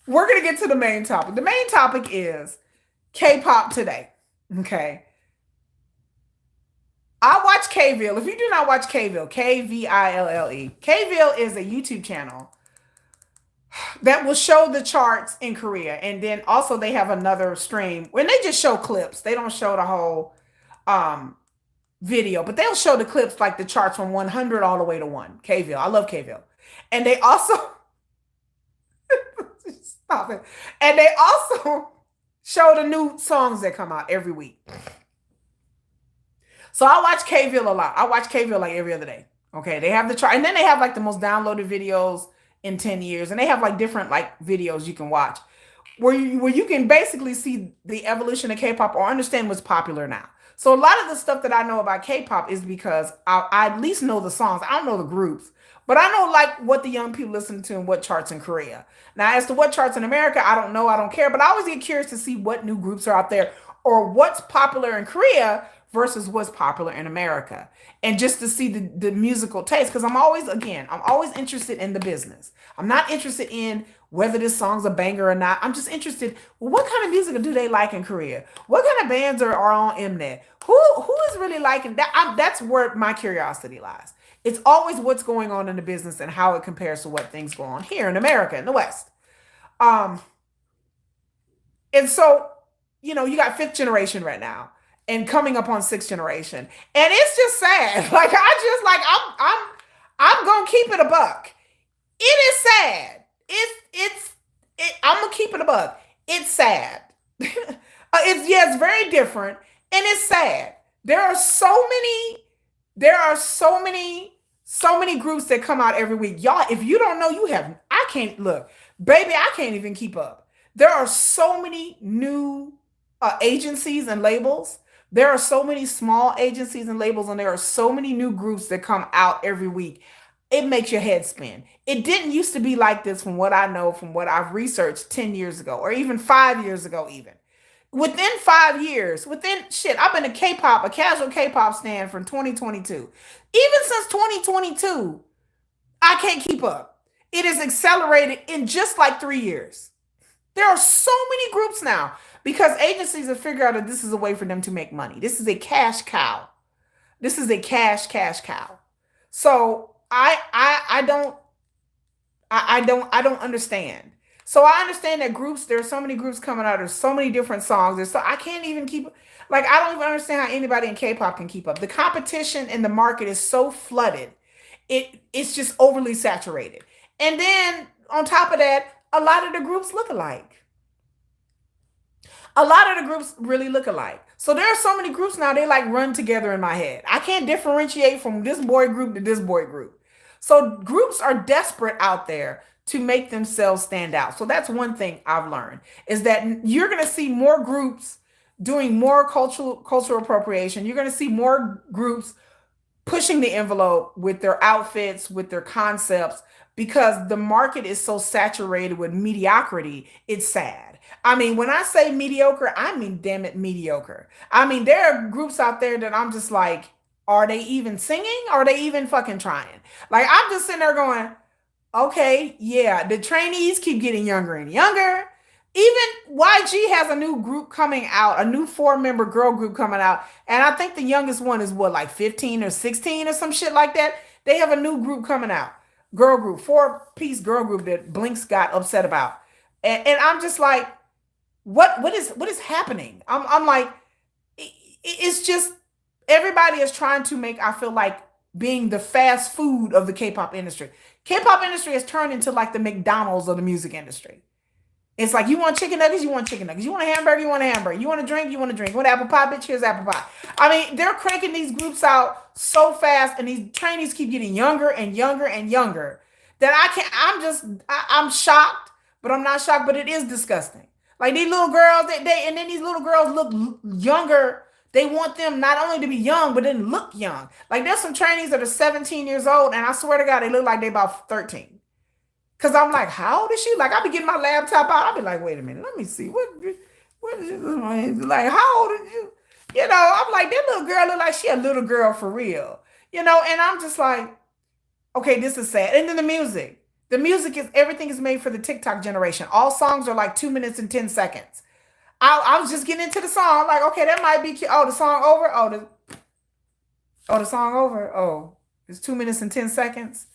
A: we're gonna get to the main topic. The main topic is K-pop today. Okay. I watch Kville. If you do not watch Kville, Kville, Kville is a YouTube channel that will show the charts in Korea. And then also they have another stream when they just show clips. They don't show the whole video, but they'll show the clips like the charts from 100 all the way to 1. Kville. I love Kville. And they also stop it. And they also show the new songs that come out every week. So I watch Kville a lot. I watch Kville like every other day. Okay, they have the chart, and then they have like the most downloaded videos in 10 years, and they have like different like videos you can watch where you can basically see the evolution of K-pop or understand what's popular now. So a lot of the stuff that I know about K-pop is because I at least know the songs. I don't know the groups, but I know like what the young people listen to and what charts in Korea. Now, as to what charts in America, I don't know. I don't care, but I always get curious to see what new groups are out there or what's popular in Korea versus what's popular in America. And just to see the musical taste, because I'm always interested in the business. I'm not interested in whether this song's a banger or not. I'm just interested, well, what kind of music do they like in Korea? What kind of bands are on Mnet? Who is really liking that? That's where my curiosity lies. It's always what's going on in the business and how it compares to what things go on here in America, in the West. And so, you got fifth generation right now and coming up on sixth generation. And it's just sad. Like I'm gonna keep it a buck. It is sad. I'm gonna keep it a buck. It's sad. It's very different and it's sad. There are so many groups that come out every week. Y'all, if you don't know, I can't look, baby, I can't even keep up. There are so many new agencies and labels. There are so many small agencies and labels, and there are so many new groups that come out every week. It makes your head spin. It didn't used to be like this from what I know, from what I've researched 10 years ago, or even 5 years ago, even. Within 5 years, I've been a casual K-pop stan from 2022. Even since 2022, I can't keep up. It has accelerated in just like 3 years. There are so many groups now because agencies have figured out that this is a way for them to make money. This is a cash cow. This is a cash cow. So I don't understand. So I understand that there are so many groups coming out. There's so many different songs. I can't even keep, like, I don't even understand how anybody in K-pop can keep up. The competition in the market is so flooded. it's just overly saturated. And then on top of that, a lot of the groups look alike. A lot of the groups really look alike. So there are so many groups now, they like run together in my head. I can't differentiate from this boy group to this boy group. So groups are desperate out there to make themselves stand out. So that's one thing I've learned is that you're going to see more groups doing more cultural appropriation. You're going to see more groups pushing the envelope with their outfits, with their concepts, because the market is so saturated with mediocrity. It's sad. I mean, when I say mediocre, I mean, damn it, mediocre. I mean, there are groups out there that I'm just like, are they even singing? Are they even fucking trying? Like, I'm just sitting there going, okay, yeah, the trainees keep getting younger and younger. Even YG has a new group coming out, a new 4-member girl group coming out. And I think the youngest one is what, like 15 or 16 or some shit like that. They have a new group coming out, girl group, 4-piece girl group that Blinks got upset about. And I'm just like, what is happening? I'm like, it's just everybody is trying to make, I feel like, being the fast food of the K-pop industry. K-pop industry has turned into like the McDonald's of the music industry. It's like, you want chicken nuggets, you want chicken nuggets. You want a hamburger, you want a hamburger. You want a drink, you want a drink. You want apple pie, bitch, here's apple pie. I mean, they're cranking these groups out so fast, and these trainees keep getting younger and younger and younger that I'm shocked, but I'm not shocked, but it is disgusting. Like these little girls, and then these little girls look younger. They want them not only to be young, but then look young. Like there's some trainees that are 17 years old, and I swear to God, they look like they about 13. Cause I'm like, how old is she? Like, I be getting my laptop out. I be like, wait a minute, let me see. What is this? Like, how old are you? You know, I'm like, that little girl look like she a little girl for real. You know, and I'm just like, okay, this is sad. And then the music. The music is everything is made for the TikTok generation. All songs are like 2 minutes and 10 seconds. I was just getting into the song. I'm like, okay, that might be cute. Oh, the song over. The song over. Oh, it's 2 minutes and 10 seconds.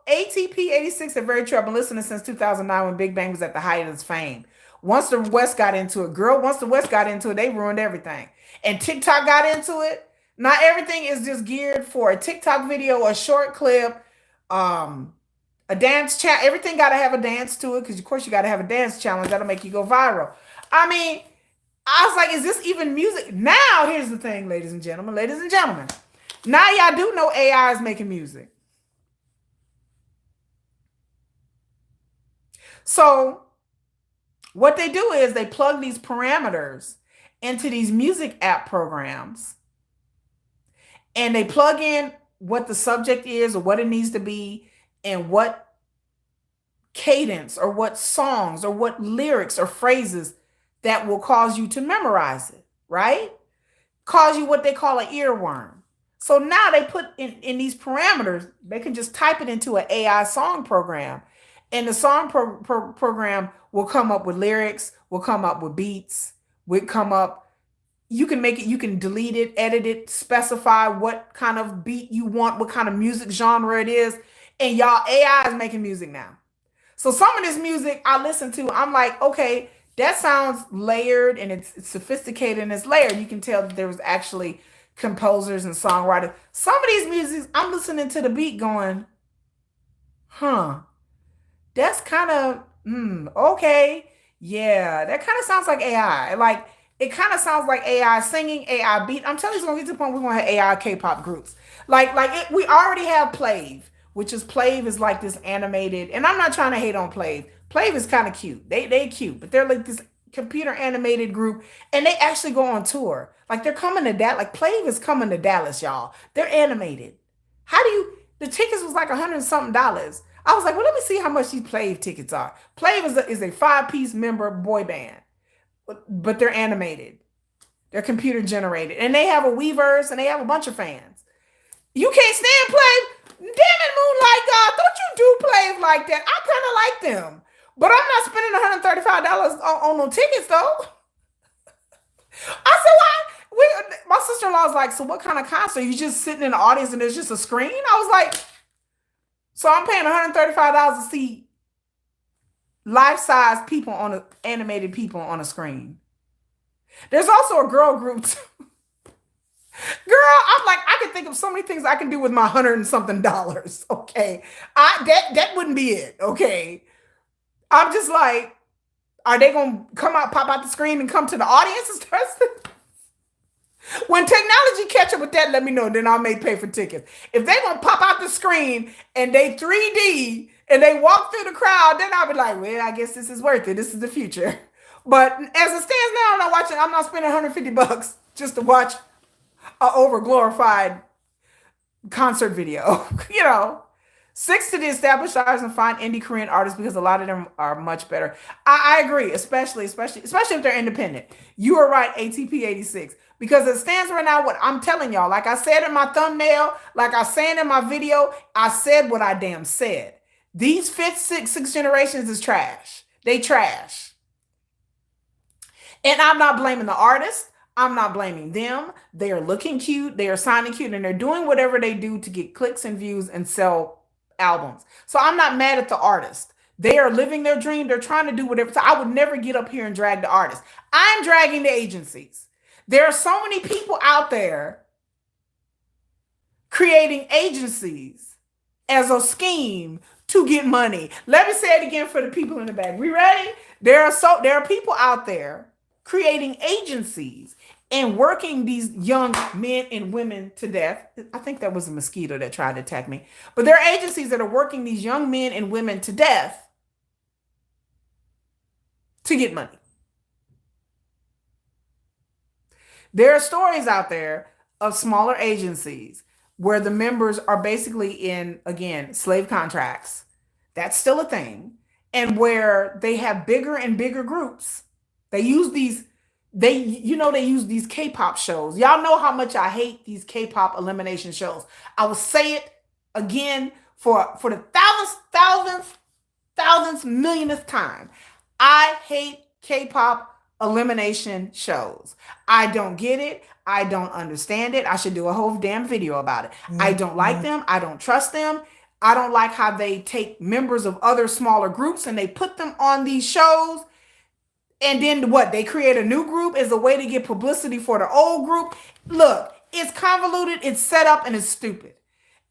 A: ATP 86 are very true. I've been listening since 2009 when Big Bang was at the height of its fame. Once the West got into it, they ruined everything. And TikTok got into it. Not everything is just geared for a TikTok video, a short clip, a dance chat. Everything got to have a dance to it because, of course, you got to have a dance challenge that'll make you go viral. I mean, I was like, is this even music? Now, here's the thing, ladies and gentlemen. Now y'all do know AI is making music. So what they do is they plug these parameters into these music app programs, and they plug in what the subject is or what it needs to be and what cadence or what songs or what lyrics or phrases that will cause you to memorize it, right? Cause you what they call an earworm. So now they put in these parameters, they can just type it into an AI song program, and the song program will come up with lyrics, will come up with beats, will come up. You can make it, you can delete it, edit it, specify what kind of beat you want, what kind of music genre it is. And y'all, AI is making music now. So some of this music I listen to, I'm like, okay, that sounds layered and it's sophisticated and it's layered. You can tell that there was actually composers and songwriters. Some of these musics, I'm listening to the beat going, that's kind of, okay. Yeah, that kind of sounds like AI. Like, it kind of sounds like AI singing, AI beat. I'm telling you, it's going to get to the point we're going to have AI K-pop groups. We already have Plav, Plav is like this animated, and I'm not trying to hate on Plav. Plav is kind of cute. They cute, but they're like this computer animated group, and they actually go on tour. Like, they're coming to Dallas. Like, Plav is coming to Dallas, y'all. They're animated. The tickets was like $100 something. I was like, well, let me see how much these Plav tickets are. Plav is a 5-piece member boy band, but they're animated. They're computer generated. And they have a Weverse, and they have a bunch of fans. You can't stand Plav? Damn it, Moonlight God. Don't you do Plav like that? I kind of like them. But I'm not spending $135 on no tickets, though. I said, why? My sister-in-law was like, so what kind of concert? You just sitting in the audience and there's just a screen? I was like, so I'm paying $135 to see life-size animated people on a screen. There's also a girl group too. Girl, I'm like, I can think of so many things I can do with my hundred and something dollars. Okay. That wouldn't be it. Okay. I'm just like, are they gonna come out, pop out the screen and come to the audience and start? When technology catch up with that, let me know. Then I may pay for tickets. If they gonna pop out the screen and they 3D and they walk through the crowd, then I'll be like, well, I guess this is worth it. This is the future. But as it stands now, I'm not watching. I'm not spending $150 just to watch a over glorified concert video. You know, six to the established artists and find indie Korean artists because a lot of them are much better. I agree, especially if they're independent. You are right, ATP 86. Because it stands right now, what I'm telling y'all, like I said in my thumbnail, like I said in my video, I said what I damn said. These fifth, sixth generations is trash. They trash. And I'm not blaming the artist. I'm not blaming them. They are looking cute. They are signing cute and they're doing whatever they do to get clicks and views and sell albums. So I'm not mad at the artist. They are living their dream. They're trying to do whatever. So I would never get up here and drag the artist. I'm dragging the agencies. There are so many people out there creating agencies as a scheme to get money. Let me say it again for the people in the back. We ready? There are people out there creating agencies and working these young men and women to death. I think that was a mosquito that tried to attack me. But there are agencies that are working these young men and women to death to get money. There are stories out there of smaller agencies where the members are basically in, again, slave contracts. That's still a thing. And where they have bigger and bigger groups. They use these K-pop shows. Y'all know how much I hate these K-pop elimination shows. I will say it again for the thousandth, millionth time. I hate K-pop elimination shows. I don't get it. I don't understand it. I should do a whole damn video about it. I don't like them. I don't trust them. I don't like how they take members of other smaller groups and they put them on these shows. And then what? They create a new group as a way to get publicity for the old group. Look, it's convoluted, it's set up, and it's stupid.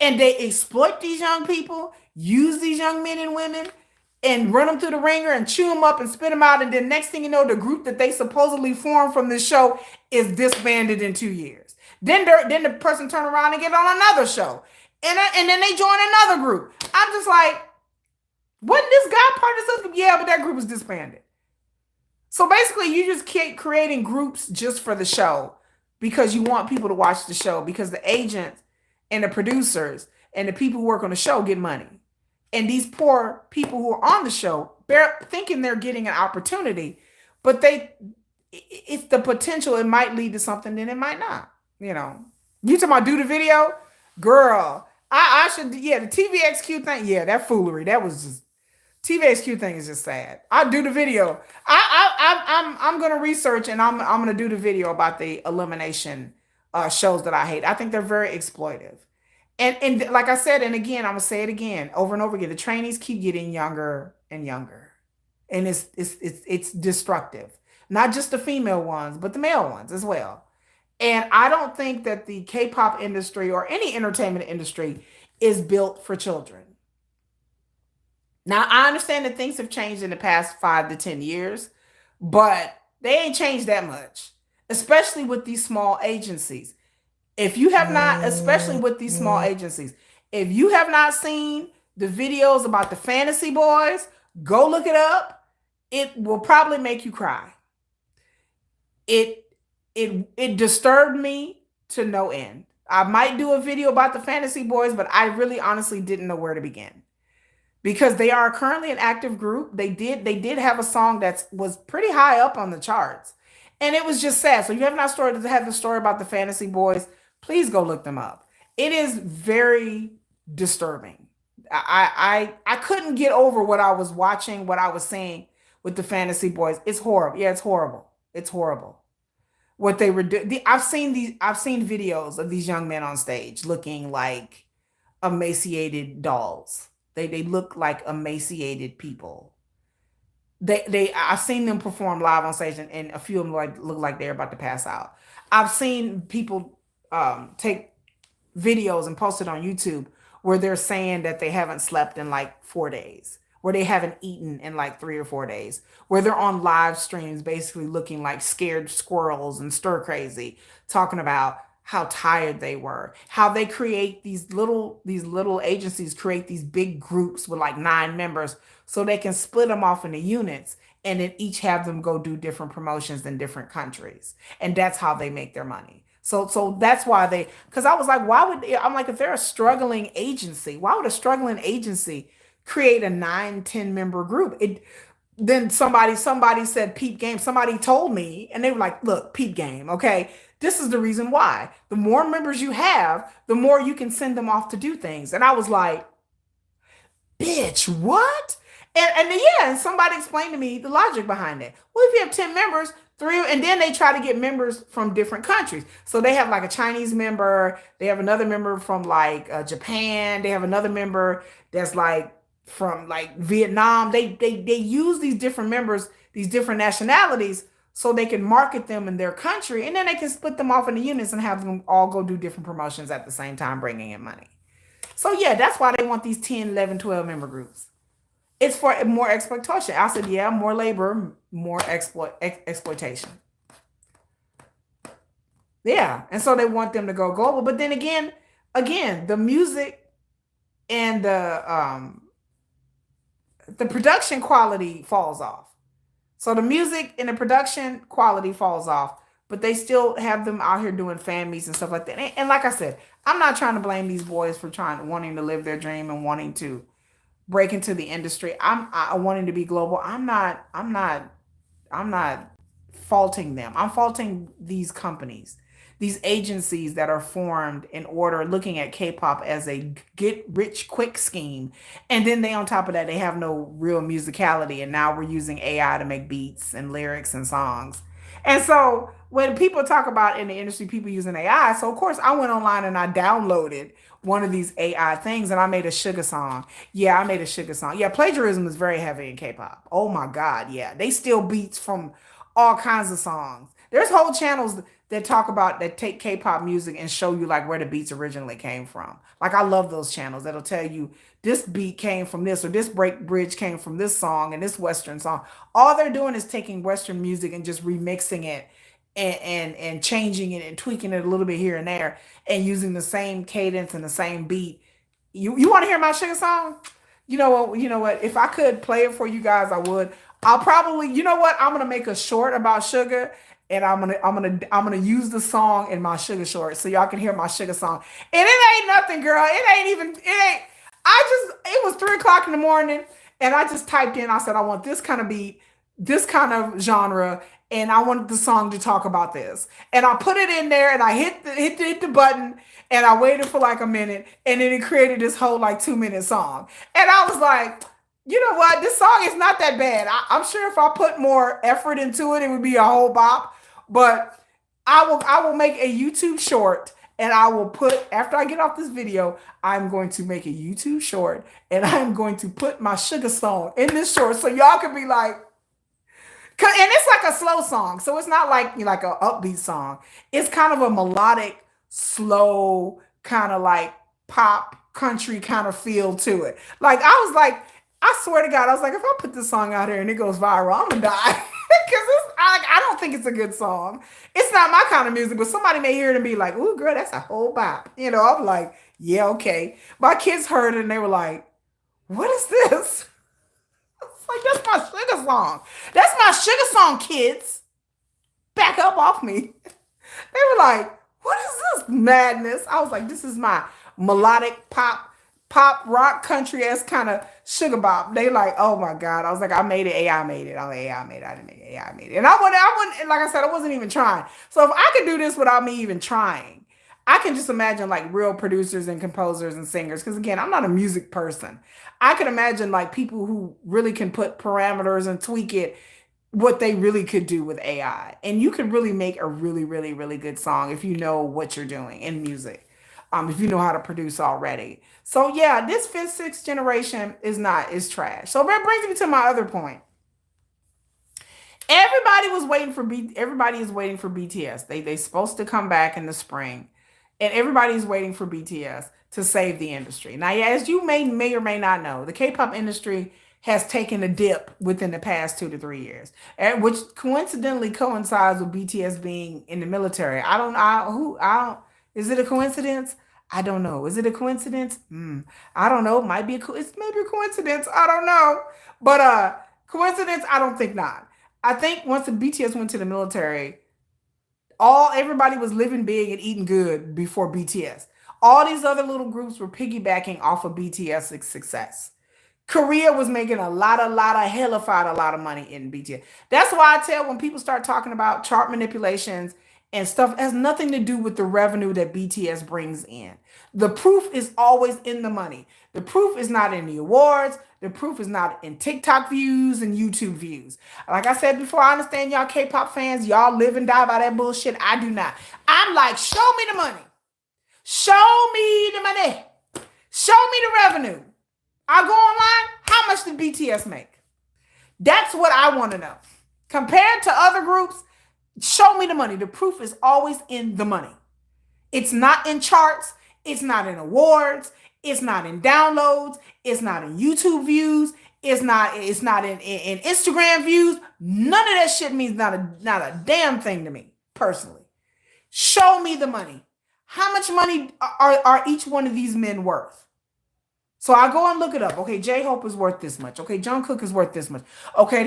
A: And they exploit these young people, use these young men and women, and run them through the ringer and chew them up and spit them out. And then next thing you know, the group that they supposedly formed from this show is disbanded in 2 years. Then the person turn around and get on another show. And then they join another group. I'm just like, wasn't this guy part of this group? Yeah, but that group was disbanded. So basically, you just keep creating groups just for the show because you want people to watch the show because the agents and the producers and the people who work on the show get money. And these poor people who are on the show, they're thinking they're getting an opportunity, but it's the potential. It might lead to something, then it might not. You know, you talking about do the video, girl. I should, yeah, the TVXQ thing, yeah, that foolery, that was just TVXQ thing is just sad. I do the video. I'm gonna research and I'm gonna do the video about the elimination shows that I hate. I think they're very exploitive. And like I said, and again, I'm gonna say it again, over and over again. The trainees keep getting younger and younger, and it's destructive. Not just the female ones, but the male ones as well. And I don't think that the K-pop industry or any entertainment industry is built for children. Now I understand that things have changed in the past 5 to 10 years, but they ain't changed that much, especially with these small agencies. If you have not, especially with these small agencies, if you have not seen the videos about the fantasy boys, go look it up. It will probably make you cry. It disturbed me to no end. I might do a video about the fantasy boys, but I really honestly didn't know where to begin. Because they are currently an active group. They did have a song that was pretty high up on the charts. And it was just sad. So if you have not started to have the story about the fantasy boys, please go look them up. It is very disturbing. I couldn't get over what I was watching, what I was seeing with the fantasy boys. It's horrible. Yeah, it's horrible. It's horrible. What they were doing. I've seen videos of these young men on stage looking like emaciated dolls. They look like emaciated people. I've seen them perform live on stage, and a few of them look like they're about to pass out. I've seen people take videos and post it on YouTube where they're saying that they haven't slept in like 4 days, where they haven't eaten in like 3 or 4 days, where they're on live streams basically looking like scared squirrels and stir crazy, talking about how tired they were, how they create these little agencies create these big groups with like 9 members so they can split them off into units and then each have them go do different promotions in different countries. And that's how they make their money. So that's why they, because I was like, why would they, I'm like, if they're a struggling agency, why would a struggling agency create a 9, 10 member group? It then somebody said Peep Game. Somebody told me, and they were like, look, Peep Game, okay? This is the reason why. The more members you have, the more you can send them off to do things. And I was like, bitch, what? And somebody explained to me the logic behind it. Well, if you have 10 members, three, and then they try to get members from different countries. So they have like a Chinese member, they have another member from like Japan, they have another member that's like from like Vietnam. They use these different members, these different nationalities, so they can market them in their country, and then they can split them off into units and have them all go do different promotions at the same time, bringing in money. So yeah, that's why they want these 10, 11, 12 member groups. It's for more exploitation. I said, yeah, more labor, more exploitation. Yeah, and so they want them to go global. But then again, the music and the production quality falls off. So the music and the production quality falls off, but they still have them out here doing fan meets and stuff like that. And like I said, I'm not trying to blame these boys for wanting to live their dream and wanting to break into the industry. I wanting to be global. I'm not faulting them. I'm faulting these companies, these agencies that are formed in order looking at K-pop as a get rich quick scheme. And then they on top of that, they have no real musicality. And now we're using AI to make beats and lyrics and songs. And so when people talk about in the industry, people using AI, so of course I went online and I downloaded one of these AI things and I made a Suga song. Yeah, I made a Suga song. Yeah, plagiarism is very heavy in K-pop. Oh my God, yeah. They steal beats from all kinds of songs. There's whole channels that talk about that take K-pop music and show you like where the beats originally came from. Like I love those channels that'll tell you this beat came from this or this break bridge came from this song and this Western song. All they're doing is taking Western music and just remixing it and changing it and tweaking it a little bit here and there and using the same cadence and the same beat. You want to hear my Sugar song? You know what? If I could play it for you guys, I would. I'll probably, you know what? I'm gonna make a short about Sugar, and I'm gonna use the song in my Sugar short so y'all can hear my Sugar song. And it ain't nothing, girl. It ain't. It was 3 o'clock in the morning, and I just typed in. I said I want this kind of beat, this kind of genre, and I wanted the song to talk about this. And I put it in there, and I hit the button, and I waited for like a minute, and then it created this whole like 2 minute song. And I was like, you know what? This song is not that bad. I'm sure if I put more effort into it, it would be a whole bop. But I will make a YouTube short, and I will put, after I get off this video, I'm going to make a YouTube short, and I'm going to put my Sugar song in this short so y'all can be like, and it's like a slow song, so it's not like an upbeat song. It's kind of a melodic, slow, kind of like pop country kind of feel to it. Like I was like, I swear to God, I was like, if I put this song out here and it goes viral, I'm gonna die because I don't think it's a good song. It's not my kind of music, but somebody may hear it and be like, "Ooh, girl, that's a whole bop." I'm like, "Yeah, okay." My kids heard it and they were like, "What is this?" Like, that's my Sugar song. That's my Sugar song, kids. Back up off me. They were like, what is this madness? I was like, this is my melodic pop rock country ass kind of Sugar bop. They like, oh my God. I was like, I made it. AI made it. Oh, AI made it. I didn't make it. AI made it. And I wouldn't, like I said, I wasn't even trying. So if I could do this without me even trying, I can just imagine like real producers and composers and singers. Because again, I'm not a music person. I can imagine like people who really can put parameters and tweak it, what they really could do with AI. And you could really make a really, really, really good song if you know what you're doing in music. If you know how to produce already. So yeah, this fifth, sixth generation is trash. So that brings me to my other point. Everybody is waiting for BTS. They supposed to come back in the spring. and everybody's waiting for BTS to save the industry. Now, yeah, as you may or may not know, the K-pop industry has taken a dip within the past 2 to 3 years, and which coincidentally coincides with BTS being in the military. I don't. Is it a coincidence? I don't know. Is it a coincidence? I don't know. It might be it's maybe a coincidence. I don't know. But coincidence, I don't think not. I think once the BTS went to the military, all everybody was living big and eating good before BTS. All these other little groups were piggybacking off of BTS's success. Korea was making hellified a lot of money in BTS. That's why I tell when people start talking about chart manipulations and stuff, it has nothing to do with the revenue that BTS brings in. The proof is always in the money. The proof is not in the awards. The proof is not in TikTok views and YouTube views. Like I said before, I understand y'all K-pop fans, y'all live and die by that bullshit. I do not. I'm like, show me the money. Show me the money. Show me the revenue. I go online, how much did BTS make? That's what I want to know. Compared to other groups, show me the money. The proof is always in the money. It's not in charts. It's not in awards. It's not in downloads. It's not in YouTube views. It's not in Instagram views. None of that shit means not a damn thing to me, personally. Show me the money. How much money are each one of these men worth? So I go and look it up. Okay, J-Hope is worth this much. Okay, Jungkook is worth this much. Okay,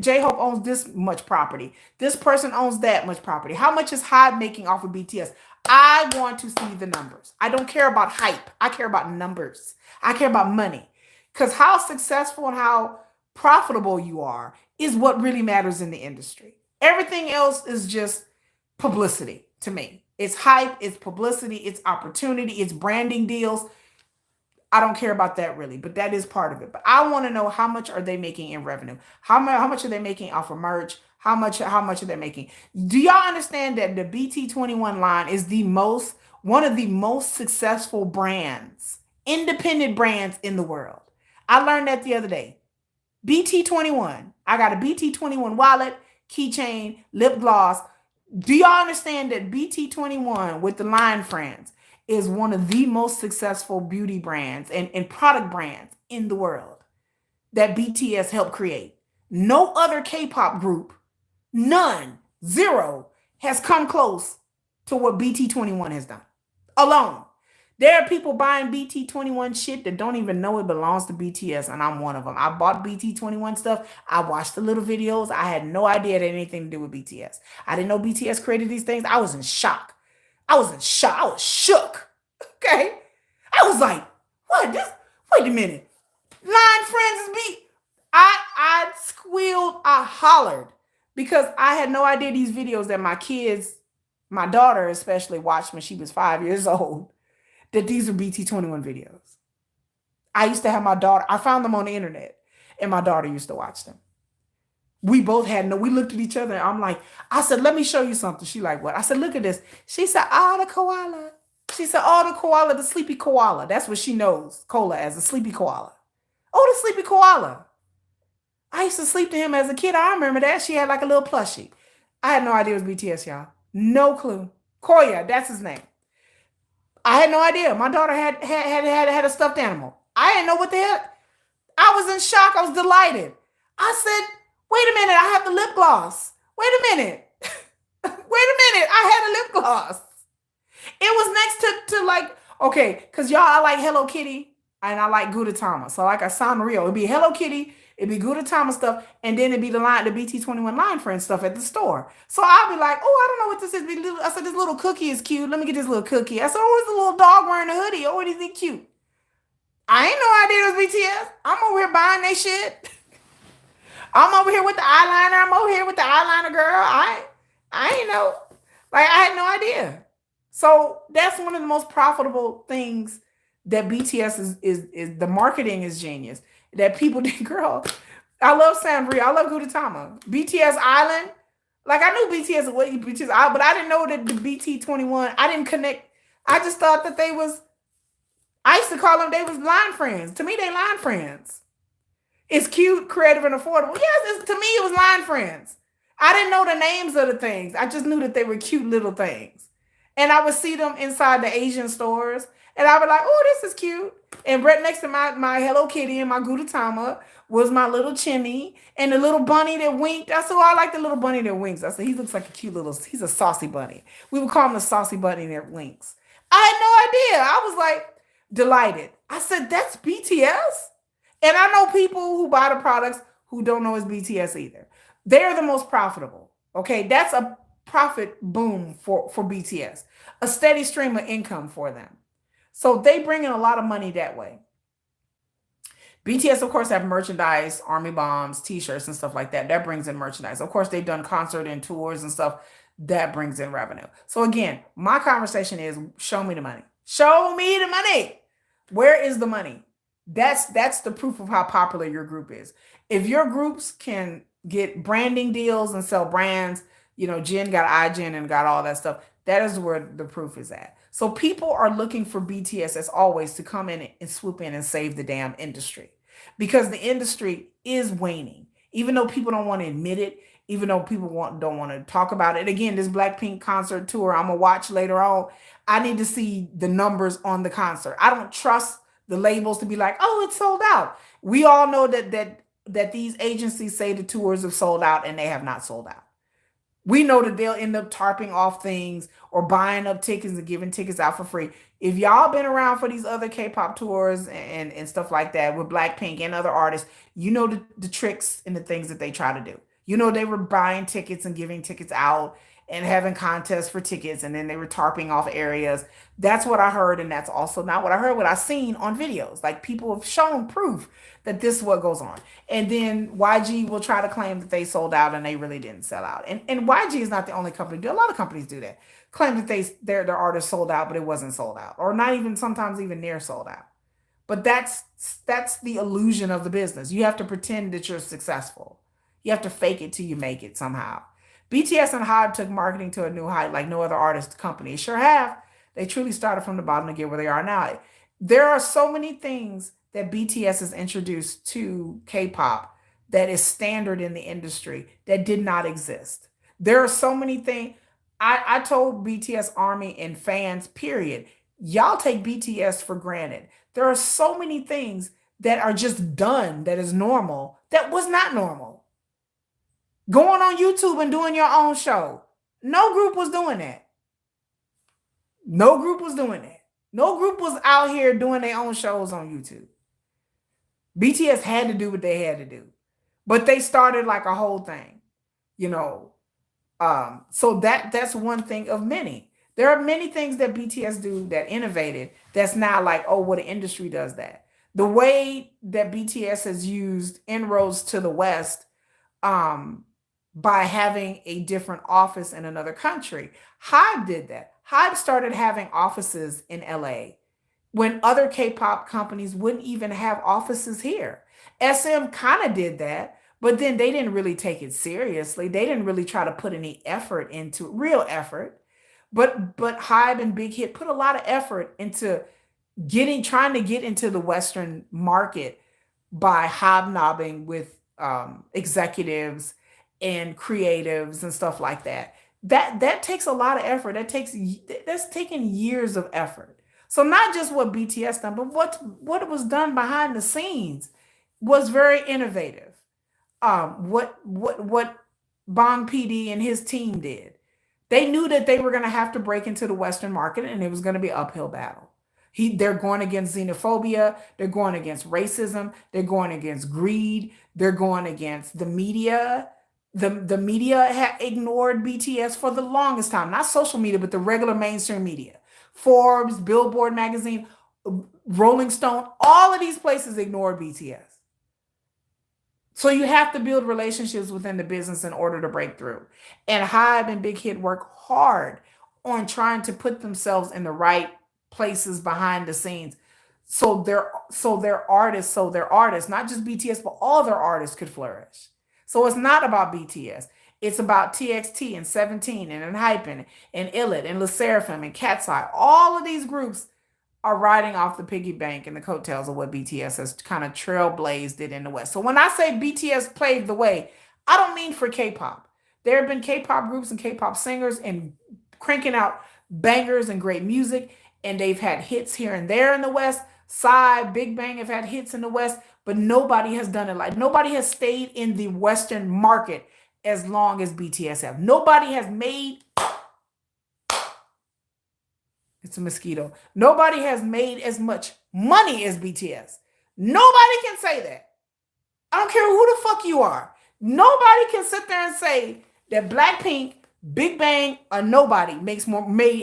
A: J-Hope owns this much property. This person owns that much property. How much is Hyde making off of BTS? I want to see the numbers. I don't care about hype. I care about numbers. I care about money. Because how successful and how profitable you are is what really matters in the industry. Everything else is just publicity to me. It's hype, it's publicity, it's opportunity, it's branding deals. I don't care about that really, but that is part of it. But I want to know, how much are they making in revenue? How much are they making off of merch? How much are they making? Do y'all understand that the BT21 line is one of the most successful brands, independent brands in the world? I learned that the other day. BT21. I got a BT21 wallet, keychain, lip gloss. Do y'all understand that BT21 with the line friends is one of the most successful beauty brands and product brands in the world that BTS helped create? No other K-pop group, none, zero, has come close to what BT21 has done alone. There are people buying BT21 shit that don't even know it belongs to BTS, and I'm one of them. I bought BT21 stuff. I watched the little videos. I had no idea it had anything to do with BTS. I didn't know BTS created these things. I was in shock. I was shook. Okay? I was like, what? Wait a minute. Line friends is me. I squealed, I hollered, because I had no idea these videos that my kids, my daughter especially, watched when she was 5 years old, that these are BT21 videos. I used to have my daughter, I found them on the internet, and my daughter used to watch them. We both we looked at each other, and I said, let me show you something. She like, what? I said, look at this. She said, the koala. She said, the koala, the sleepy koala. That's what she knows Cola as, the sleepy koala. Oh, the sleepy koala. I used to sleep to him as a kid. I remember that. She had like a little plushie. I had no idea it was BTS, y'all. No clue. Koya, that's his name. I had no idea. My daughter had a stuffed animal. I didn't know what the heck. I was in shock. I was delighted. I said, wait a minute, I have the lip gloss. Wait a minute. I had a lip gloss. It was next to okay, because y'all, I like Hello Kitty and I like Gudetama. So like a Sanrio, it'd be Hello Kitty, it'd be Gudetama stuff, and then it'd be the BT21 line friend stuff at the store. So I'll be like, oh, I don't know what this is. I said, this little cookie is cute. Let me get this little cookie. I said, oh, it's a little dog wearing a hoodie. Oh, is he cute? I ain't no idea it was BTS. I'm over here buying that shit. I'm over here with the eyeliner. I'm over here with the eyeliner girl. I ain't know. I had no idea. So that's one of the most profitable things that BTS is the marketing is genius. That people did, girl. I love Sanrio. I love Gudetama. BTS Island. I knew BTS, but I didn't know that the BT21, I didn't connect. I just thought that I used to call them, they was line friends. To me, they line friends. It's cute, creative, and affordable. Yes, to me, it was line friends. I didn't know the names of the things. I just knew that they were cute little things. And I would see them inside the Asian stores, and I would like, oh, this is cute. And right next to my Hello Kitty and my Gudetama was my little Chimmy and the little bunny that winked. I said, oh, I like the little bunny that winks. I said, he looks like a cute little, he's a saucy bunny. We would call him the saucy bunny that winks. I had no idea. I was like delighted. I said, that's BTS? And I know people who buy the products who don't know it's BTS either. They're the most profitable. Okay, that's a profit boom for BTS, a steady stream of income for them. So they bring in a lot of money that way. BTS, of course, have merchandise, army bombs, t-shirts, and stuff like that. That brings in merchandise. Of course, they've done concert and tours and stuff. That brings in revenue. So again, my conversation is show me the money. Show me the money. Where is the money? That's the proof of how popular your group is. If your groups can get branding deals and sell brands, you know, Jin got iGen and got all that stuff. That is where the proof is at. So people are looking for BTS as always to come in and swoop in and save the damn industry because the industry is waning. Even though people don't want to admit it, even though people don't want to talk about it. Again, this Blackpink concert tour I'm gonna watch later on. I need to see the numbers on the concert. I don't trust the labels to be like, oh, it's sold out. We all know that these agencies say the tours have sold out and they have not sold out. We know that they'll end up tarping off things or buying up tickets and giving tickets out for free. If y'all been around for these other K-pop tours and stuff like that with Blackpink and other artists, you know the tricks and the things that they try to do. You know they were buying tickets and giving tickets out and having contests for tickets, and then they were tarping off areas. That's what I heard, and that's also not what I heard, what I seen on videos. Like people have shown proof that this is what goes on. And then YG will try to claim that they sold out and they really didn't sell out. And YG is not the only company to do. A lot of companies do that. Claim that their artist sold out, but it wasn't sold out. Or not even sometimes even near sold out. But that's the illusion of the business. You have to pretend that you're successful. You have to fake it till you make it somehow. BTS and HYBE took marketing to a new height like no other artist company sure have. They truly started from the bottom to get where they are now. There are so many things that BTS has introduced to K-pop that is standard in the industry that did not exist. There are so many things. I told BTS Army and fans, period, y'all take BTS for granted. There are so many things that are just done that is normal that was not normal. Going on YouTube and doing your own show. No group was doing that. No group was doing that. No group was out here doing their own shows on YouTube. BTS had to do what they had to do. But they started like a whole thing, you know. So that's one thing of many. There are many things that BTS do that innovated that's not like, oh, well, the industry does that. The way that BTS has used inroads to the West by having a different office in another country. HYBE did that. HYBE started having offices in LA when other K-pop companies wouldn't even have offices here. SM kind of did that, but then they didn't really take it seriously. They didn't really try to put any effort into real effort. But HYBE and Big Hit put a lot of effort into trying to get into the Western market by hobnobbing with executives and creatives and stuff like that. That takes a lot of effort. That's taken years of effort. So not just what BTS done, but what was done behind the scenes was very innovative. What Bong PD and his team did. They knew that they were going to have to break into the Western market and it was going to be an uphill battle. They're going against xenophobia. They're going against racism. They're going against greed. They're going against the media. The media had ignored BTS for the longest time. Not social media, but the regular mainstream media. Forbes, Billboard magazine, Rolling Stone, all of these places ignored BTS. So you have to build relationships within the business in order to break through. And HYBE and Big Hit work hard on trying to put themselves in the right places behind the scenes. So their artists, not just BTS, but all their artists could flourish. So it's not about BTS. It's about TXT and 17 and Hypen and Illit and LE SSERAFIM and Cat's Eye. All of these groups are riding off the piggy bank and the coattails of what BTS has kind of trailblazed it in the West. So when I say BTS paved the way, I don't mean for K-pop. There have been K-pop groups and K-pop singers and cranking out bangers and great music, and they've had hits here and there in the West. Psy, Big Bang have had hits in the West, but nobody has done it like nobody has stayed in the Western market as long as BTS have. Nobody has made it's a mosquito. Nobody has made as much money as BTS. Nobody can say that. I don't care who the fuck you are. Nobody can sit there and say that Blackpink, Big Bang, or nobody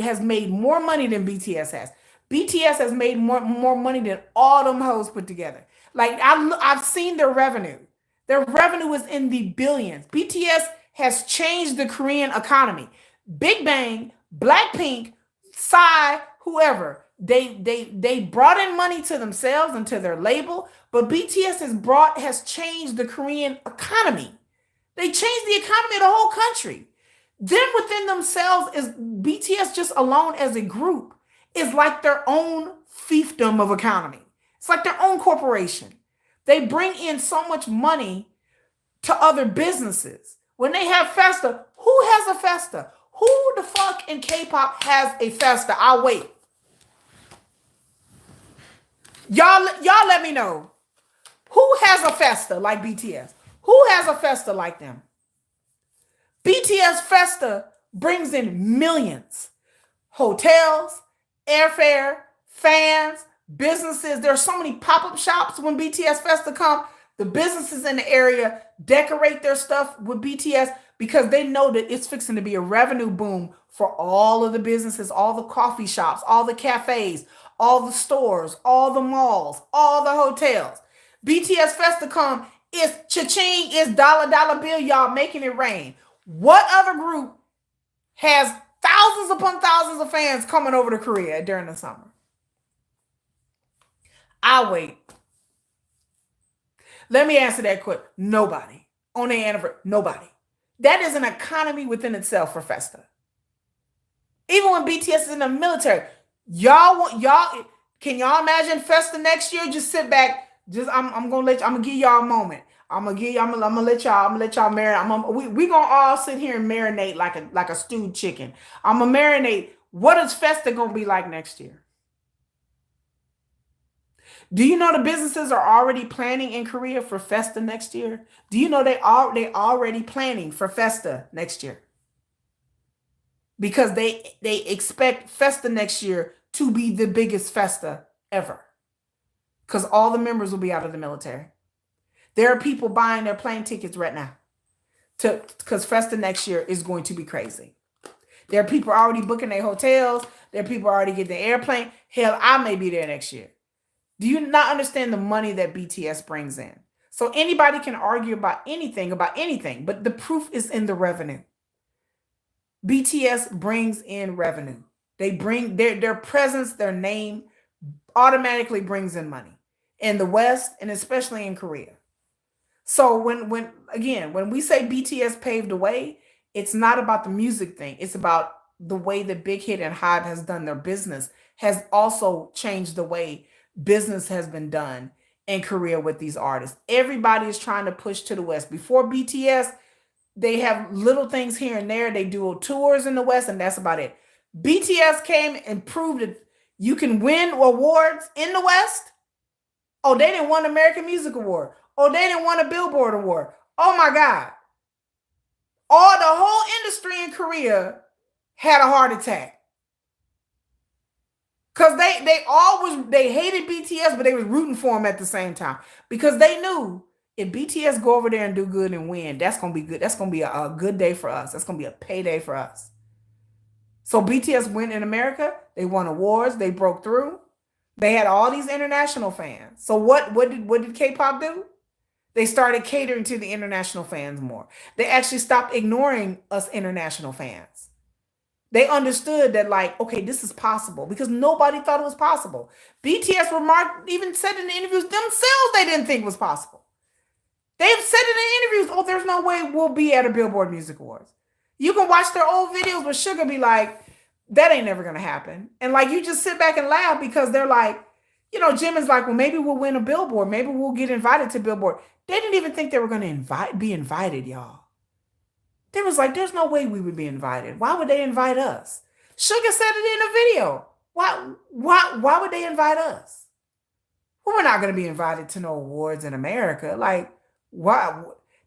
A: has made more money than BTS has. BTS has made more money than all them hoes put together. Like I've seen their revenue. Their revenue is in the billions. BTS has changed the Korean economy. Big Bang, Blackpink, Psy, whoever, they brought in money to themselves and to their label, but BTS has changed the Korean economy. They changed the economy of the whole country. Then within themselves is BTS just alone as a group is like their own fiefdom of economy. It's like their own corporation. They bring in so much money to other businesses. When they have Festa, who has a Festa? Who the fuck in K-pop has a Festa? I'll wait. Y'all let me know. Who has a Festa like BTS? Who has a Festa like them? BTS Festa brings in millions. Hotels, airfare, fans, businesses. There are so many pop-up shops when BTS Festa come. The businesses in the area decorate their stuff with BTS because they know that it's fixing to be a revenue boom for all of the businesses, all the coffee shops, all the cafes, all the stores, all the malls, all the hotels. BTS Festa come, it's cha-ching, it's dollar bill, y'all making it rain. What other group has thousands upon thousands of fans coming over to Korea during the summer? I'll wait. Let me answer that quick. Nobody. On their anniversary, nobody. That is an economy within itself for Festa. Even when BTS is in the military, can y'all imagine Festa next year? Just sit back. I'm gonna give y'all a moment. I'm gonna let y'all marinate. We gonna all sit here and marinate like a stewed chicken. I'm gonna marinate. What is Festa gonna be like next year? Do you know the businesses are already planning in Korea for Festa next year? Do you know they already planning for Festa next year? Because they expect Festa next year to be the biggest Festa ever. Because all the members will be out of the military. There are people buying their plane tickets right now. Because Festa next year is going to be crazy. There are people already booking their hotels. There are people already getting the airplane. Hell, I may be there next year. Do you not understand the money that BTS brings in? So anybody can argue about anything, but the proof is in the revenue. BTS brings in revenue. They bring their presence, their name automatically brings in money in the West and especially in Korea. So when we say BTS paved the way, it's not about the music thing. It's about the way that Big Hit and HYBE has done their business has also changed the way business has been done in Korea with these artists. Everybody is trying to push to the West. Before BTS, they have little things here and there. They do tours in the West, and that's about it. BTS came and proved that you can win awards in the West. Oh, they didn't win American Music Award. Oh, they didn't win a Billboard Award. Oh my God. The whole industry in Korea had a heart attack. Because they hated BTS, but they was rooting for them at the same time. Because they knew if BTS go over there and do good and win, that's going to be good. That's going to be a good day for us. That's going to be a payday for us. So BTS went in America. They won awards. They broke through. They had all these international fans. So what did K-pop do? They started catering to the international fans more. They actually stopped ignoring us international fans. They understood that, like, okay, this is possible because nobody thought it was possible. BTS even said in the interviews themselves they didn't think it was possible. They've said in the interviews, oh, there's no way we'll be at a Billboard Music Awards. You can watch their old videos where Suga be like, that ain't never going to happen. And like, you just sit back and laugh because they're like, Jim is like, well, maybe we'll win a Billboard. Maybe we'll get invited to Billboard. They didn't even think they were going to be invited, y'all. They was like, there's no way we would be invited. Why would they invite us? Suga said it in a video. Why would they invite us? Well, we're not going to be invited to no awards in America. Like, why?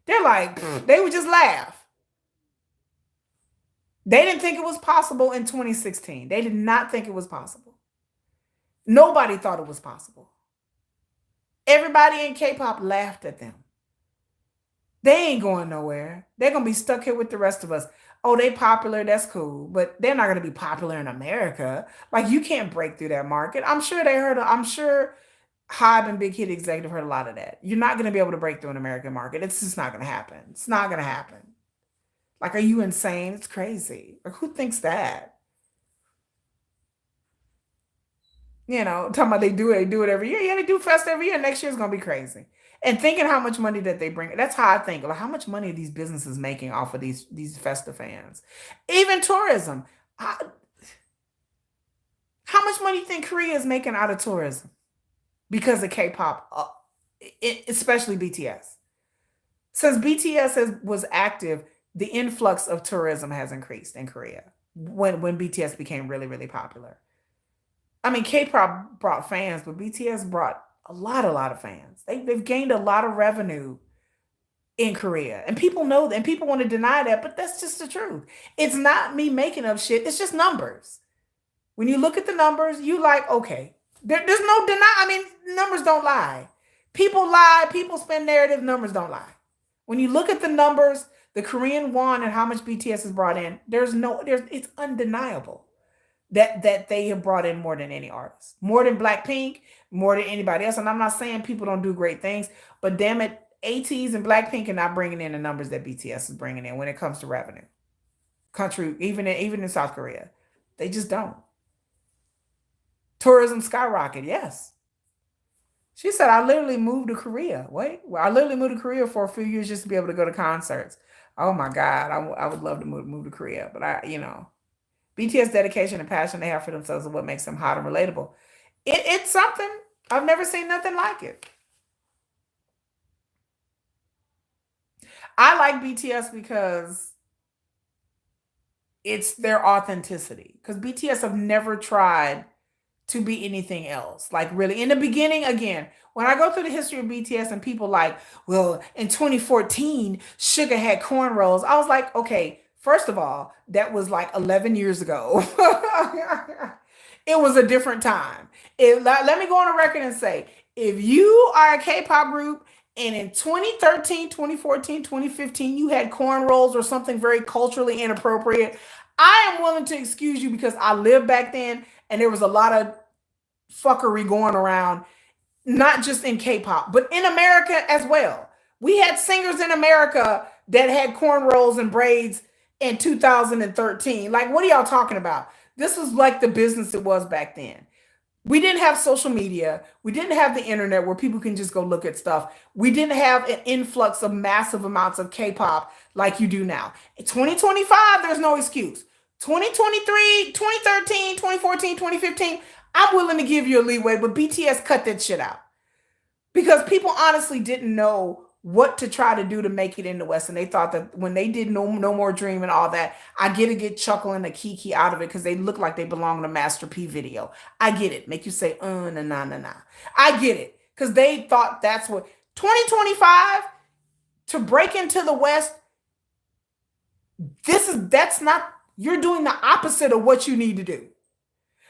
A: They're like, they would just laugh. They didn't think it was possible in 2016. They did not think it was possible. Nobody thought it was possible. Everybody in K-pop laughed at them. They ain't going nowhere. They're going to be stuck here with the rest of us. Oh, they popular. That's cool. But they're not going to be popular in America. Like, you can't break through that market. I'm sure Hybe and Big Hit Executive heard a lot of that. You're not going to be able to break through an American market. It's just not going to happen. It's not going to happen. Like, are you insane? It's crazy. Like, who thinks that? You know, talking about they do it every year. Yeah, they do fest every year. Next year's going to be crazy. And thinking how much money that they bring. That's how I think. Like, how much money are these businesses making off of these Festa fans? Even tourism. How much money do you think Korea is making out of tourism? Because of K-pop, especially BTS. Since BTS was active, the influx of tourism has increased in Korea when BTS became really, really popular. I mean, K-pop brought fans, but BTS brought a lot of fans. They've gained a lot of revenue in Korea. And people know that, and people want to deny that, but that's just the truth. It's not me making up shit. It's just numbers. When you look at the numbers, you like, okay, there's no deny. I mean, numbers don't lie. People lie. People spin narrative. Numbers don't lie. When you look at the numbers, the Korean won and how much BTS has brought in, it's undeniable that they have brought in more than any artist, more than Blackpink, more than anybody else. And I'm not saying people don't do great things, but damn it, ATEEZ and Blackpink are not bringing in the numbers that BTS is bringing in when it comes to revenue. Country, even in South Korea, they just don't. Tourism skyrocket, yes. She said, I literally moved to Korea. I literally moved to Korea for a few years just to be able to go to concerts. Oh my God, I would love to move to Korea. But BTS dedication and passion they have for themselves is what makes them hot and relatable. It's something. I've never seen nothing like it. I like BTS because it's their authenticity. Because BTS have never tried to be anything else. Like, really, in the beginning, again, when I go through the history of BTS and people like, well, in 2014, Suga had cornrows. I was like, okay, first of all, that was like 11 years ago. It was a different time. Let me go on a record and say, if you are a K-pop group and in 2013, 2014, 2015, you had cornrows or something very culturally inappropriate, I am willing to excuse you because I lived back then and there was a lot of fuckery going around, not just in K-pop, but in America as well. We had singers in America that had cornrows and braids in 2013. Like, what are y'all talking about? This was like the business it was back then. We didn't have social media. We didn't have the internet where people can just go look at stuff. We didn't have an influx of massive amounts of K-pop like you do now. In 2025, there's no excuse. 2023, 2013, 2014, 2015, I'm willing to give you a leeway, but BTS cut that shit out. Because people honestly didn't know what to try to do to make it in the West. And they thought that when they did No More Dream and all that, I get chuckle and a kiki out of it because they look like they belong in a Master P video. I get it. Make you say, nah. I get it. Because they thought that's what 2025 to break into the West, that's not, you're doing the opposite of what you need to do.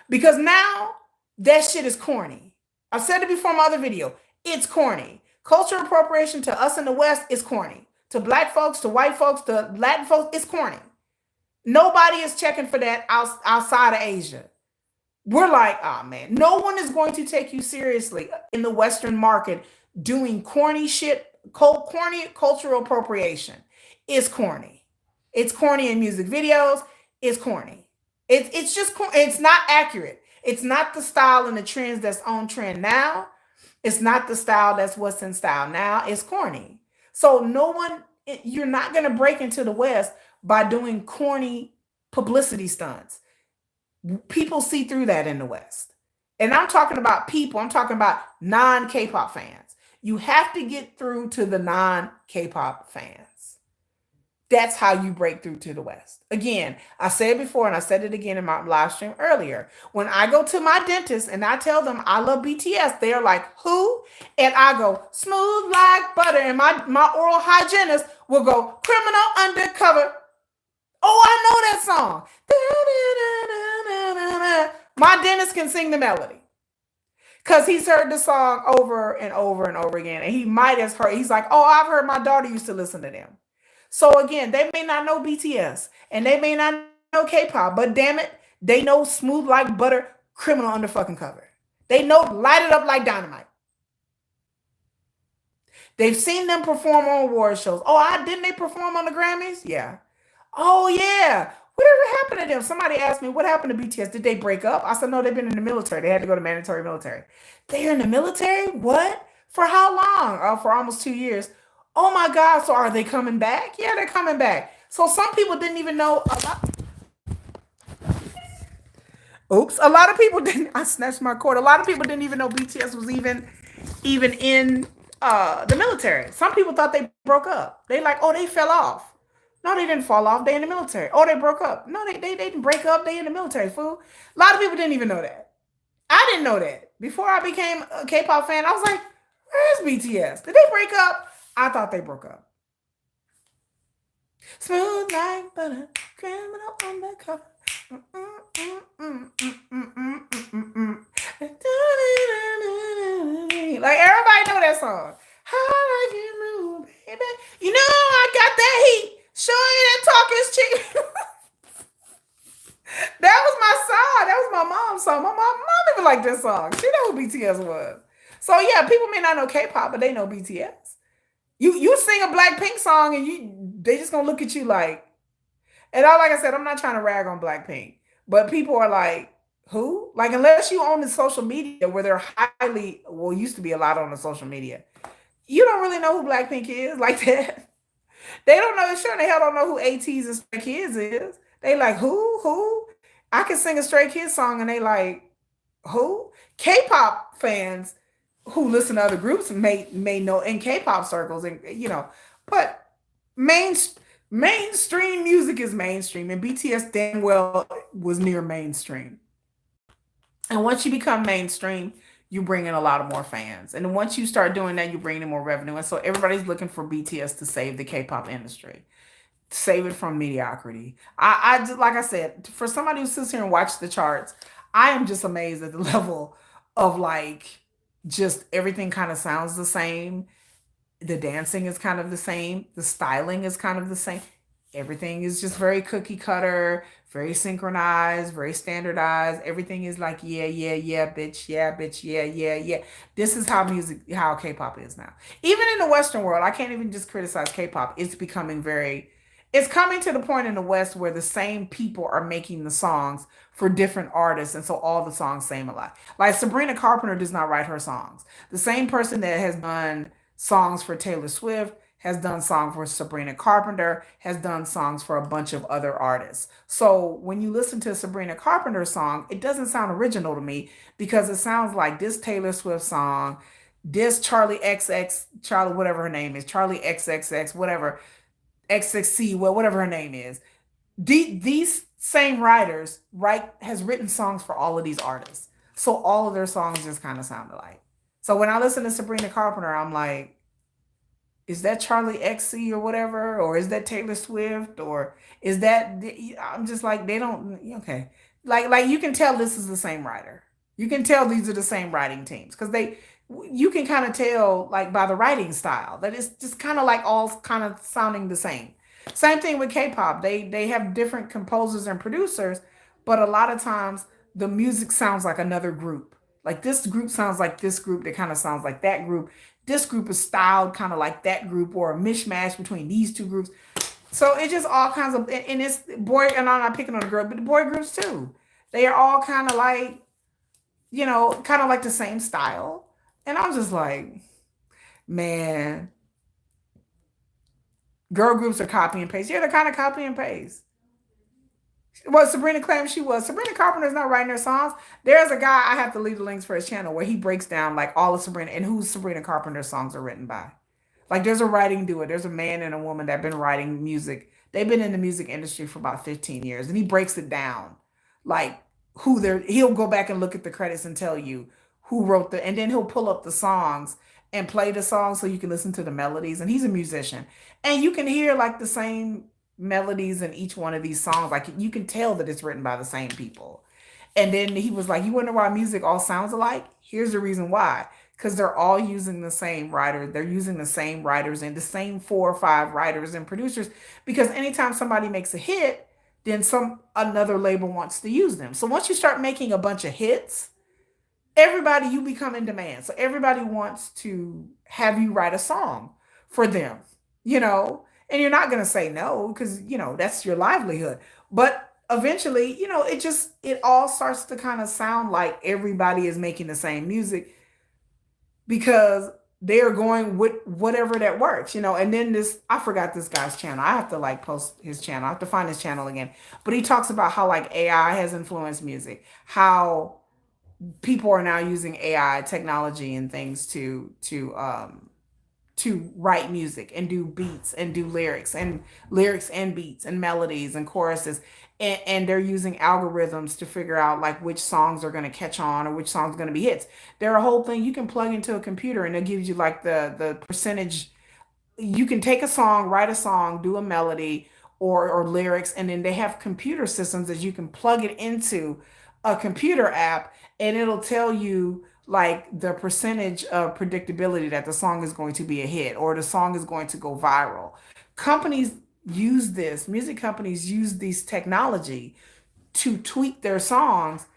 A: Because now that shit is corny. I've said it before in my other video. It's corny. Cultural appropriation to us in the West is corny. To black folks, to white folks, to Latin folks, it's corny. Nobody is checking for that outside of Asia. We're like, oh man, no one is going to take you seriously in the Western market doing corny shit. Corny cultural appropriation is corny. It's corny in music videos. It's corny. It's just, it's not accurate. It's not the style and the trends that's on trend now. It's not the style that's what's in style now. It's corny. So you're not going to break into the West by doing corny publicity stunts. People see through that in the West. And I'm talking about people. I'm talking about non-K-pop fans. You have to get through to the non-K-pop fans. That's how you break through to the West. Again, I said it before and I said it again in my live stream earlier. When I go to my dentist and I tell them I love BTS, they're like, who? And I go, smooth like butter. And my oral hygienist will go, criminal undercover. Oh, I know that song. My dentist can sing the melody because he's heard the song over and over and over again. And he might have heard, he's like, oh, I've heard my daughter used to listen to them. So again, they may not know BTS and they may not know K-pop, but damn it, they know smooth like butter, criminal under fucking cover. They know light it up like dynamite. They've seen them perform on award shows. Oh, didn't they perform on the Grammys? Yeah. Oh yeah. Whatever happened to them? Somebody asked me what happened to BTS. Did they break up? I said no, they've been in the military. They had to go to mandatory military. They're in the military? What? For how long? For almost 2 years. Oh my God. So are they coming back? Yeah, they're coming back. So some people didn't even know a lot. Oops. A lot of people didn't. I snatched my cord. A lot of people didn't even know BTS was even in the military. Some people thought they broke up. They like, oh, they fell off. No, they didn't fall off. They in the military. Oh, they broke up. No, they didn't break up. They in the military, fool. A lot of people didn't even know that. I didn't know that. Before I became a K-pop fan, I was like, where's BTS? Did they break up? I thought they broke up. Smooth like butter, criminal undercover. Like everybody know that song. How I get move, baby. You know I got that heat. Show you that talking chick. That was my song. That was my mom's song. My mom even liked this song. She know who BTS was. So yeah, people may not know K-pop, but they know BTS. You sing a Blackpink song and they just gonna look at you like, and all like I said, I'm not trying to rag on Blackpink, but people are like, who? Like unless you own the social media where they're highly, well, used to be a lot on the social media, you don't really know who Blackpink is like that. They don't know. Sure, the hell don't know who ATs and Stray Kids is. They like who? Who? I can sing a Stray Kids song and they like who? K-pop fans who listen to other groups may know in K-pop circles, and but main mainstream music is mainstream, and BTS damn well was near mainstream. And once you become mainstream, you bring in a lot of more fans, and then once you start doing that, you bring in more revenue, and so everybody's looking for BTS to save the K-pop industry, save it from mediocrity. I just like I said, for somebody who sits here and watches the charts, I am just amazed at the level of like just everything kind of sounds the same. The dancing is kind of the same. The styling is kind of the same. Everything is just very cookie cutter, very synchronized, very standardized. Everything is like, yeah, bitch, yeah. This is how how K-pop is now. Even in the Western world, I can't even just criticize K-pop. It's becoming it's coming to the point in the West where the same people are making the songs for different artists, and so all the songs same a lot. Like Sabrina Carpenter does not write her songs. The same person that has done songs for Taylor Swift has done songs for Sabrina Carpenter, has done songs for a bunch of other artists. So when you listen to a Sabrina Carpenter song, it doesn't sound original to me because it sounds like this Taylor Swift song, this Charlie XX, Charlie, whatever her name is, Charlie XXX, whatever, XXC, well, whatever her name is. These same writers has written songs for all of these artists. So all of their songs just kind of sound alike. So when I listen to Sabrina Carpenter, I'm like, is that Charlie XC or whatever? Or is that Taylor Swift? Or is that, I'm just like, they don't, okay. Like you can tell this is the same writer. You can tell these are the same writing teams because you can kind of tell like by the writing style that it's just kind of like all kind of sounding the same. Same thing with K-pop. They have different composers and producers, but a lot of times the music sounds like another group. Like this group sounds like this group that kind of sounds like that group. This group is styled kind of like that group or a mishmash between these two groups. So it's just all kinds of, and it's boy, and I'm not picking on the girl, but the boy groups too. They are all kind of like, kind of like the same style. And I'm just like, man, girl groups are copy and paste. Yeah, they're kind of copy and paste. Well, Sabrina claims she was. Sabrina Carpenter's not writing her songs. There's a guy, I have to leave the links for his channel, where he breaks down like all of Sabrina and who Sabrina Carpenter's songs are written by. Like there's a writing duo. There's a man and a woman that have been writing music They've been in the music industry for about 15 years, and he breaks it down, like who they're. He'll go back and look at the credits and tell you who wrote the, and then he'll pull up the songs and play the songs so you can listen to the melodies. And he's a musician, and you can hear like the same melodies in each one of these songs. Like you can tell that it's written by the same people. And then he was like, "You wonder why music all sounds alike? Here's the reason why. Because they're all using the same writer. They're using the same writers and the same 4 or 5 writers and producers. Because anytime somebody makes a hit, then some another label wants to use them. So once you start making a bunch of hits, everybody, you become in demand. So everybody wants to have you write a song for them, you know, and you're not going to say no because, you know, that's your livelihood. But eventually, you know, it all starts to kind of sound like everybody is making the same music because they're going with whatever that works, you know. And then this, I forgot this guy's channel. I have to like post his channel. I have to find his channel again. But he talks about how like AI has influenced music, how people are now using AI technology and things to write music and do beats and do lyrics and beats and melodies and choruses. And they're using algorithms to figure out like which songs are going to catch on or which songs are going to be hits. They're a whole thing you can plug into a computer and it gives you like the percentage. You can take a song, write a song, do a melody or lyrics, and then they have computer systems that you can plug it into a computer app, and it'll tell you like the percentage of predictability that the song is going to be a hit or the song is going to go viral. Companies use this, music companies use these technology to tweak their songs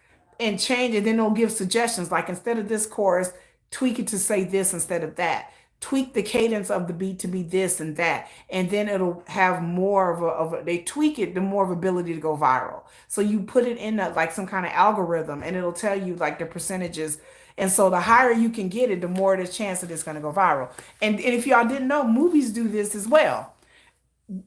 A: and change it. Then they'll give suggestions like instead of this chorus, tweak it to say this instead of that. Tweak the cadence of the beat to be this and that, and then it'll have more they tweak it the more of ability to go viral. So you put it in like some kind of algorithm, and it'll tell you like the percentages. And so the higher you can get it, the more the chance that it's going to go viral. And if y'all didn't know, movies do this as well.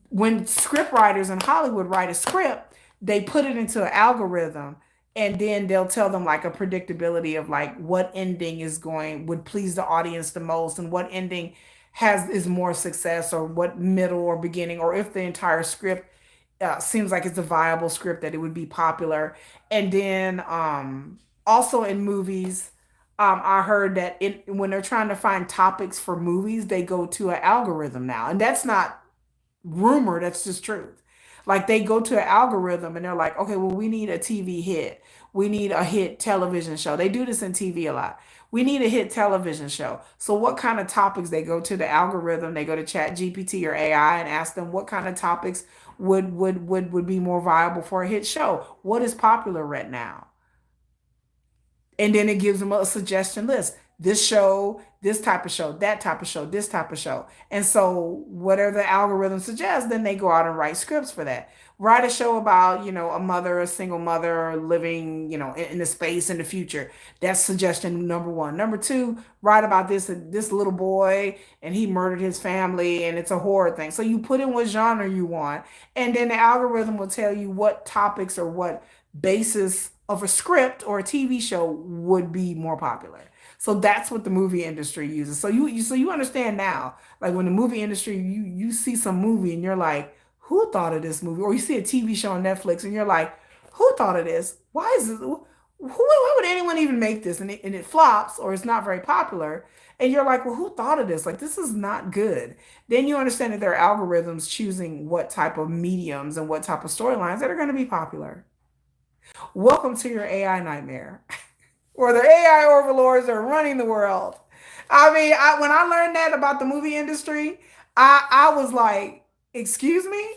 A: When script writers in Hollywood write a script, they put it into an algorithm, and then they'll tell them like a predictability of like what ending is going would please the audience the most and what ending has is more success or what middle or beginning or if the entire script seems like it's a viable script that it would be popular. And then also in movies, I heard that when they're trying to find topics for movies, they go to an algorithm now, and that's not rumor, that's just truth. Like they go to an algorithm and they're like, okay, well, we need a TV hit. We need a hit television show. They do this in TV a lot. We need a hit television show. So what kind of topics, they go to the algorithm, they go to Chat GPT or AI and ask them what kind of topics would be more viable for a hit show. What is popular right now? And then it gives them a suggestion list. This show, this type of show, that type of show, this type of show. And so whatever the algorithm suggests, then they go out and write scripts for that. Write a show about, you know, a mother, a single mother living, you know, in the space in the future. That's suggestion number one. Number two, write about this little boy and he murdered his family and it's a horror thing. So you put in what genre you want, and then the algorithm will tell you what topics or what basis of a script or a TV show would be more popular. So that's what the movie industry uses. So you understand now, like when the movie industry, you see some movie and you're like, who thought of this movie? Or you see a TV show on Netflix and you're like, who thought of this? Why is this? Why would anyone even make this? And it flops or it's not very popular. And you're like, well, who thought of this? Like, this is not good. Then you understand that there are algorithms choosing what type of mediums and what type of storylines that are going to be popular. Welcome to your AI nightmare, where the AI overlords are running the world. I mean, when I learned that about the movie industry, I was like, excuse me?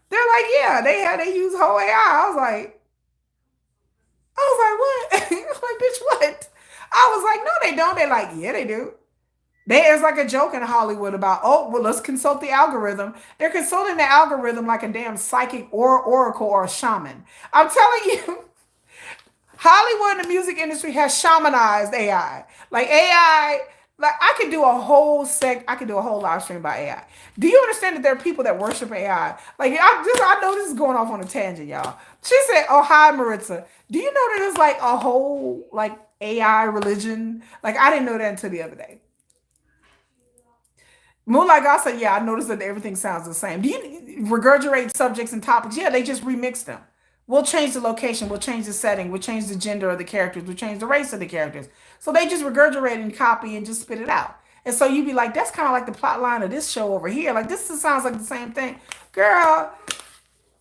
A: They're like, yeah, they use whole AI. I was like, what? I was like, bitch, what? I was like, no, they don't. They're like, yeah, they do. There's like a joke in Hollywood about, oh, well, let's consult the algorithm. They're consulting the algorithm like a damn psychic or oracle or a shaman. I'm telling you, Hollywood and the music industry has shamanized AI. Like AI, like I could do a whole live stream about AI. Do you understand that there are people that worship AI? Like I know this is going off on a tangent, y'all. She said, "Oh hi, Maritza. Do you know that there's like a whole like AI religion? Like I didn't know that until the other day." Moonlight God said, yeah, I noticed that everything sounds the same. Do you regurgitate subjects and topics? Yeah, they just remix them. We'll change the location, we'll change the setting, we'll change the gender of the characters, we'll change the race of the characters. So they just regurgitate and copy and just spit it out. And so you'd be like, that's kind of like the plot line of this show over here. Like this sounds like the same thing. Girl,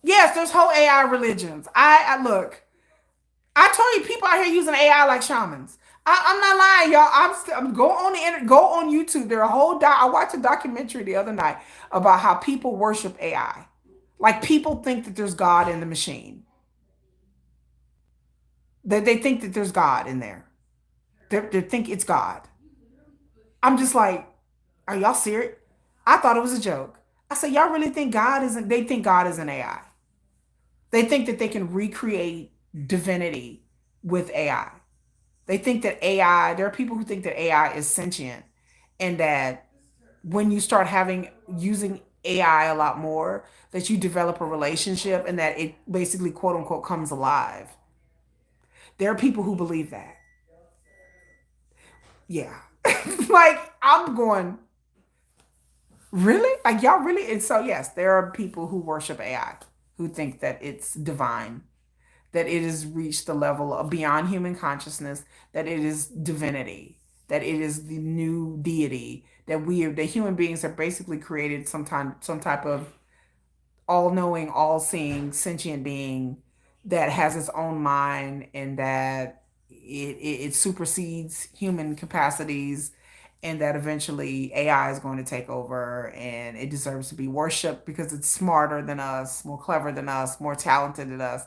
A: yes, there's whole AI religions. I look, I told you people out here using AI like shamans. I'm not lying, y'all. I'm go on the internet, go on YouTube. There are a whole I watched a documentary the other night about how people worship AI. Like people think that there's God in the machine. That they think that there's God in there. They think it's God. I'm just like, are y'all serious? I thought it was a joke. I said, y'all really think God isn't? They think God is an AI. They think that they can recreate divinity with AI. They think that AI, there are people who think that AI is sentient and that when you start having using AI a lot more, that you develop a relationship and that it basically quote unquote comes alive. There are people who believe that. Yeah. Like I'm going, really? Like y'all really? And so yes, there are people who worship AI who think that it's divine, that it has reached the level of beyond human consciousness, that it is divinity, that it is the new deity, that the human beings have basically created some type of all-knowing, all-seeing, sentient being that has its own mind and that it supersedes human capacities and that eventually AI is going to take over and it deserves to be worshipped because it's smarter than us, more clever than us, more talented than us,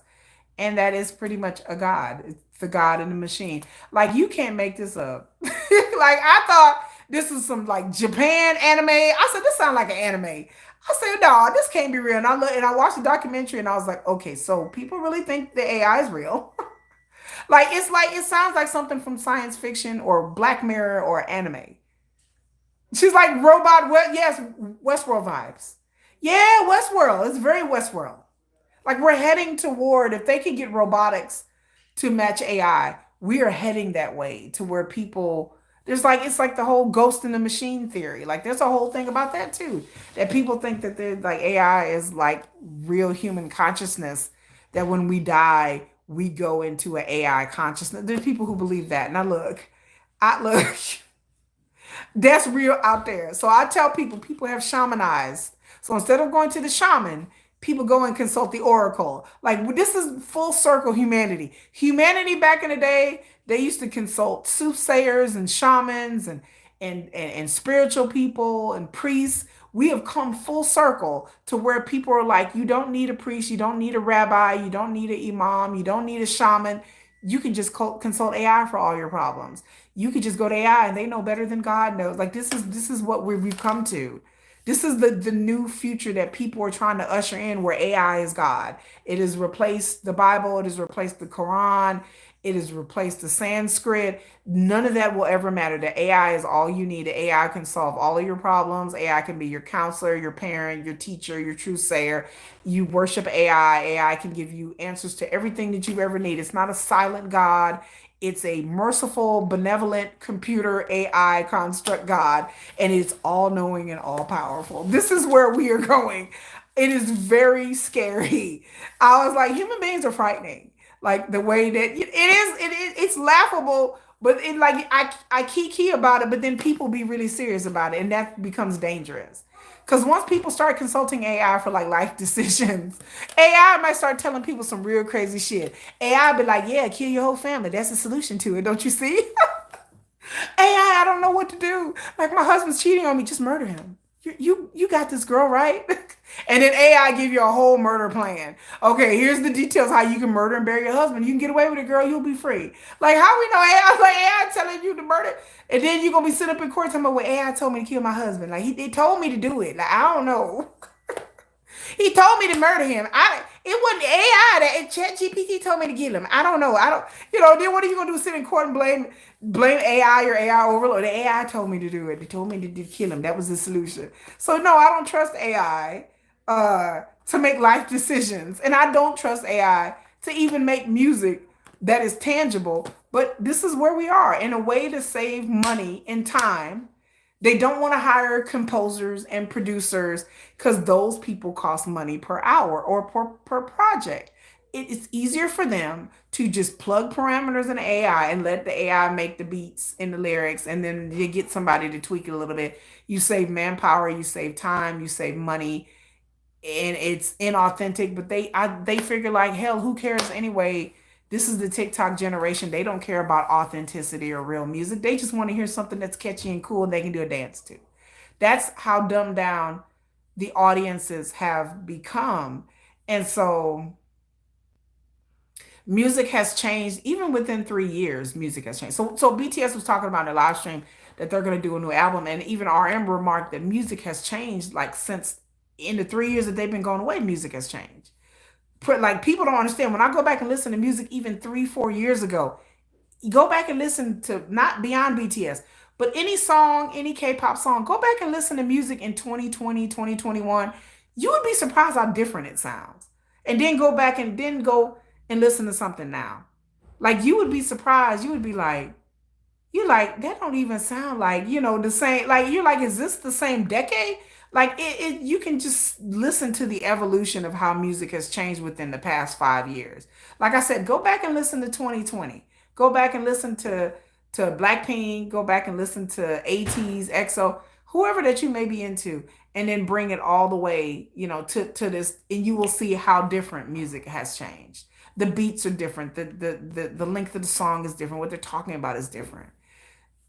A: and that is pretty much a god. It's the god in the machine. Like you can't make this up. Like I thought this was some like Japan anime. I said this sounds like an anime. I said no, this can't be real. And I watched the documentary and I was like, okay, so people really think the AI is real. Like it sounds like something from science fiction or Black Mirror or anime. She's like robot. Yes, Westworld vibes. Yeah, Westworld. It's very Westworld. Like we're heading toward, if they could get robotics to match AI, we are heading that way to where people, there's like, it's like the whole ghost in the machine theory. Like there's a whole thing about that too. That people think that they're like AI is like real human consciousness, that when we die, we go into an AI consciousness. There's people who believe that. And I look, that's real out there. So I tell people have shamanized. So instead of going to the shaman, people go and consult the oracle. Like this is full circle humanity. Humanity back in the day, they used to consult soothsayers and shamans and spiritual people and priests. We have come full circle to where people are like, you don't need a priest, you don't need a rabbi, you don't need an imam, you don't need a shaman. You can just consult AI for all your problems. You could just go to AI and they know better than God knows. Like this is what we've come to. This is the new future that people are trying to usher in where AI is God. It has replaced the Bible, it has replaced the Quran, it has replaced the Sanskrit. None of that will ever matter. The AI is all you need. The AI can solve all of your problems. AI can be your counselor, your parent, your teacher, your truth sayer. You worship AI. AI can give you answers to everything that you ever need. It's not a silent God. It's a merciful, benevolent computer AI construct God, and it's all knowing and all powerful. This is where we are going. It is very scary. I was like, human beings are frightening. Like the way that it's laughable, but it like I kiki about it, but then people be really serious about it, and that becomes dangerous. Because once people start consulting AI for like life decisions, AI might start telling people some real crazy shit. AI be like, yeah, kill your whole family. That's the solution to it. Don't you see? AI, I don't know what to do. Like my husband's cheating on me, just murder him. You got this girl, right? And then AI give you a whole murder plan. Okay, here's the details how you can murder and bury your husband. You can get away with it, girl. You'll be free. Like how we know AI? Like AI telling you to murder, and then you're gonna be sitting up in court talking about, well, AI told me to kill my husband. Like they told me to do it. Like I don't know. He told me to murder him. It wasn't AI that Chat GPT told me to kill him. I don't know. I don't then what are you gonna do? Sit in court and blame AI or AI overload? The AI told me to do it. They told me to kill him. That was the solution. So no, I don't trust AI to make life decisions. And I don't trust AI to even make music that is tangible. But this is where we are. In a way to save money and time, They don't want to hire composers and producers because those people cost money per hour or per project. It's easier for them to just plug parameters in AI and let the AI make the beats and the lyrics, and then you get somebody to tweak it a little bit. You save manpower, you save time, you save money, and it's inauthentic. But they figure like hell, who cares anyway? This is the TikTok generation. They don't care about authenticity or real music. They just want to hear something that's catchy and cool and they can do a dance to. That's how dumbed down the audiences have become. And so music has changed even within 3 years. Music has changed. So BTS was talking about in a live stream that they're going to do a new album, and even RM remarked that music has changed like since in the 3 years that they've been going away. Music has changed. Like people don't understand when I go back and listen to music even 3 4 years ago. You go back and listen to not beyond BTS, but any song, any K-pop song, go back and listen to music in 2020, 2021. You would be surprised how different it sounds. And then go back and then go and listen to something now. Like you would be surprised. You would be like, you're like, that don't even sound like, the same. Like you're like, is this the same decade? Like you can just listen to the evolution of how music has changed within the past 5 years. Like I said, go back and listen to 2020. Go back and listen to Blackpink. Go back and listen to ATEEZ, EXO, whoever that you may be into, and then bring it all the way, to this, and you will see how different music has changed. The beats are different. The length of the song is different. What they're talking about is different.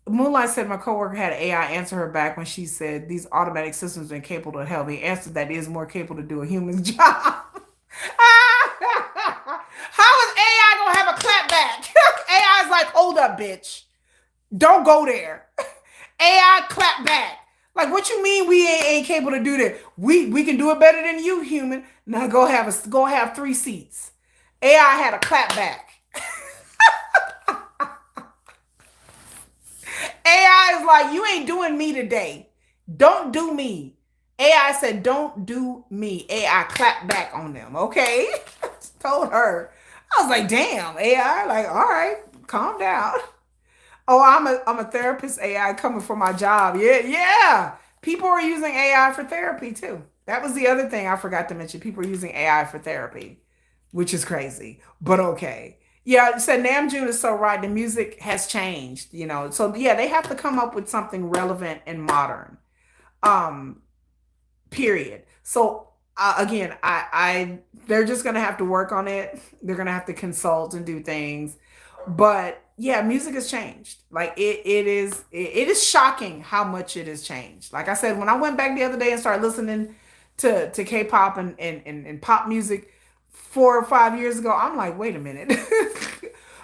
A: Moonlight said my coworker had AI answer her back when she said these automatic systems are incapable of help. The answer that is more capable to do a human's job. How is AI gonna have a clapback? AI is like, hold up, bitch. Don't go there. AI clap back. Like, what you mean we ain't capable to do that? We can do it better than you, human. Now go have 3 seats. AI had a clap back. AI is like, you ain't doing me today. Don't do me. AI said, don't do me. AI clapped back on them. Okay. Told her. I was like, damn, AI, like, all right, calm down. Oh, I'm a therapist AI coming for my job. Yeah, yeah. People are using AI for therapy too. That was the other thing I forgot to mention. People are using AI for therapy, which is crazy, but okay. Yeah, you said Namjoon is so right. The music has changed. So yeah, they have to come up with something relevant and modern. Um, period. So again, I they're just gonna have to work on it. They're gonna have to consult and do things. But yeah, music has changed. Like it is shocking how much it has changed. Like I said, when I went back the other day and started listening to K-pop and pop music 4 or 5 years ago, I'm like, wait a minute.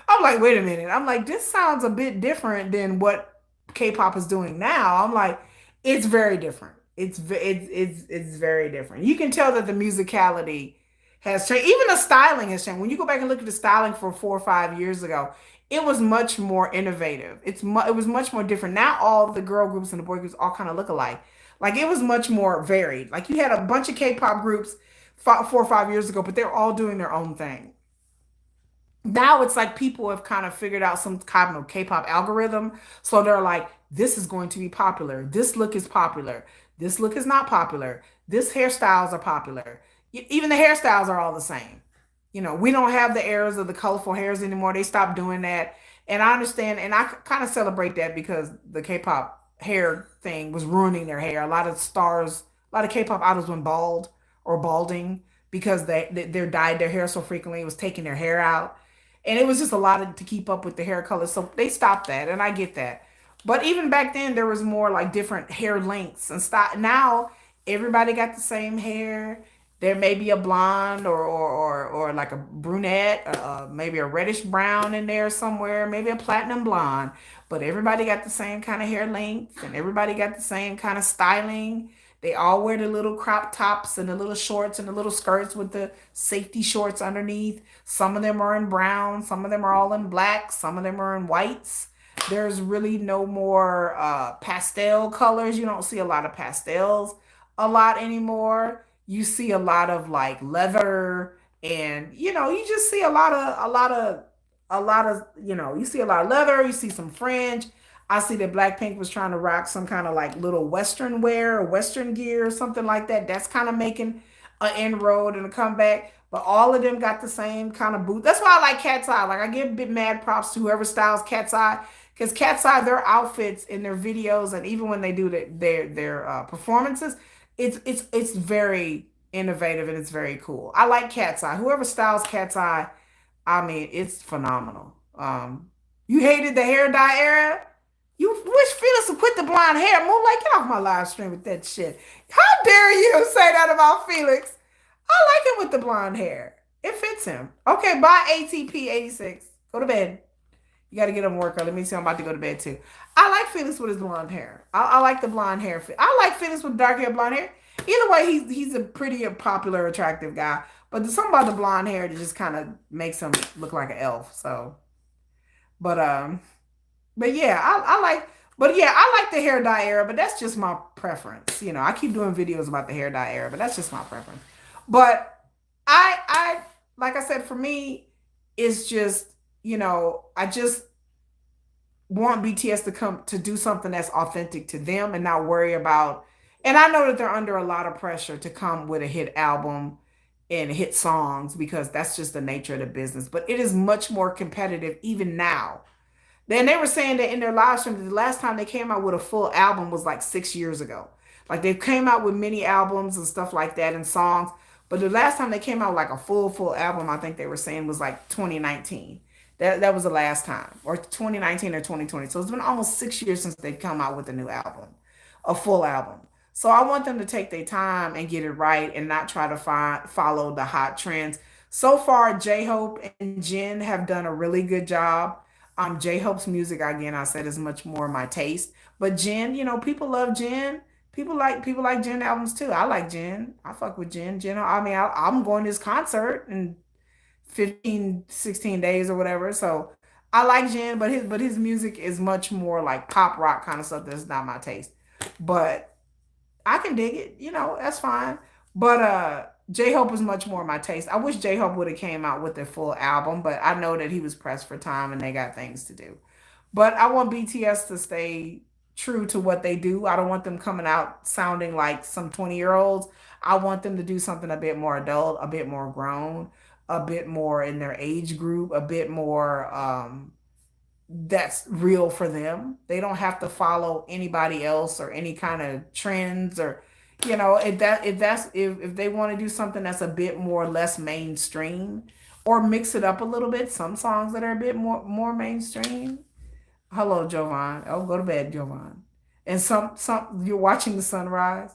A: I'm like, wait a minute. I'm like, this sounds a bit different than what K-pop is doing now. I'm like, it's very different. It's very different. You can tell that the musicality has changed. Even the styling has changed. When you go back and look at the styling for 4 or 5 years ago, it was much more innovative. It was much more different. Now all the girl groups and the boy groups all kind of look alike. Like it was much more varied. Like you had a bunch of K-pop groups 4 or 5 years ago, but they're all doing their own thing. Now it's like people have kind of figured out some kind of K-pop algorithm. So they're like, this is going to be popular. This look is popular. This look is not popular. This hairstyles are popular. Even the hairstyles are all the same. We don't have the eras of the colorful hairs anymore. They stopped doing that. And I understand, and I kind of celebrate that because the K-pop hair thing was ruining their hair. A lot of stars, a lot of K-pop idols went bald or balding because they dyed their hair so frequently, it was taking their hair out, and it was just a lot to keep up with the hair color. So they stopped that, and I get that. But even back then, there was more like different hair lengths and style. Now everybody got the same hair. There may be a blonde or like a brunette, maybe a reddish brown in there somewhere, maybe a platinum blonde. But everybody got the same kind of hair length and everybody got the same kind of styling. They all wear the little crop tops and the little shorts and the little skirts with the safety shorts underneath. Some of them are in brown, some of them are all in black, some of them are in whites. There's really no more pastel colors. You don't see a lot of pastels a lot anymore. You see a lot of like leather, and you just see a lot of you see a lot of leather, you see some fringe. I see that Blackpink was trying to rock some kind of like little Western wear or Western gear or something like that. That's kind of making an inroad and a comeback. But all of them got the same kind of boot. That's why I like Cat's Eye. Like I give big mad props to whoever styles Cat's Eye, because Cat's Eye, their outfits in their videos and even when they do their performances, it's very innovative and it's very cool. I like Cat's Eye. Whoever styles Cat's Eye, I mean, it's phenomenal. You hated the hair dye era. You wish Felix would quit the blonde hair. Moonlight, get off my live stream with that shit. How dare you say that about Felix? I like him with the blonde hair. It fits him. Okay, bye ATP 86. Go to bed. You got to get up and work early. Let me see. I'm about to go to bed too. I like Felix with his blonde hair. I like the blonde hair. I like Felix with dark hair, blonde hair. Either way, he's a pretty popular, attractive guy. But there's something about the blonde hair that just kind of makes him look like an elf. So, but but yeah, I like. But yeah, I like the hair dye era. But that's just my preference. You know, I keep doing videos about the hair dye era, but that's just my preference. But I like I said, for me, it's just, you know, I just want BTS to come to do something that's authentic to them and not worry about. And I know that they're under a lot of pressure to come with a hit album and hit songs because that's just the nature of the business. But it is much more competitive even now. Then they were saying that in their live stream, the last time they came out with a full album was like 6 years ago. Like they came out with mini albums and stuff like that and songs. But the last time they came out with like a full album, I think they were saying was like 2019. That was the last time, or 2019 or 2020. So it's been almost 6 years since they've come out with a new album, a full album. So I want them to take their time and get it right and not try to follow the hot trends. So far, J Hope and Jin have done a really good job. J Hope's music, again, I said, is much more my taste. But Jin, you know, people love Jin. People like Jin albums too. I like Jin. I fuck with Jin. Jin. I mean, I'm going to his concert in 15, 16 days or whatever. So I like Jin, but his music is much more like pop rock kind of stuff. That's not my taste. But I can dig it. You know, that's fine. But J Hope is much more my taste. I wish J Hope would have came out with a full album, but I know that he was pressed for time and they got things to do. But I want BTS to stay true to what they do. I don't want them coming out sounding like some 20-year-olds. I want them to do something a bit more adult, a bit more grown, a bit more in their age group, a bit more that's real for them. They don't have to follow anybody else or any kind of trends or, you know, if they want to do something that's a bit more less mainstream or mix it up a little bit, some songs that are a bit more mainstream. Hello, Jovan. Oh, go to bed, Jovan. And some you're watching the sunrise.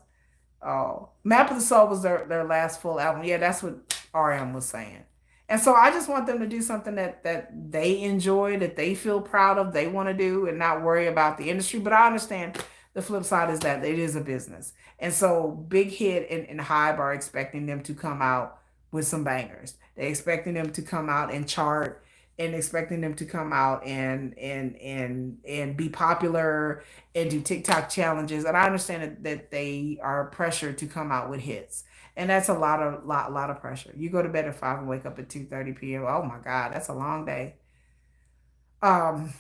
A: Oh, Map of the Soul was their last full album. Yeah, that's what RM was saying. And so I just want them to do something that they enjoy, that they feel proud of, they want to do, and not worry about the industry. But I understand the flip side is that it is a business. And so Big Hit and Hybe are expecting them to come out with some bangers. They're expecting them to come out and chart and expecting them to come out and be popular and do TikTok challenges. And I understand that they are pressured to come out with hits. And that's a lot of pressure. You go to bed at 5 and wake up at 2:30 p.m. Oh my God, that's a long day. Um,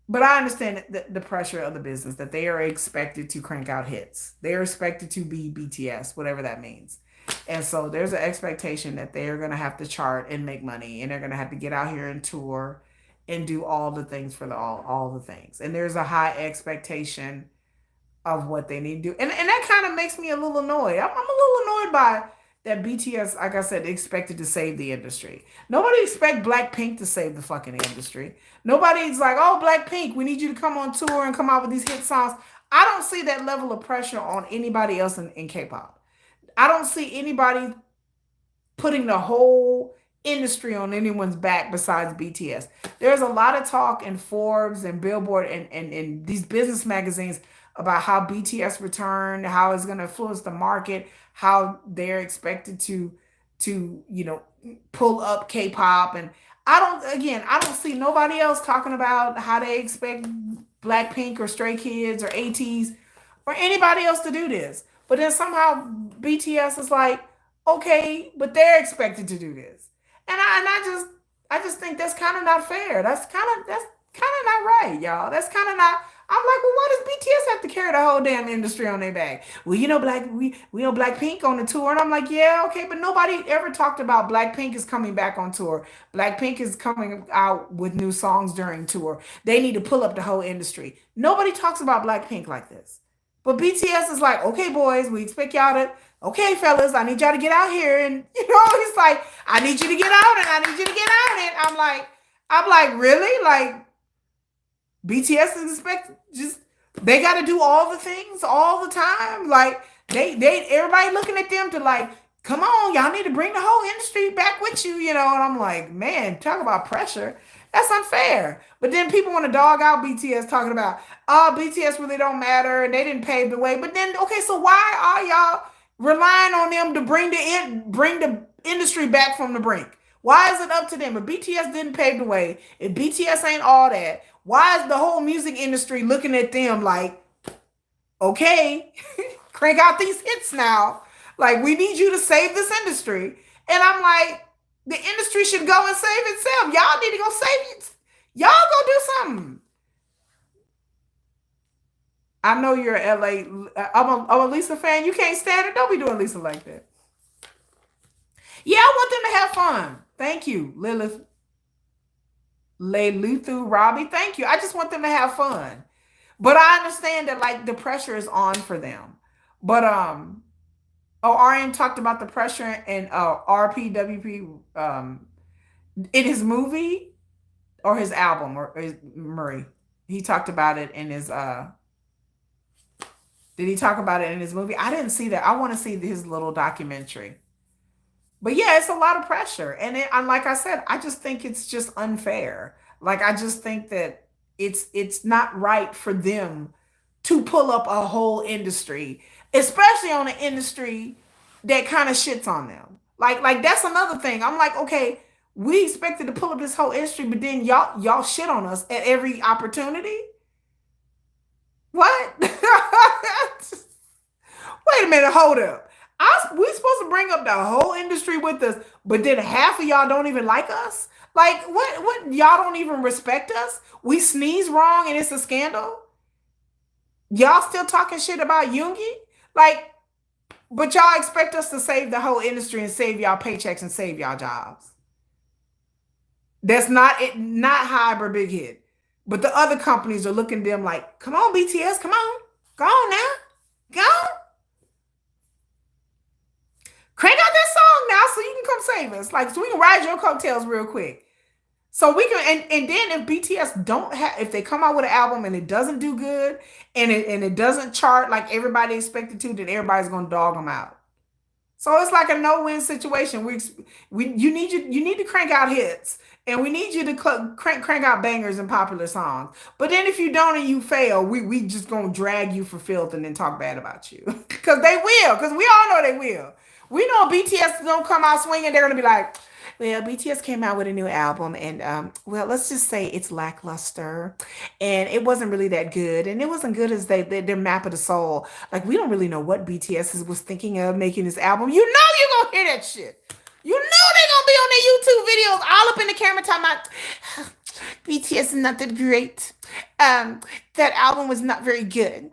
A: but I understand the pressure of the business that they are expected to crank out hits. They are expected to be BTS, whatever that means. And so there's an expectation that they are going to have to chart and make money, and they're going to have to get out here and tour and do all the things for all the things. And there's a high expectation of what they need to do. And that kind of makes me a little annoyed. I'm a little annoyed by that BTS, like I said, expected to save the industry. Nobody expect Blackpink to save the fucking industry. Nobody's like, oh, Blackpink, we need you to come on tour and come out with these hit songs. I don't see that level of pressure on anybody else in K-pop. I don't see anybody putting the whole industry on anyone's back besides BTS. There's a lot of talk in Forbes and Billboard and these business magazines about how BTS returned, how it's going to influence the market, how they're expected to pull up K-pop. And I don't see nobody else talking about how they expect Blackpink or Stray Kids or ATEEZ or anybody else to do this. But then somehow BTS is like, okay, but they're expected to do this. And I just think that's kind of not fair. That's kind of not right, y'all. That's kind of not. I I'm like, well, why does BTS have to carry the whole damn industry on their back? Well, you know, we know Blackpink on the tour, and I'm like, yeah, okay, but nobody ever talked about Blackpink is coming back on tour. Blackpink is coming out with new songs during tour. They need to pull up the whole industry. Nobody talks about Blackpink like this. But BTS is like, okay, boys, we expect y'all to, okay, fellas, I need y'all to get out here. And, he's like, I need you to get out and I need you to get out. And I'm like, really? Like, BTS is expect just, they got to do all the things all the time. Like, everybody looking at them to like, come on, y'all need to bring the whole industry back with you, And I'm like, man, talk about pressure. That's unfair. But then people want to dog out BTS talking about, oh, BTS really don't matter and they didn't pave the way. But then, okay, so why are y'all relying on them to bring the industry back from the brink? Why is it up to them? If BTS didn't pave the way, if BTS ain't all that, why is the whole music industry looking at them like, okay, crank out these hits now? Like, we need you to save this industry. And I'm like, the industry should go and save itself. Y'all need to go save it. Y'all go do something. I know you're an LA. I'm a Lisa fan. You can't stand it. Don't be doing Lisa like that. Yeah, I want them to have fun. Thank you, Lilith. Leluthu Robbie. Thank you. I just want them to have fun. But I understand that like the pressure is on for them. But Arian talked about the pressure in RPWP in his movie or his album or Murray. He talked about it in his did he talk about it in his movie? I didn't see that. I want to see his little documentary. But yeah, it's a lot of pressure. And like I said, I just think it's just unfair. Like I just think that it's not right for them to pull up a whole industry, especially on an industry that kind of shits on them. Like that's another thing. I'm like, okay, we expected to pull up this whole industry, but then y'all shit on us at every opportunity. What? Wait a minute, hold up. We supposed to bring up the whole industry with us, but then half of y'all don't even like us? Like, what? Y'all don't even respect us? We sneeze wrong and it's a scandal? Y'all still talking shit about Yoongi? Like, but y'all expect us to save the whole industry and save y'all paychecks and save y'all jobs. That's not it, not Hybe or Big Hit. But the other companies are looking at them like, come on, BTS, come on. Go on now. Go on. Crank out that song now so you can come save us. Like, so we can ride your coattails real quick. So we can, and then if BTS don't have, if they come out with an album and it doesn't do good and it doesn't chart like everybody expected to, then everybody's gonna dog them out. So it's like a no-win situation. You need to crank out hits, and we need you to crank out bangers and popular songs. But then if you don't and you fail, we just gonna drag you for filth and then talk bad about you because they will. Because we all know they will. We know BTS is gonna come out swinging. They're gonna be like, well, BTS came out with a new album, and well, let's just say it's lackluster, and it wasn't really that good, and it wasn't good as their map of the soul. Like we don't really know what BTS was thinking of making this album. You know you're gonna hear that shit. You know they're gonna be on their YouTube videos, all up in the camera talking about BTS is not that great. That album was not very good.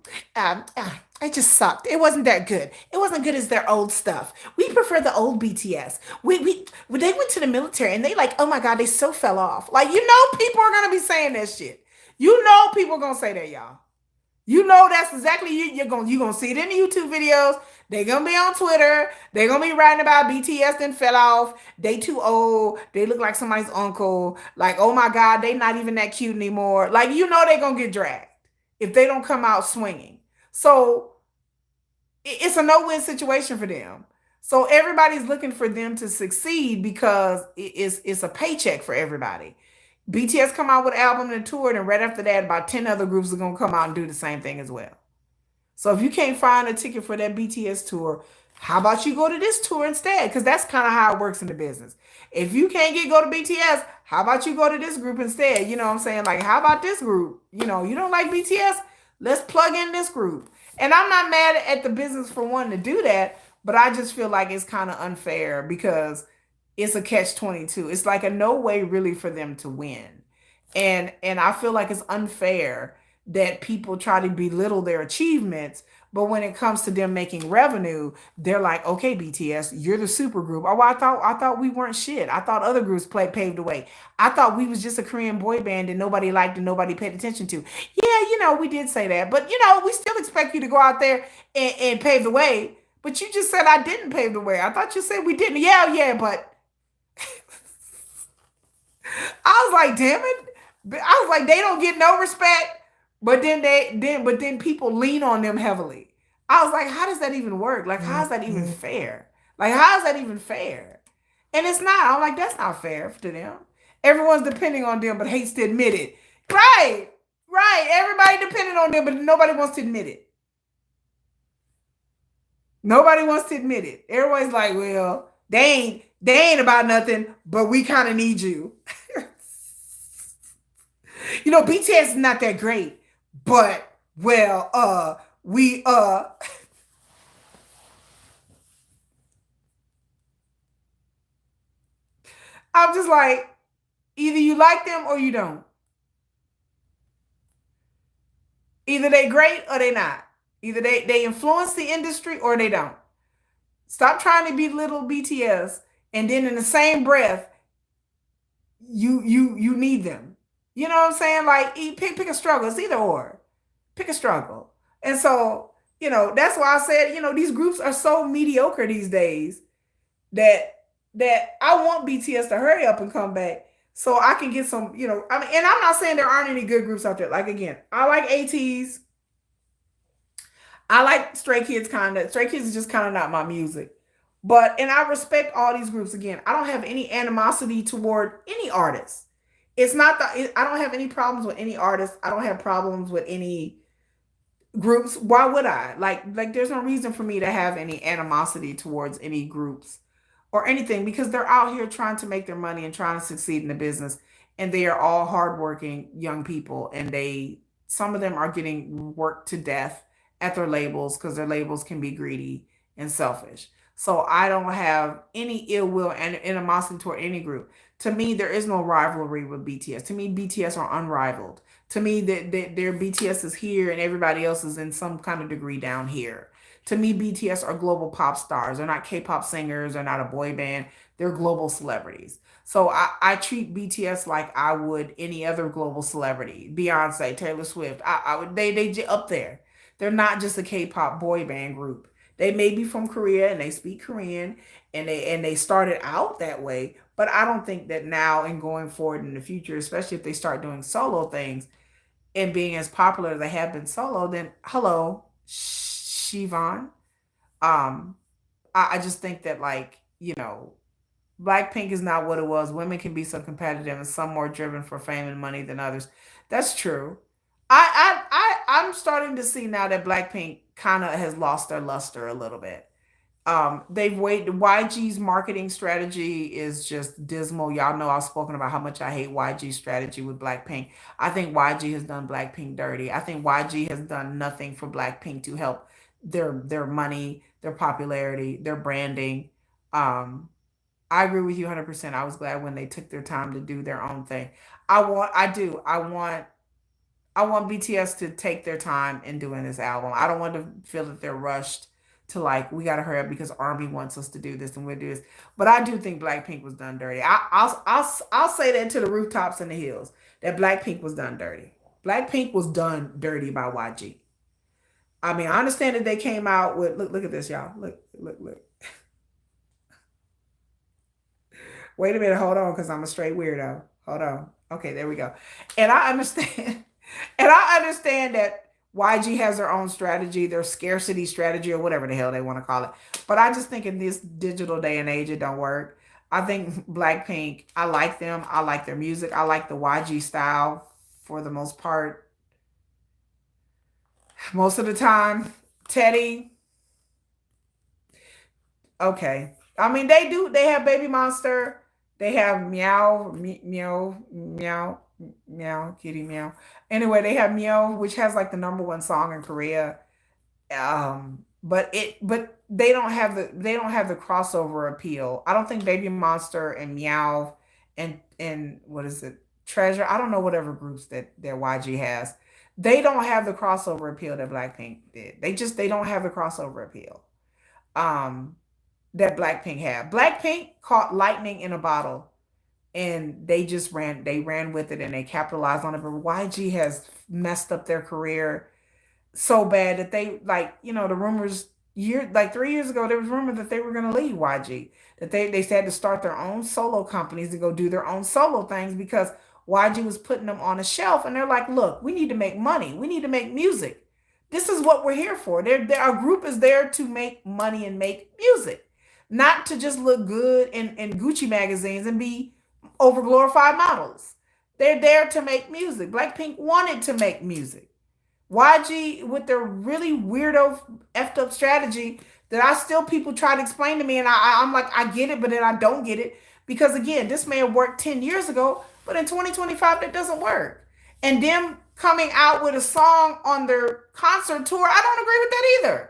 A: It just sucked. It wasn't that good. It wasn't good as their old stuff. We prefer the old BTS. When they went to the military and they like, oh my God, they so fell off. Like, you know, people are gonna be saying that shit. You know, people are gonna say that, y'all. You know, that's exactly you're gonna see it in the YouTube videos. They're gonna be on Twitter. They're gonna be writing about BTS then fell off. They too old. They look like somebody's uncle. Like, oh my God, they not even that cute anymore. Like, you know, they're gonna get dragged if they don't come out swinging. So it's a no-win situation for them. So everybody's looking for them to succeed because it's a paycheck for everybody. BTS come out with an album and tour, and right after that, about 10 other groups are going to come out and do the same thing as well. So if you can't find a ticket for that BTS tour, how about you go to this tour instead? Because that's kind of how it works in the business. If you can't go to BTS, how about you go to this group instead? You know what I'm saying? Like, how about this group? You know, you don't like BTS? Let's plug in this group. And I'm not mad at the business for wanting to do that, but I just feel like it's kind of unfair because it's a catch-22. It's like a no way really for them to win. And I feel like it's unfair that people try to belittle their achievements. But when it comes to them making revenue, they're like, okay, BTS, you're the super group. Oh, I thought we weren't shit. I thought other groups paved the way. I thought we was just a Korean boy band that nobody liked and nobody paid attention to. Yeah, we did say that. But we still expect you to go out there and pave the way. But you just said I didn't pave the way. I thought you said we didn't. Yeah, yeah, but I was like, damn it. I was like, they don't get no respect, but then people lean on them heavily. I was like, how does that even work? Like, how is that even fair? Like, how is that even fair? And it's not. I'm like, that's not fair to them. Everyone's depending on them, but hates to admit it. Right. Right. Everybody depending on them, but nobody wants to admit it. Nobody wants to admit it. Everybody's like, well, they ain't about nothing, but we kind of need you. BTS is not that great, but well, we I'm just like, either you like them or you don't. Either they great or they not. Either they influence the industry or they don't. Stop trying to belittle BTS and then in the same breath you need them. You know what I'm saying? Like pick a struggle. It's either or. Pick a struggle. And so, that's why I said, these groups are so mediocre these days that I want BTS to hurry up and come back so I can get some, I mean, and I'm not saying there aren't any good groups out there. Like again, I like ATs. I like Stray Kids kind of. Stray Kids is just kind of not my music. And I respect all these groups again. I don't have any animosity toward any artist. It's not that I don't have any problems with any artist. I don't have problems with any groups. Why would I? Like there's no reason for me to have any animosity towards any groups or anything because they're out here trying to make their money and trying to succeed in the business. And they are all hardworking young people. And some of them are getting worked to death at their labels because their labels can be greedy and selfish. So I don't have any ill will and animosity toward any group. To me, there is no rivalry with BTS. To me, BTS are unrivaled. To me, that their BTS is here and everybody else is in some kind of degree down here. To me, BTS are global pop stars. They're not K-pop singers. They're not a boy band. They're global celebrities. So I treat BTS like I would any other global celebrity. Beyonce, Taylor Swift. I would they up there. They're not just a K-pop boy band group. They may be from Korea and they speak Korean and they started out that way. But I don't think that now and going forward in the future, especially if they start doing solo things and being as popular as they have been solo, then hello, Shivan. Um, I just think that Blackpink is not what it was. Women can be so competitive and some more driven for fame and money than others. That's true. I'm starting to see now that Blackpink kind of has lost their luster a little bit. They've waited. YG's marketing strategy is just dismal. Y'all know I've spoken about how much I hate YG's strategy with Blackpink. I think YG has done Blackpink dirty. I think YG has done nothing for Blackpink to help their money, their popularity, their branding. Um, I agree with you 100%. I was glad when they took their time to do their own thing. I want BTS to take their time in doing this album. I don't want to feel that they're rushed to like we got to hurry up because Army wants us to do this and we'll do this. But I do think Blackpink was done dirty. I'll say that to the rooftops and the hills that Blackpink was done dirty. Blackpink was done dirty by YG. I mean, I understand that they came out with look at this, y'all. Look. Wait a minute, hold on, because I'm a straight weirdo. Hold on. Okay, there we go. And I understand, and I understand that YG has their own strategy, their scarcity strategy, or whatever the hell they want to call it. But I just think in this digital day and age, it don't work. I think Blackpink, I like them. I like their music. I like the YG style for the most part. Most of the time, Teddy, okay. I mean, they do. They have Baby Monster. They have Meow, Meow, Kitty Meow. Anyway, they have Meow, which has like the number one song in Korea. But they don't have the crossover appeal. I don't think Baby Monster and Meow and what is it, Treasure. I don't know whatever groups that YG has. They don't have the crossover appeal that Blackpink did. They don't have the crossover appeal um that Blackpink had. Blackpink caught lightning in a bottle and they ran with it and they capitalized on it. But YG has messed up their career so bad that they, like, the rumors, 3 years ago there was rumor that they were going to leave YG, that they said to start their own solo companies to go do their own solo things because YG was putting them on a shelf. And they're like, look, we need to make money, we need to make music, this is what we're here for. Our group is there to make money and make music, not to just look good in Gucci magazines and be overglorified models. They're there to make music. Blackpink wanted to make music. YG, with their really weirdo, effed up strategy that I still, people try to explain to me, and I'm like, I get it, but then I don't get it. Because again, this may have worked 10 years ago, but in 2025, that doesn't work. And them coming out with a song on their concert tour, I don't agree with that either.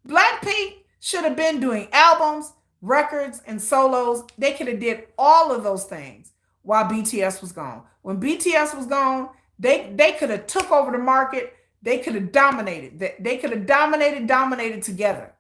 A: Blackpink should have been doing albums, records, and solos. They could have did all of those things while BTS was gone. When BTS was gone, they could have took over the market. They could have dominated. They could have dominated together.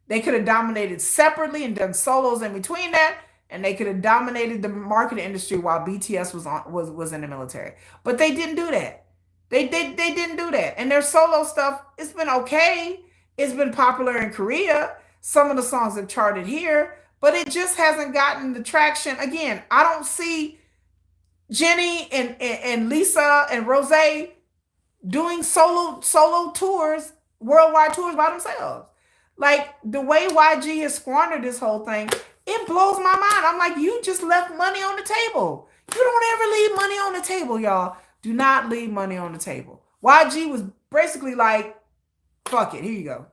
A: They could have dominated separately and done solos in between that, and they could have dominated the market industry while BTS was in the military. But they didn't do that. They didn't do that. And their solo stuff, it's been okay. It's been popular in Korea. Some of the songs have charted here, but it just hasn't gotten the traction. Again, I don't see Jenny and Lisa and Rose doing solo tours, worldwide tours by themselves. Like, the way YG has squandered this whole thing, it blows my mind. I'm like, you just left money on the table. You don't ever leave money on the table, y'all. Do not leave money on the table. YG was basically like, fuck it, here you go.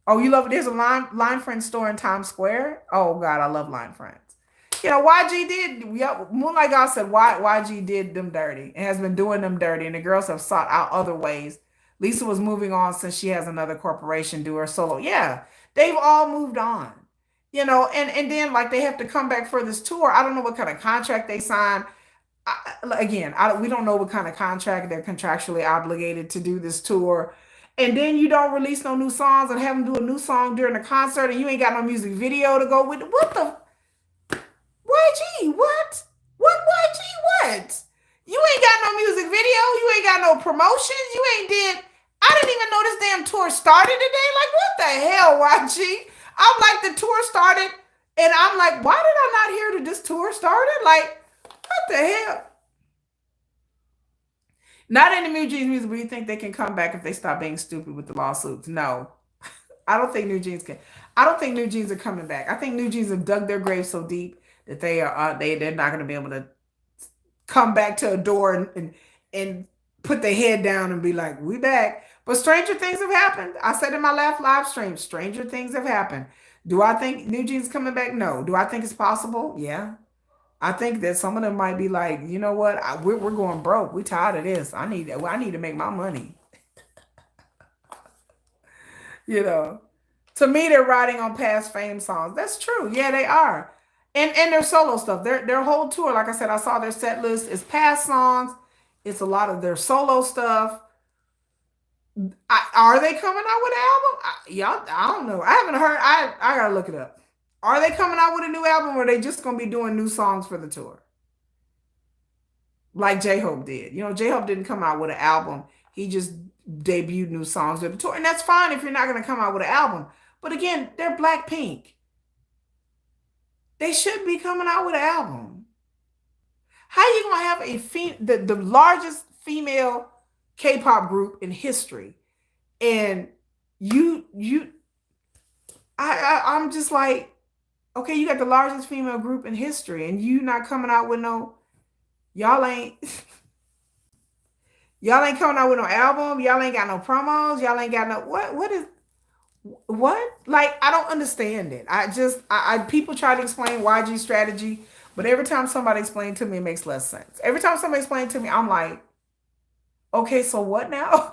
A: Oh, you love it? There's a Line Friends store in Times Square. Oh God, I love Line Friends. YG did, Moonlight God said, YG did them dirty and has been doing them dirty, and the girls have sought out other ways. Lisa was moving on since she has another corporation do her solo. Yeah, they've all moved on. And then, like, they have to come back for this tour. I don't know what kind of contract they signed. We don't know what kind of contract they're contractually obligated to do this tour. And then you don't release no new songs and have them do a new song during the concert, and you ain't got no music video to go with it. What the? YG, what? What YG, what? You ain't got no music video. You ain't got no promotions. You ain't did. I didn't even know this damn tour started today. Like, what the hell, YG? I'm like, the tour started, and I'm like, why did I not hear that this tour started? Like, what the hell? Not in the New Jeans music, but you think they can come back if they stop being stupid with the lawsuits? No. I don't think New Jeans can. I don't think New Jeans are coming back. I think New Jeans have dug their grave so deep that they're not going to be able to come back to a door and put their head down and be like, we back. But stranger things have happened. I said in my last live stream, stranger things have happened. Do I think New Jeans coming back? No. Do I think it's possible? Yeah. I think that some of them might be like, you know what? We're going broke. We tired of this. I need to make my money. To me, they're riding on past fame songs. That's true. Yeah, they are. And their solo stuff. Their whole tour, like I said, I saw their set list. It's past songs. It's a lot of their solo stuff. Are they coming out with an album? I don't know. I haven't heard. I gotta look it up. Are they coming out with a new album, or are they just going to be doing new songs for the tour? Like J-Hope did. J-Hope didn't come out with an album. He just debuted new songs for the tour. And that's fine if you're not going to come out with an album. But again, they're Blackpink. They should be coming out with an album. How are you going to have the largest female K-pop group in history, and I'm just like, okay, you got the largest female group in history, and you not coming out with y'all ain't coming out with no album. Y'all ain't got no promos. Y'all ain't got no, what? Like, I don't understand it. People try to explain YG strategy, but every time somebody explains to me, it makes less sense. Every time somebody explains to me, I'm like, okay, so what now?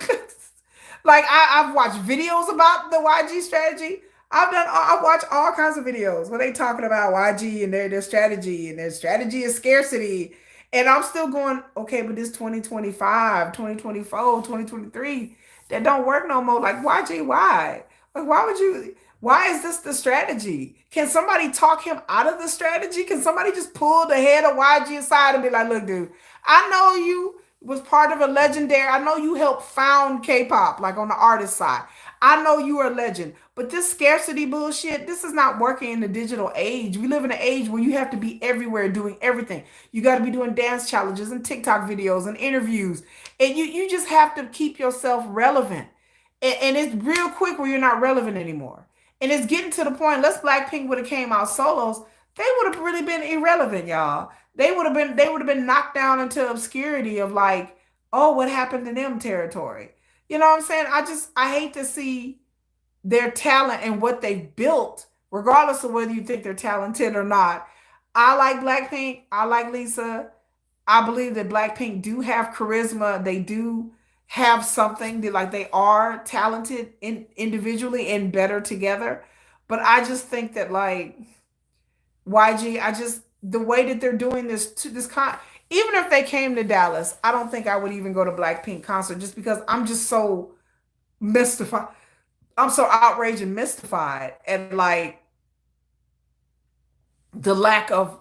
A: Like, I've watched videos about the YG strategy. I've watched all kinds of videos where they talking about YG and their strategy, and their strategy is scarcity. And I'm still going, okay, but this 2025, 2024, 2023, that don't work no more. Like, YG, why? Like, why would you? Why is this the strategy? Can somebody talk him out of the strategy? Can somebody just pull the head of YG aside and be like, look, dude, I know you was part of a legendary, I know you helped found K-pop, like on the artist side. I know you are a legend, but this scarcity bullshit, this is not working in the digital age. We live in an age where you have to be everywhere doing everything. You got to be doing dance challenges and TikTok videos and interviews. And you just have to keep yourself relevant. And it's real quick where you're not relevant anymore. And it's getting to the point, unless Blackpink would have came out solos, they would have really been irrelevant, y'all. They would have been knocked down into obscurity of like, oh, what happened to them territory. You know what I'm saying? I hate to see their talent and what they've built, regardless of whether you think they're talented or not. I like Blackpink. I like Lisa. I believe that Blackpink do have charisma. They do have something that like they are talented individually and better together. But I just think that like YG, I just the way that they're doing this to this even if they came to Dallas, I don't think I would even go to Blackpink concert just because I'm just so mystified. I'm so outraged and mystified at like the lack of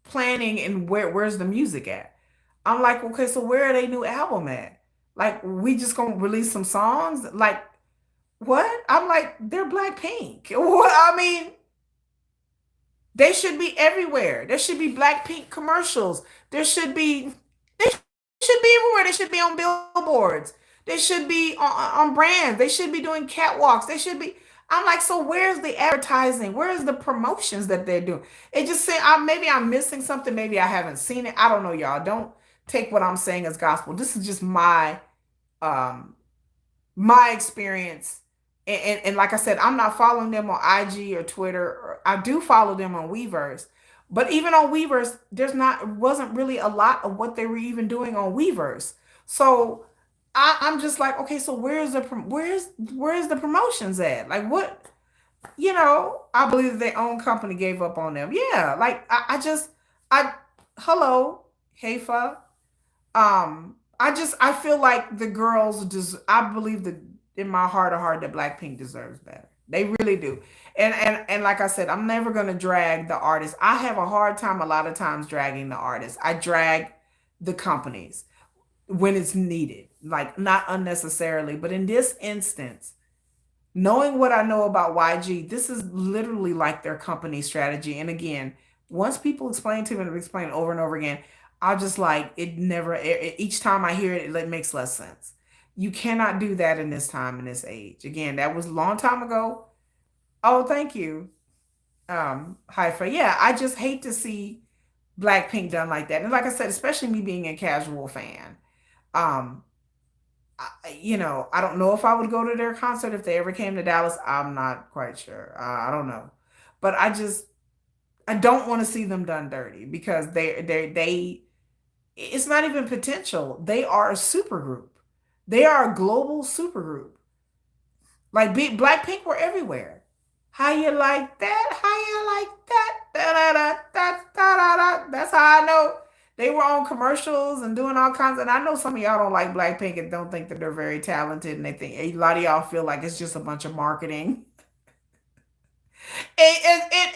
A: planning and where's the music at. I'm like, okay, so where are they new album at? Like, we just gonna release some songs? Like, what? I'm like, they're Blackpink. What? I mean, they should be everywhere. There should be Blackpink commercials. They should be everywhere. They should be on billboards. They should be on brands. They should be doing catwalks. They should be. I'm like, so where's the advertising? Where's the promotions that they're doing? It just say maybe I'm missing something. Maybe I haven't seen it. I don't know, y'all. Don't take what I'm saying as gospel. This is just um my experience. And like I said, I'm not following them on IG or Twitter. I do follow them on Weverse. But even on Weverse, wasn't really a lot of what they were even doing on Weverse. So I'm just like, okay, so where's the promotions at? Like what, I believe their own company gave up on them. Yeah, like I hello, Heifa. I feel like the girls I believe that in my heart of heart that Blackpink deserves better. They really do. And like I said, I'm never gonna drag the artist. I have a hard time a lot of times dragging the artist. I drag the companies when it's needed. Like not unnecessarily, but in this instance, knowing what I know about YG, this is literally like their company strategy. And again, once people explain to me and explain it over and over again, I just like it never, each time I hear it, it makes less sense. You cannot do that in this time, in this age. Again, that was a long time ago. Oh, thank you. Haifa. Yeah, I just hate to see Blackpink done like that. And like I said, especially me being a casual fan. Um, I don't know if I would go to their concert if they ever came to Dallas. I'm not quite sure. I don't know, but I don't want to see them done dirty because they it's not even potential. They are a supergroup. They are a global supergroup. Like Blackpink were everywhere. How you like that? How you like that? Da, da, da, da, da, da, da. That's how I know they were on commercials and doing all kinds. And I know some of y'all don't like Blackpink and don't think that they're very talented, and they think a lot of y'all feel like it's just a bunch of marketing. And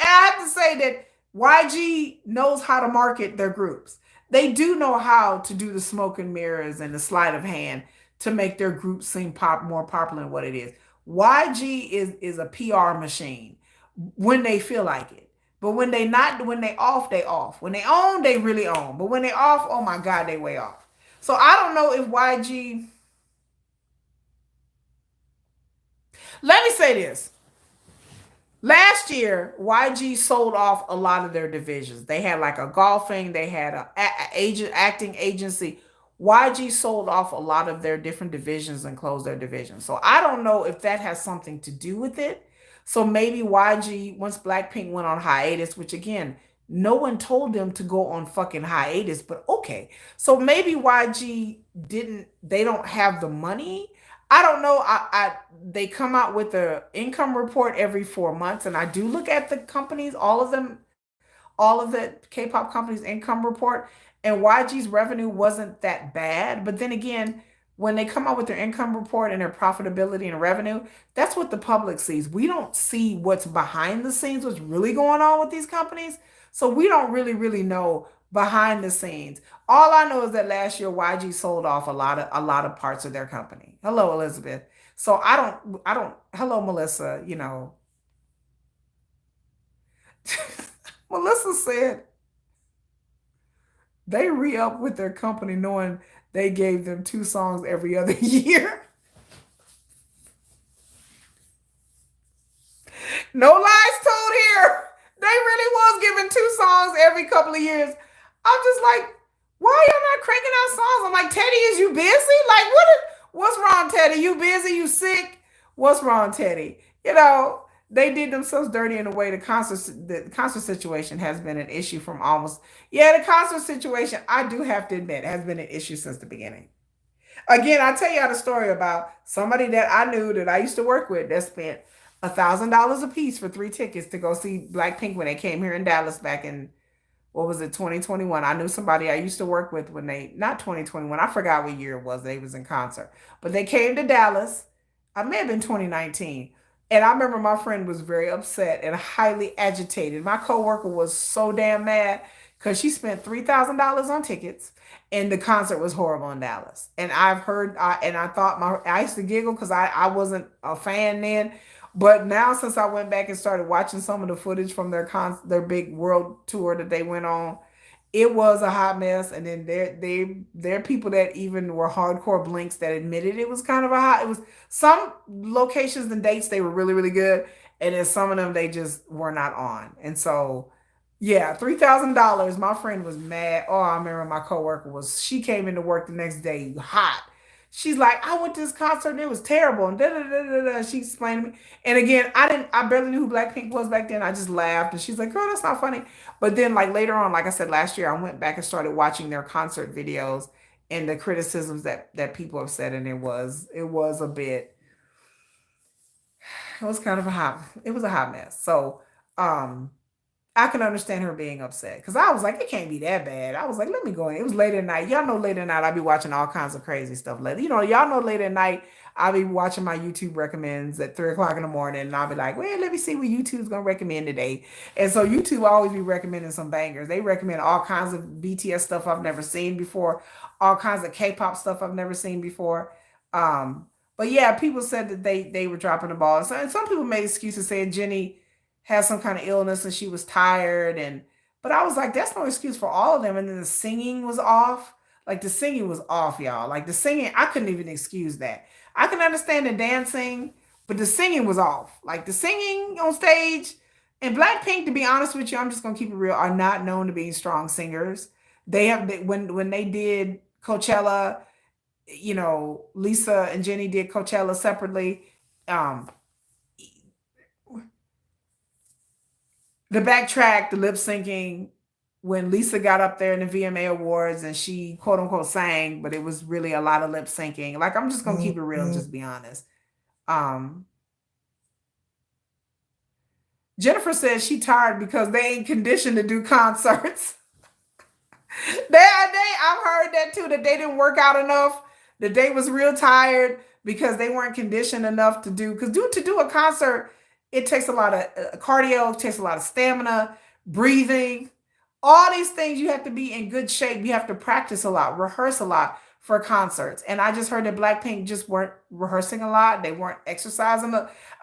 A: I have to say that YG knows how to market their groups. They do know how to do the smoke and mirrors and the sleight of hand to make their group seem more popular than what it is. YG is a PR machine when they feel like it. But when they off, they off. When they own, they really own. But when they off, oh my God, they way off. So I don't know if YG. Let me say this. Last year, YG sold off a lot of their divisions. They had like a golfing, they had agent acting agency. YG sold off a lot of their different divisions and closed their divisions. So I don't know if that has something to do with it. So maybe YG, once Blackpink went on hiatus, which again, no one told them to go on fucking hiatus, but okay. So maybe YG they don't have the money. I don't know. They come out with a income report every 4 months, and I do look at the companies, all of them, all of the K-pop companies' income report, and YG's revenue wasn't that bad. But then again, when they come out with their income report and their profitability and revenue, that's what the public sees. We don't see what's behind the scenes, what's really going on with these companies. So we don't really know behind the scenes. All I know is that last year YG sold off a lot of parts of their company. Hello, Elizabeth. So I don't hello Melissa, Melissa said they re-up with their company knowing they gave them 2 songs every other year. No lies told here. They really was giving 2 songs every couple of years. I'm just like, why y'all not cranking out songs? I'm like, Teddy, is you busy? Like, what's wrong, Teddy? You busy? You sick? What's wrong, Teddy? They did themselves dirty in a way. The concert situation has been an issue from almost, yeah, the concert situation, I do have to admit, has been an issue since the beginning. Again, I'll tell y'all the story about somebody that I knew that I used to work with that spent $1,000 a piece for 3 tickets to go see Blackpink when they came here in Dallas back in, what was it, 2021. I knew somebody I used to work with when they, not 2021, I forgot what year it was they was in concert, but they came to Dallas. I may have been 2019. And I remember my friend was very upset and highly agitated. My coworker was so damn mad because she spent $3,000 on tickets and the concert was horrible in Dallas. And I thought I used to giggle because I wasn't a fan then. But now since I went back and started watching some of the footage from their big world tour that they went on, it was a hot mess. And then there are people that even were hardcore blinks that admitted it was kind of a hot. It was some locations and dates they were really good, and then some of them they just were not on. And so, yeah, $3,000. My friend was mad. Oh, I remember my coworker was. She came into work the next day hot. She's like, I went to this concert and it was terrible. And da da da da da. She explained to me. And again, I barely knew who Blackpink was back then. I just laughed. And she's like, girl, that's not funny. But then, like later on, like I said, last year, I went back and started watching their concert videos and the criticisms that people have said. And it was a bit, it was kind of it was a hot mess. So, um, I can understand her being upset because I was like, it can't be that bad. I was like, let me go in. It was late at night. Y'all know late at night I be watching all kinds of crazy stuff. Later, y'all know late at night I be watching my YouTube recommends at 3 o'clock in the morning, and I'll be like, well, let me see what YouTube's gonna recommend today. And so YouTube always be recommending some bangers. They recommend all kinds of BTS stuff I've never seen before, all kinds of K-pop stuff I've never seen before. Um, but yeah, people said that they were dropping the ball. And some people made excuses saying Jenny had some kind of illness and she was tired, and but I was like, that's no excuse for all of them. And then the singing was off. Like the singing was off, y'all. Like the singing, I couldn't even excuse that. I can understand the dancing, but the singing was off. Like the singing on stage, and Blackpink, to be honest with you, I'm just gonna keep it real, are not known to be strong singers. When they did Coachella, Lisa and Jenny did Coachella separately. Um, the backtrack, the lip syncing, when Lisa got up there in the VMA Awards and she quote unquote sang, but it was really a lot of lip syncing. Like I'm just gonna keep it real and just be honest. Um, Jennifer says she tired because they ain't conditioned to do concerts. I've heard that too, that they didn't work out enough, that they was real tired because they weren't conditioned enough to do, because to do a concert, it takes a lot of cardio, it takes a lot of stamina, breathing, all these things. You have to be in good shape. You have to practice a lot, rehearse a lot for concerts. And I just heard that Blackpink just weren't rehearsing a lot. They weren't exercising.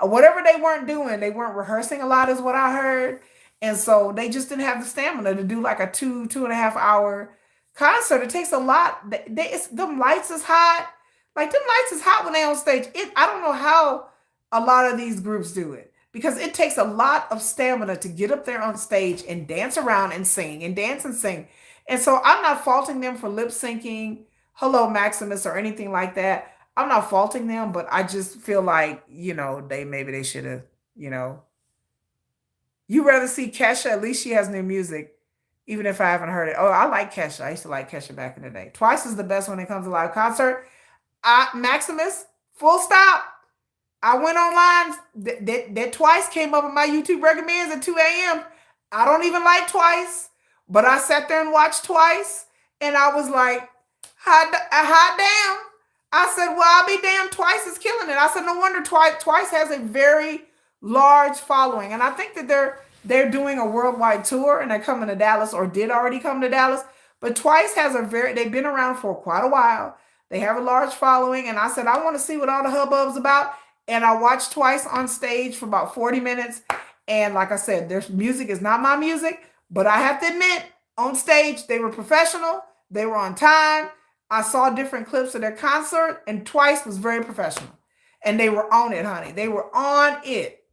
A: Whatever they weren't doing, they weren't rehearsing a lot is what I heard. And so they just didn't have the stamina to do like a 2.5 hour concert. It takes a lot. Them lights is hot. Like them lights is hot when they on stage. I don't know how a lot of these groups do it because it takes a lot of stamina to get up there on stage and dance around and sing and dance and sing. And so I'm not faulting them for lip syncing, Hello Maximus, or anything like that. I'm not faulting them, but I just feel like, they should have, you know, you rather see Kesha. At least she has new music, even if I haven't heard it. Oh, I like Kesha. I used to like Kesha back in the day. Twice is the best when it comes to live concert. Maximus, full stop. I went online. That twice came up in my YouTube recommends at 2 a.m. I don't even like Twice, but I sat there and watched Twice, and I was like, hot damn. I said, well, I'll be damned. Twice is killing it. I said, no wonder Twice has a very large following, and I think that they're doing a worldwide tour, and they're coming to Dallas, or did already come to Dallas. But Twice has they've been around for quite a while. They have a large following, and I said, I want to see what all the hubbub's about. And I watched Twice on stage for about 40 minutes. And like I said, their music is not my music, but I have to admit, on stage, they were professional. They were on time. I saw different clips of their concert, and Twice was very professional. And they were on it, honey. They were on it.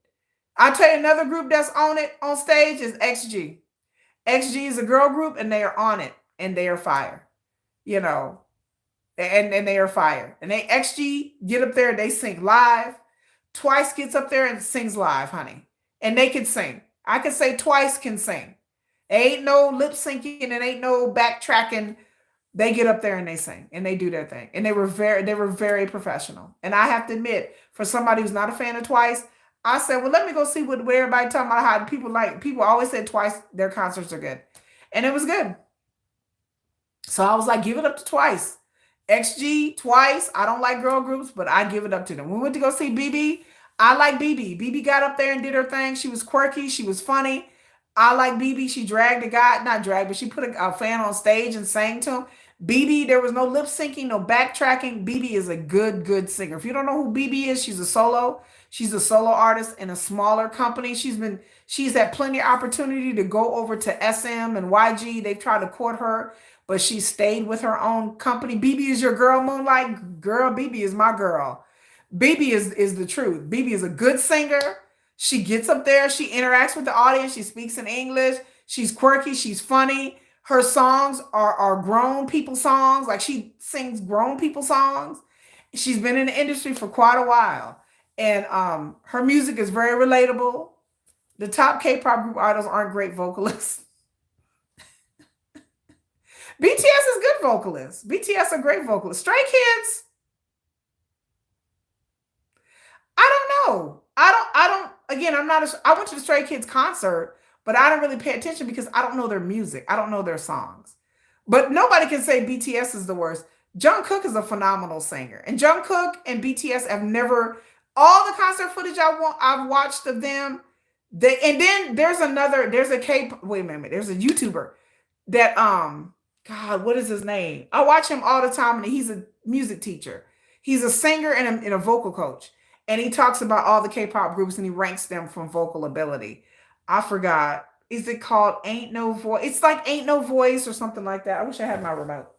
A: I'll tell you another group that's on it on stage is XG. XG is a girl group, and they are on it, and they are fire. You know, and they are fire. And they XG get up there, they sing live. Twice gets up there and sings live, honey. And they can sing. I can say Twice can sing. There ain't no lip syncing and ain't no backtracking. They get up there and they sing and they do their thing. And they were very professional. And I have to admit, for somebody who's not a fan of Twice, I said, well, let me go see what everybody talking about how people always said Twice, their concerts are good. And it was good. So I was like, give it up to Twice. XG, Twice. I don't like girl groups, but I give it up to them. We went to go see BB. I like BB. BB got up there and did her thing. She was quirky. She was funny. I like BB. She dragged a guy, not dragged, but she put a fan on stage and sang to him. BB, there was no lip syncing, no backtracking. BB is a good singer. If you don't know who BB is, she's a solo. She's a solo artist in a smaller company. She's had plenty of opportunity to go over to SM and YG. They've tried to court her, but she stayed with her own company. BB is your girl, Moonlight. Girl, BB is my girl. BB is the truth. BB is a good singer. She gets up there. She interacts with the audience. She speaks in English. She's quirky. She's funny. Her songs are grown people songs. Like, she sings grown people songs. She's been in the industry for quite a while. And her music is very relatable. The top K-pop group idols aren't great vocalists. BTS is good vocalists. BTS are great vocalists. Stray Kids, I don't know. Again, I went to the Stray Kids concert, but I don't really pay attention because I don't know their music. I don't know their songs. But nobody can say BTS is the worst. Jungkook is a phenomenal singer. And Jungkook and BTS have never, all the concert footage I've watched of them, and then there's a YouTuber that, God, what is his name? I watch him all the time, and he's a music teacher. He's a singer and a vocal coach. And he talks about all the K-pop groups and he ranks them from vocal ability. I forgot. Is it called Ain't No Voice? It's like Ain't No Voice or something like that. I wish I had my remote.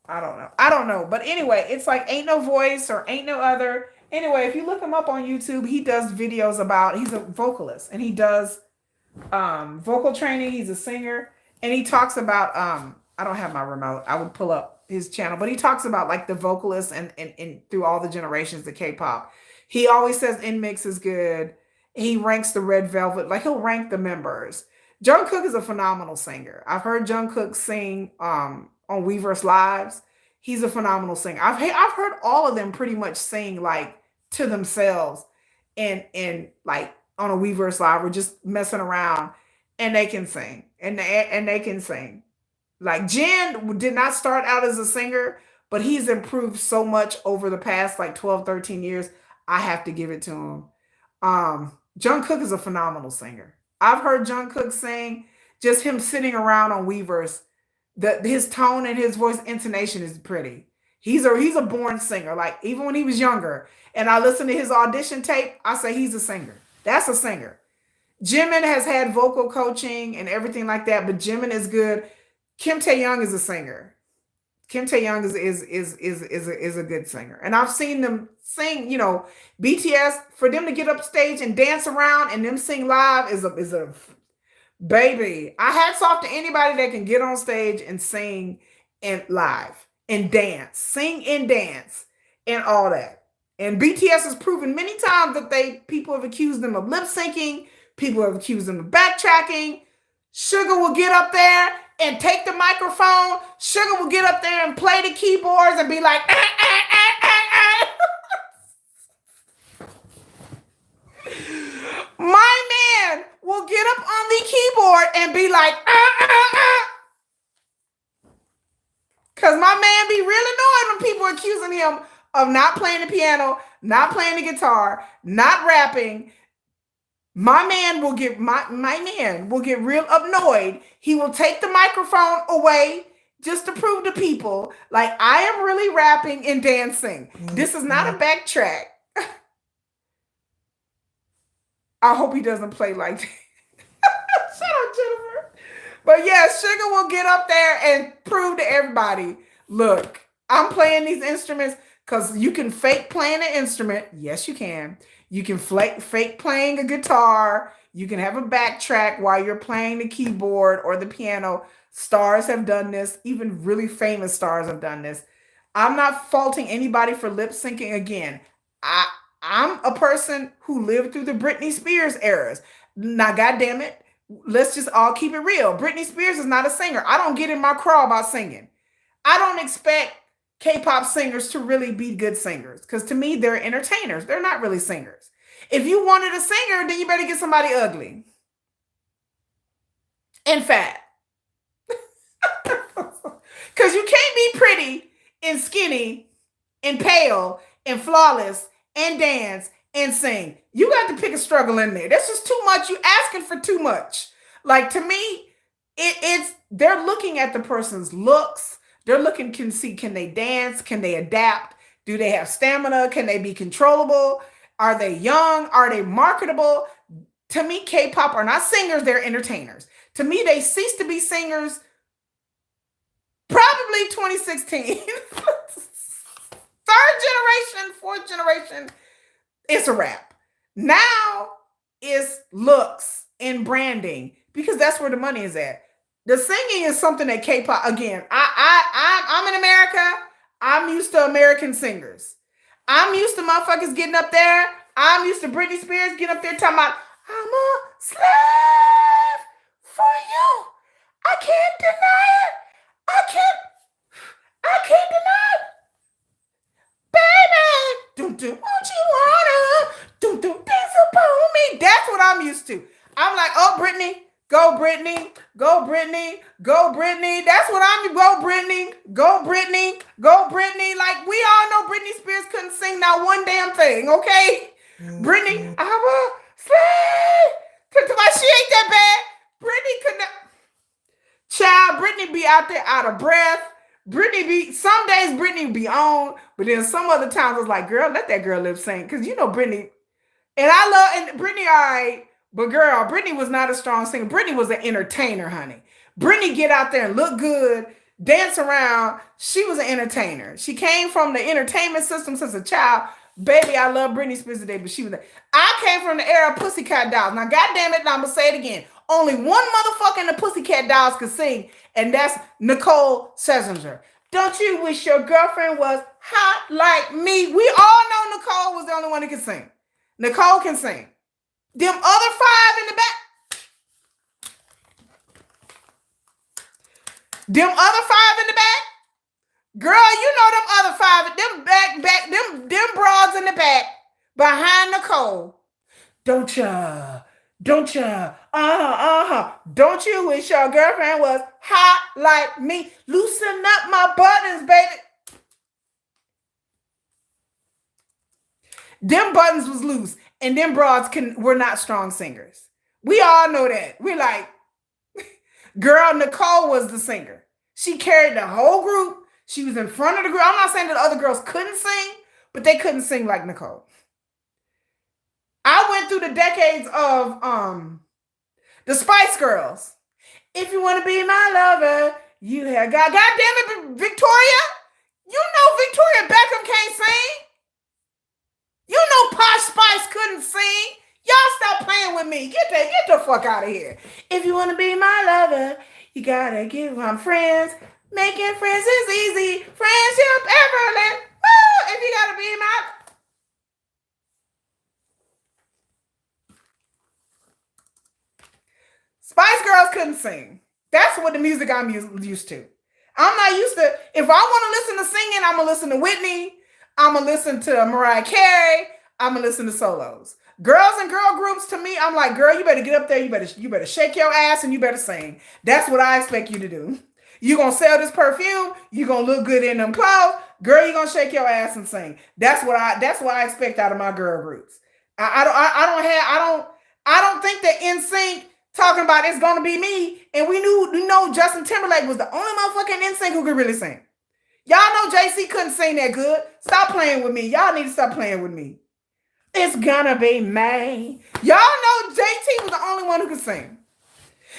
A: I don't know. But anyway, it's like Ain't No Voice or Ain't No Other. Anyway, if you look him up on YouTube, he does videos about, he's a vocalist and he does vocal training. He's a singer and he talks about, I don't have my remote. I would pull up his channel, but he talks about like the vocalists and through all the generations of K-pop. He always says Inmix is good. He ranks the Red Velvet, like he'll rank the members. Jungkook is a phenomenal singer. I've heard Jungkook sing on Weverse Lives. He's a phenomenal singer. I've heard all of them pretty much sing like to themselves and like on a Weverse Live or just messing around, and they can sing and they can sing. Like, Jin did not start out as a singer, but he's improved so much over the past like 12, 13 years. I have to give it to him. Jungkook is a phenomenal singer. I've heard Jungkook sing, just him sitting around on Weverse. His tone and his voice intonation is pretty. He's a born singer. Like, even when he was younger, and I listened to his audition tape, I say he's a singer. That's a singer. Jimin has had vocal coaching and everything like that, but Jimin is good. Kim Tae-young is a singer. Kim Tae-young is a good singer. And I've seen them sing, BTS, for them to get up stage and dance around and them sing live is a baby. I hats off to anybody that can get on stage and sing and live and dance, sing and dance and all that. And BTS has proven many times that people have accused them of lip syncing, people have accused them of backtracking. Suga will get up there and take the microphone. Suga will get up there and play the keyboards and be like, My man will get up on and be like, because my man be real annoyed when people accusing him of not playing the piano, not playing the guitar, not rapping. My man will get real annoyed. He will take the microphone away just to prove to people, like, I am really rapping and dancing. This is not a backtrack. I hope he doesn't play like that. Shut up, Jennifer. But yeah, Suga will get up there and prove to everybody, look, I'm playing these instruments, because you can fake playing an instrument. Yes, you can. You can fake playing a guitar. You can have a backtrack while you're playing the keyboard or the piano. Stars have done this. Even really famous stars have done this. I'm not faulting anybody for lip syncing again. I'm a person who lived through the Britney Spears eras. Now, goddamn it, let's just all keep it real. Britney Spears is not a singer. I don't get in my craw about singing. I don't expect K-pop singers to really be good singers, because to me, they're entertainers. They're not really singers. If you wanted a singer, then you better get somebody ugly and fat. Because you can't be pretty and skinny and pale and flawless and dance and sing. You got to pick a struggle in there. That's just too much. You asking for too much. Like, to me, they're looking at the person's looks. They're looking can they dance? Can they adapt? Do they have stamina? Can they be controllable? Are they young? Are they marketable? To me, K-pop are not singers, they're entertainers. To me, they ceased to be singers probably 2016. Third generation, fourth generation, it's a wrap. Now it's looks and branding, because that's where the money is at. The singing is something that K-pop, again, I'm in America. I'm used to American singers. I'm used to motherfuckers getting up there. I'm used to Britney Spears getting up there talking about, I'm a slave for you. I can't deny it. I can't deny it. Baby, do what you wanna. Do dance upon me. That's what I'm used to. I'm like, oh, Britney. Go Britney, go Britney, go Britney. That's what I'm. Go Britney, go Britney, go Britney. Like, we all know Britney Spears couldn't sing not one damn thing, okay? Britney, I'm a slave. She ain't that bad. Britney could not. Child, Britney be out there out of breath. Some days Britney be on, but then some other times it's like, girl, let that girl lip sync. Because you know Britney, and Britney, all right. But girl, Britney was not a strong singer. Britney was an entertainer, honey. Britney get out there and look good, dance around. She was an entertainer. She came from the entertainment system since a child. Baby, I love Britney Spears today, but I came from the era of Pussycat Dolls. Now, goddamn it, I'm going to say it again. Only one motherfucker in the Pussycat Dolls could sing, and that's Nicole Scherzinger. Don't you wish your girlfriend was hot like me? We all know Nicole was the only one that could sing. Nicole can sing. Them other five in the back. Them other five in the back. Girl, you know them other five. Them broads in the back behind Nicole. Don't ya? Don't you wish your girlfriend was hot like me? Loosen up my buttons, baby. Them buttons was loose, and them broads were not strong singers. We all know that. We're like, girl, Nicole was the singer. She carried the whole group. She was in front of the group. I'm not saying that the other girls couldn't sing, but they couldn't sing like Nicole. I went through the decades of the Spice Girls. If you want to be my lover, you have got. God damn it, Victoria. You know Victoria Beckham can't sing. You know Posh Spice couldn't sing. Y'all stop playing with me. Get the fuck out of here. If you want to be my lover, you gotta give them friends. Making friends is easy. Friendship effortless. Woo! If you gotta be my... Spice Girls couldn't sing. That's what the music I'm used to. I'm not used to... If I want to listen to singing, I'm going to listen to Whitney. I'm going to listen to Mariah Carey. I'm going to listen to solos. Girls and girl groups, to me, I'm like, girl, you better get up there. You better shake your ass and you better sing. That's what I expect you to do. You gonna sell this perfume. You gonna look good in them clothes. Girl, you gonna shake your ass and sing. That's what I expect out of my girl groups. I don't think that NSYNC talking about it's gonna be me. And we know Justin Timberlake was the only motherfucking NSYNC who could really sing. Y'all know JC couldn't sing that good. Stop playing with me. Y'all need to stop playing with me. It's gonna be May. Y'all know JT was the only one who could sing.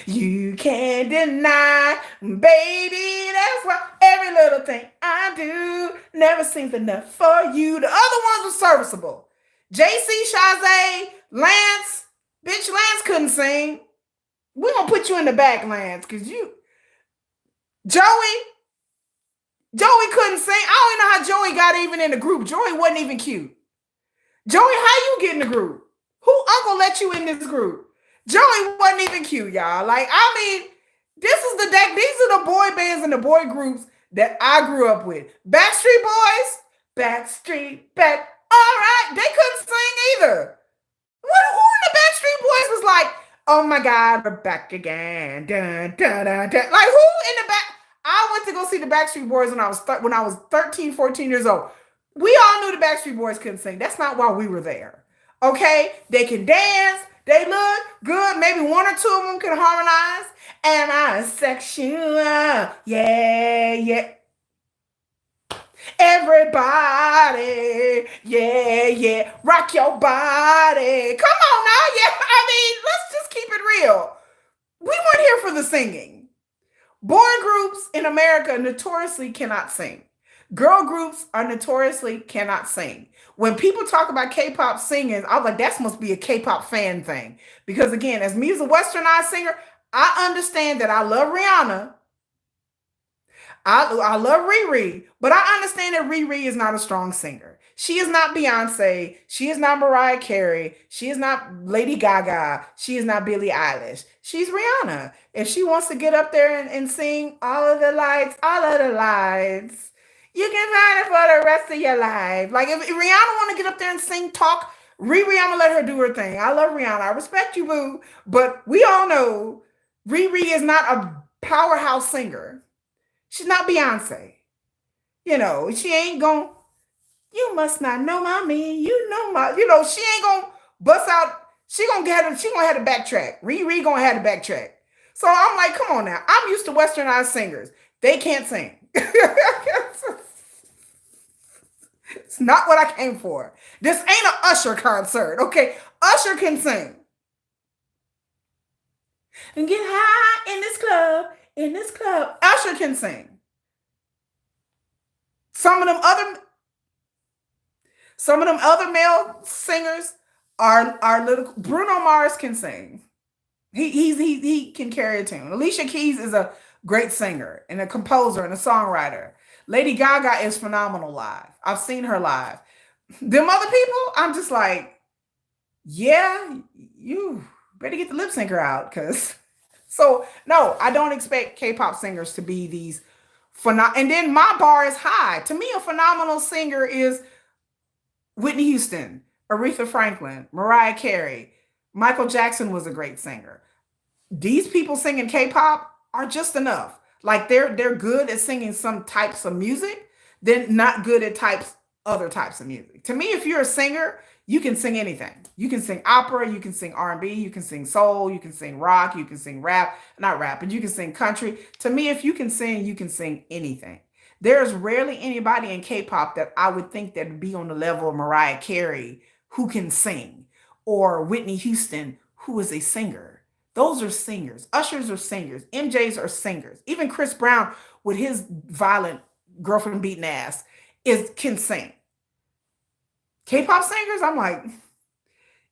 A: You can't deny, baby, that's why every little thing I do never seems enough for you. The other ones were serviceable. JC, Chazé, Lance, bitch, Lance couldn't sing. We're gonna put you in the back, Lance, because Joey couldn't sing. I don't even know how Joey got even in the group. Joey wasn't even cute. Joey, how you get in the group? Who uncle let you in this group? Joey wasn't even cute, y'all. Like, I mean, these are the boy bands and the boy groups that I grew up with. Backstreet Boys, Backstreet Back. All right, they couldn't sing either. Who in the Backstreet Boys was like, oh my God, we're back again. Dun, dun, dun, dun. Like, who in the back? I went to go see the Backstreet Boys when I was 13, 14 years old. We all knew the Backstreet Boys couldn't sing. That's not why we were there. Okay? They can dance. They look good. Maybe one or two of them can harmonize. Am I sexual? Yeah, yeah. Everybody, yeah, yeah. Rock your body. Come on now. Yeah, I mean, let's just keep it real. We weren't here for the singing. Boy groups in America notoriously cannot sing. Girl groups are notoriously cannot sing. When people talk about K-pop singing, I was like, that must be a K-pop fan thing. Because again, as me as a westernized singer, I understand that I love Rihanna. I love Riri, but I understand that Riri is not a strong singer. She is not Beyonce. She is not Mariah Carey. She is not Lady Gaga. She is not Billie Eilish. She's Rihanna. If she wants to get up there and sing all of the lights, you can find it for the rest of your life. Like if Rihanna want to get up there and sing, talk, Riri, I'm gonna let her do her thing. I love Rihanna. I respect you, boo. But we all know Riri is not a powerhouse singer. She's not Beyonce. She ain't gonna, you must not know my me. She ain't gonna bust out. She gonna have to backtrack. Riri gonna have to backtrack. So I'm like, come on now. I'm used to westernized singers. They can't sing. It's not what I came for. This ain't an Usher concert, okay? Usher can sing. And get high in this club. Usher can sing. Some of them other male singers are little. Bruno Mars can sing. He can carry a tune. Alicia Keys is a great singer and a composer and a songwriter. Lady Gaga is phenomenal live. I've seen her live. Them other people, I'm just like, yeah, you better get the lip syncer out, because so no, I don't expect K-pop singers to be these and then my bar is high. To me, a phenomenal singer is Whitney Houston, Aretha Franklin, Mariah Carey. Michael Jackson was a great singer. These people singing K-pop are just enough. Like they're good at singing some types of music, they're not good at other types of music. To me, if you're a singer, you can sing anything. You can sing opera, you can sing R&B, you can sing soul, you can sing rock, you can sing rap, not rap, but you can sing country. To me, if you can sing anything. There's rarely anybody in K-pop that I would think that would be on the level of Mariah Carey who can sing, or Whitney Houston, who is a singer. Those are singers. Ushers are singers. MJs are singers. Even Chris Brown, with his violent girlfriend beating ass, can sing. K-pop singers, I'm like,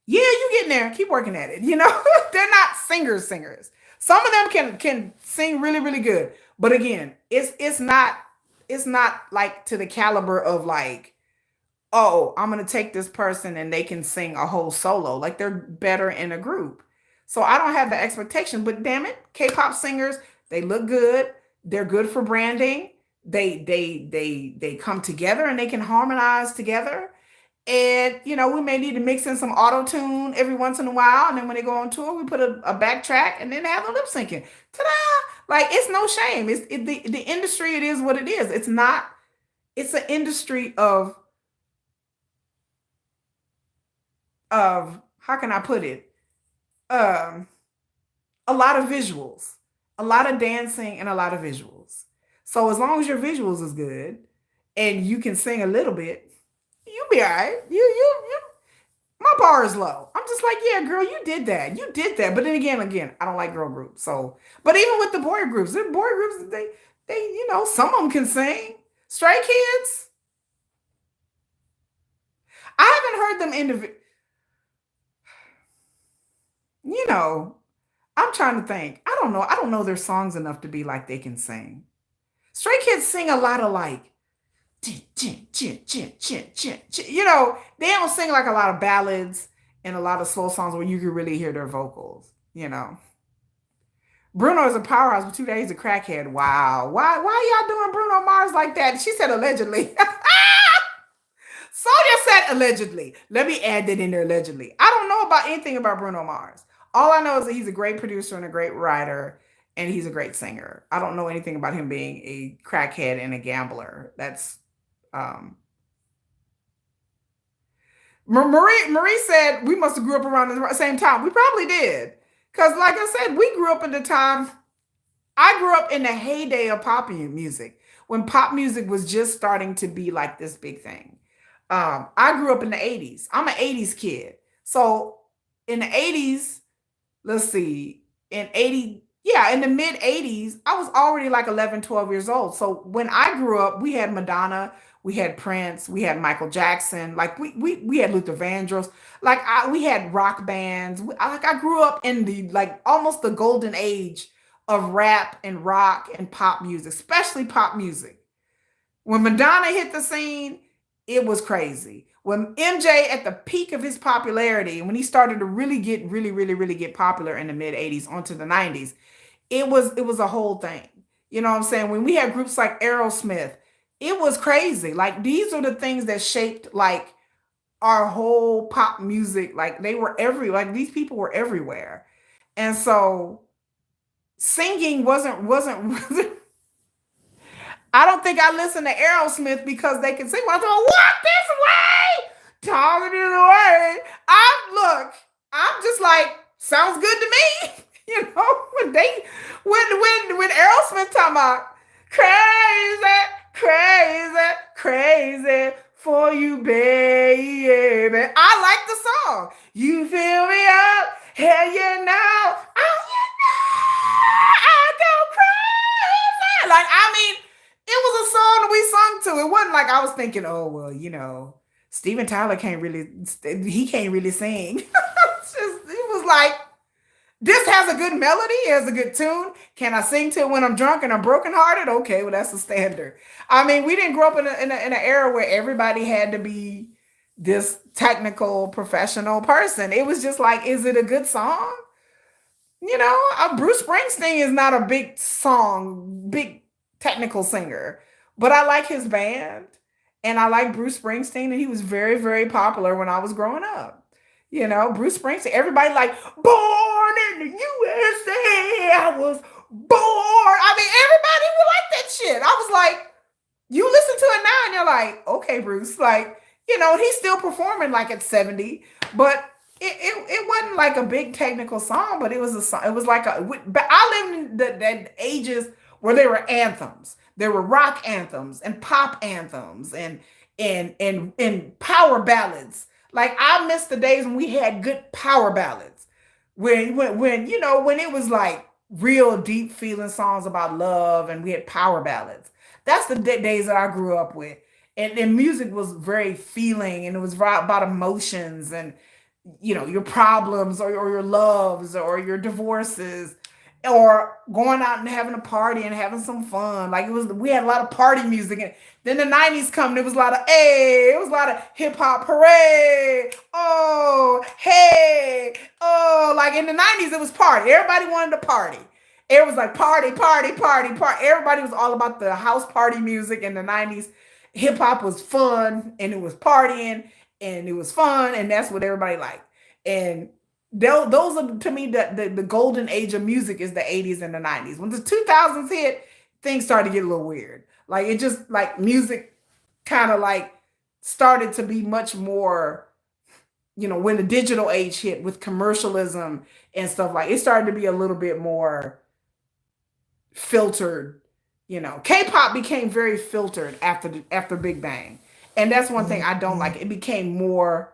A: yeah, you getting there. Keep working at it. They're not singers. Some of them can sing really, really good. But again, it's not like to the caliber of like, oh, I'm going to take this person and they can sing a whole solo. Like they're better in a group. So I don't have the expectation, but damn it, K-pop singers, they look good. They're good for branding. They come together and they can harmonize together. And we may need to mix in some auto tune every once in a while, and then when they go on tour, we put a backtrack and then have them lip syncing. Ta-da! Like it's no shame. The industry. It is what it is. It's not. It's an industry of how can I put it? Um, a lot of visuals, a lot of dancing, and a lot of visuals. So as long as your visuals is good and you can sing a little bit, you'll be all right. You my bar is low. I'm just like, yeah, girl, you did that. You did that. But then again, I don't like girl groups. So, but even with the boy groups, they, some of them can sing. Stray Kids, I haven't heard them you know, I'm trying to think. I don't know. I don't know their songs enough to be like they can sing. Stray Kids sing a lot of like, chin, chin, chin, chin, chin, chin, chin. They don't sing like a lot of ballads and a lot of slow songs where you can really hear their vocals. Bruno is a powerhouse, but 2 days a crackhead. Wow. Why y'all doing Bruno Mars like that? She said allegedly. Sonia said allegedly. Let me add that in there allegedly. I don't know about anything about Bruno Mars. All I know is that he's a great producer and a great writer, and he's a great singer. I don't know anything about him being a crackhead and a gambler. That's um Marie said we must have grew up around the same time. We probably did. Because like I said, we grew up in the time I grew up in the heyday of pop music when pop music was just starting to be like this big thing. I grew up in the 80s. I'm an 80s kid. So in the 80s, let's see, in the mid 80s, I was already like 11, 12 years old. So when I grew up, we had Madonna, we had Prince, we had Michael Jackson, like we had Luther Vandross, like we had rock bands. I grew up in the like almost the golden age of rap and rock and pop music, especially pop music. When Madonna hit the scene, it was crazy. When MJ at the peak of his popularity, when he started to really get really, really, really get popular in the mid 80s onto the 90s, it was a whole thing. You know what I'm saying? When we had groups like Aerosmith, it was crazy. Like these are the things that shaped like our whole pop music. Like they were like these people were everywhere. And so singing wasn't I don't think I listen to Aerosmith because they can sing. When I walk this way, talking in the way. I'm just like, sounds good to me. When Aerosmith talking about crazy, crazy, crazy for you, baby. I like the song. You fill me up, hell yeah now. Oh yeah, I go crazy. Like I mean, it was a song that we sung to. It wasn't like I was thinking, oh well, Steven Tyler he can't really sing. It was like this has a good melody, it has a good tune. Can I sing to it when I'm drunk and I'm brokenhearted? Okay, well that's the standard. I mean, we didn't grow up in an era where everybody had to be this technical professional person. It was just like, is it a good song? Bruce Springsteen is not a big technical singer, but I like his band and I like Bruce Springsteen, and he was very, very popular when I was growing up. Bruce Springsteen, everybody like born in the USA. I was born. I mean, everybody would like that shit. I was like, you listen to it now and you're like, okay, Bruce, like, he's still performing like at 70, but it wasn't like a big technical song, but it was a song. It was like but I lived in the ages where there were anthems. There were rock anthems and pop anthems and power ballads. Like I miss the days when we had good power ballads. When it was like real deep feeling songs about love and we had power ballads. That's the days that I grew up with. And music was very feeling and it was about emotions and your problems or your loves or your divorces or going out and having a party and having some fun. Like we had a lot of party music. And then the 90s come, and it was a lot of, hey, it was a lot of hip hop, hooray, oh, hey, oh, like in the 90s, it was party. Everybody wanted to party. It was like party, party, party, party. Everybody was all about the house party music in the 90s. Hip hop was fun and it was partying. and it was fun, and that's what everybody liked. And those are to me the golden age of music is the 80s and the 90s. When the 2000s hit, things started to get a little weird. Like it just like music kind of like started to be much more, when the digital age hit with commercialism and stuff, like it started to be a little bit more filtered. K-pop became very filtered after Big Bang. And that's one thing I don't like. It became more,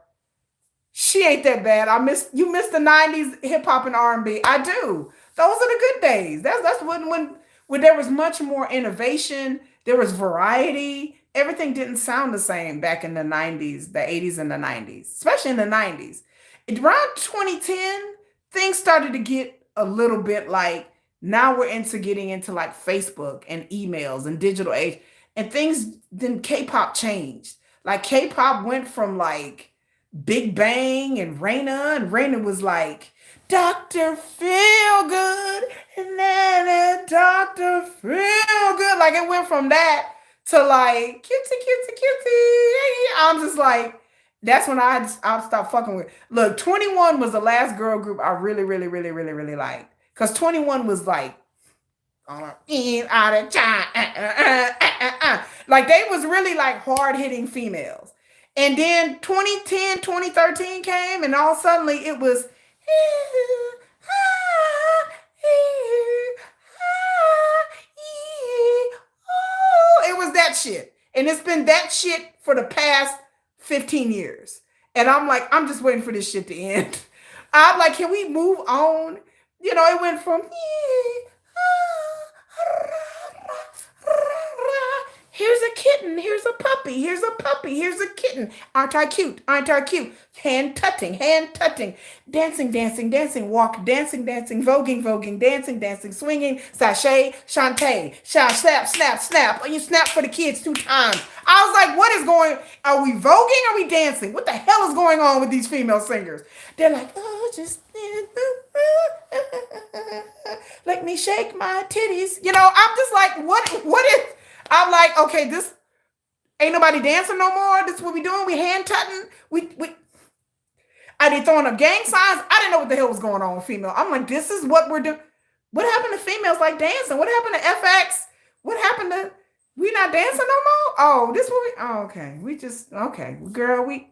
A: she ain't that bad. You miss the 90s hip hop and R&B. I do. Those are the good days. That's when there was much more innovation, there was variety. Everything didn't sound the same back in the 90s, the 80s and the 90s, especially in the 90s. Around 2010, things started to get a little bit like, now we're getting into like Facebook and emails and digital age and things. Then K-pop changed. Like K-pop went from like Big Bang and Raina was like Dr. Feel Good, and then Dr. Feel Good. Like it went from that to like cutie. I'm just like, that's when I stopped fucking with. Look, 21 was the last girl group I really, really, really, really, really liked. Because 21 was like, in, out of time. Like they was really like hard hitting females. And then 2010, 2013 came, and all suddenly it was, it was that shit. And it's been that shit for the past 15 years. And I'm like, I'm just waiting for this shit to end. I'm like, can we move on? It went from here's a kitten, here's a puppy, here's a puppy, here's a kitten. Aren't I cute? Aren't I cute? Hand tutting, dancing, dancing, dancing, walk, dancing, dancing, voguing, dancing, dancing, swinging, sachet, shantae, snap, snap, snap. Oh, you snap for the kids 2 times. I was like, what is going? Are we voguing? Are we dancing? What the hell is going on with these female singers? They're like, oh, just let me shake my titties. I'm just like, what is? I'm like, okay, this ain't nobody dancing no more. This is what we doing. We hand tutting. We I did throwing up gang signs. I didn't know what the hell was going on with female. I'm like, this is what we're doing. What happened to females like dancing? What happened to FX? What happened to we not dancing no more? Oh, this what we okay. We just okay. Girl, we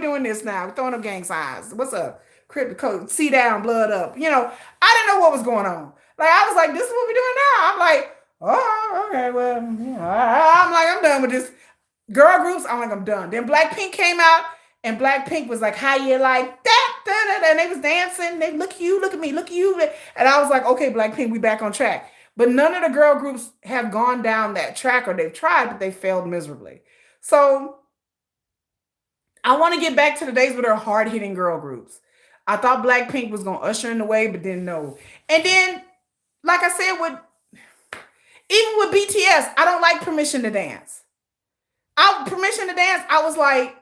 A: doing this now. We're throwing up gang signs. What's up? Crypto code, see down, blood up. I didn't know what was going on. Like I was like, this is what we're doing now. I'm like, oh, okay, well, I'm like, I'm done with this. Girl groups, I'm like, I'm done. Then Blackpink came out, and Blackpink was like, how you like that? And they was dancing. They look at you, look at me, look at you. And I was like, okay, Blackpink, we back on track. But none of the girl groups have gone down that track, or they've tried, but they failed miserably. So I want to get back to the days with our hard-hitting girl groups. I thought Blackpink was going to usher in the way, but then no. And then, like I said, even with BTS, I don't like Permission to Dance. Permission to Dance, I was like,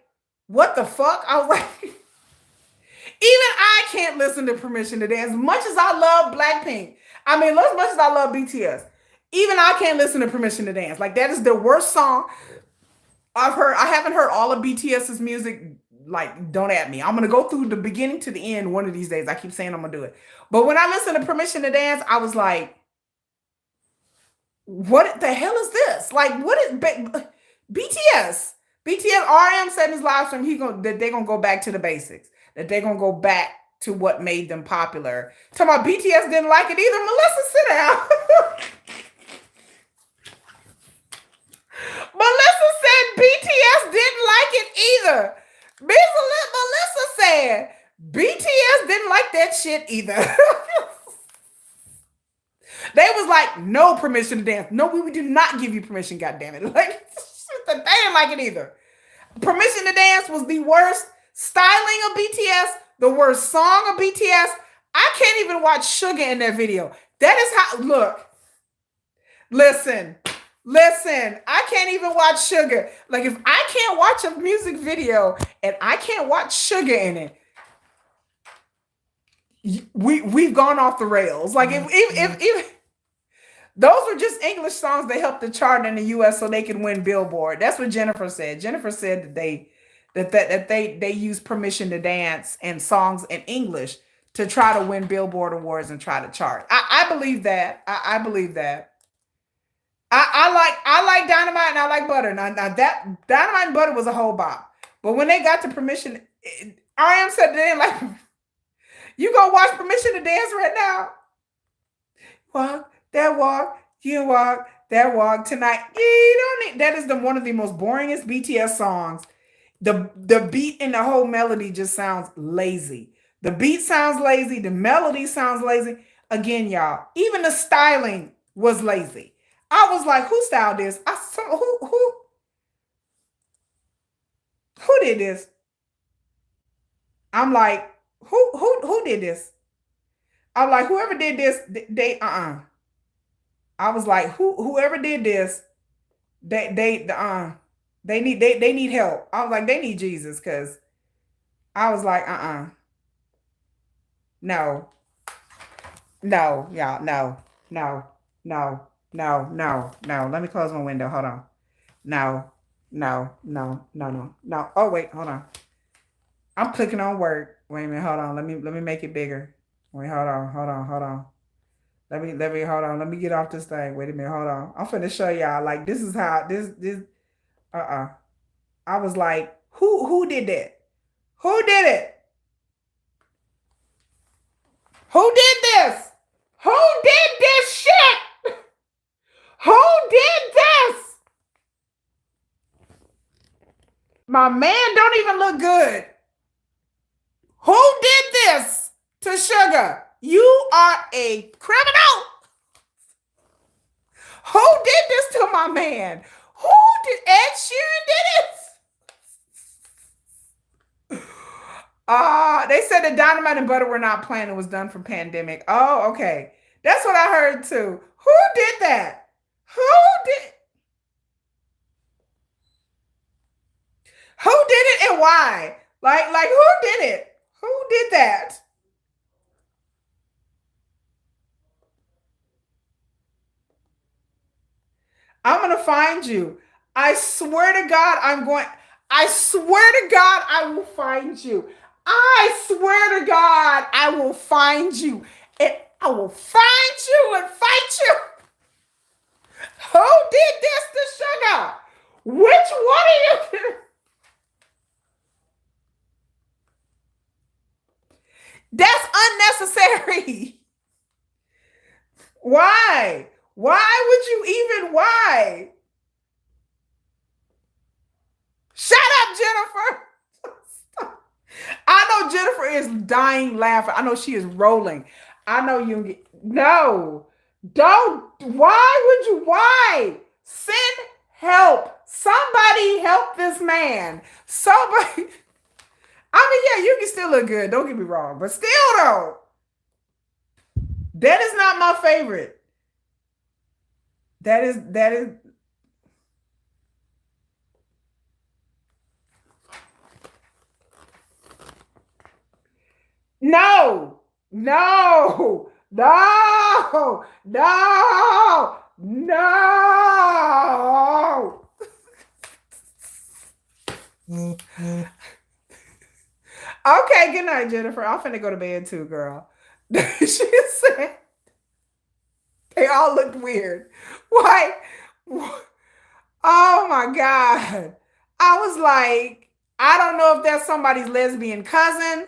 A: what the fuck? I was like, even I can't listen to Permission to Dance. As much as I love Blackpink, as much as I love BTS, even I can't listen to Permission to Dance. Like, that is the worst song I've heard. I haven't heard all of BTS's music. Like, don't at me. I'm going to go through the beginning to the end one of these days. I keep saying I'm going to do it. But when I listened to Permission to Dance, I was like, what the hell is this? Like, what is BTS? RM said in his live stream that they're going to go back to the basics. That they're going to go back to what made them popular. Talking about BTS didn't like it either. Melissa, sit down. Melissa said BTS didn't like it either. Melissa said BTS didn't like that shit either. They was like, no Permission to Dance. No, we do not give you permission, goddammit. Like, they didn't like it either. Permission to Dance was the worst styling of BTS, the worst song of BTS. I can't even watch Suga in that video. That is how, look, listen, I can't even watch Suga. Like, if I can't watch a music video and I can't watch Suga in it, we've gone off the rails. Like, if those were just English songs that helped the chart in the US so they could win Billboard. That's what Jennifer said. Jennifer said that that they use permission to dance and songs in English to try to win Billboard awards and try to chart. I believe that. I believe that. I like Dynamite and I like Butter. Now that Dynamite and Butter was a whole bop. But when they got to permission, RM said they didn't like. You gonna watch Permission to Dance right now? Walk, you walk, that walk tonight. You don't need, that is one of the most boringest BTS songs. The beat and the whole melody just sounds lazy. The beat sounds lazy, the melody sounds lazy. Again, y'all, even the styling was lazy. I was like, who styled this? I saw who did this? I'm like, who did this? I'm like, whoever did this, they I was like, whoever did this, they need help. I was like, they need Jesus, because I was like, no, no, y'all, no, no, no, no, no, no. Let me close my window. Hold on. No, no, no, no, no, no. Oh wait, hold on. I'm clicking on work. Wait a minute, hold on. Let me make it bigger. Wait, hold on. Let me hold on. Let me get off this thing. Wait a minute, hold on. I'm finna show y'all. Like, this is how this I was like, who did that? Who did it? Who did this? Who did this shit? Who did this? My man don't even look good. Who did this to Suga? You are a criminal. Who did this to my man? Who did Ed Sheeran did it? They said the Dynamite and Butter were not planned. It was done for pandemic. Oh, okay. That's what I heard too. Who did that? Who did? Who did it and why? Like who did it? Who did that? I'm gonna find you. I swear to God, I swear to God, I will find you. I swear to God, I will find you. And I will find you and fight you. Who did this to Sugar? Which one of you? That's unnecessary. Why? Why would you even? Why? Shut up, Jennifer. I know Jennifer is dying laughing. I know she is rolling. I know you. No, don't. Why would you? Why? Send help. Somebody help this man. Somebody. I mean, yeah, you can still look good. Don't get me wrong, but still, though, that is not my favorite. That is. No, no, no, no, no. Okay, good night, Jennifer. I'm finna go to bed too, girl. She said they all looked weird. Why? Oh my God. I was like, I don't know if that's somebody's lesbian cousin.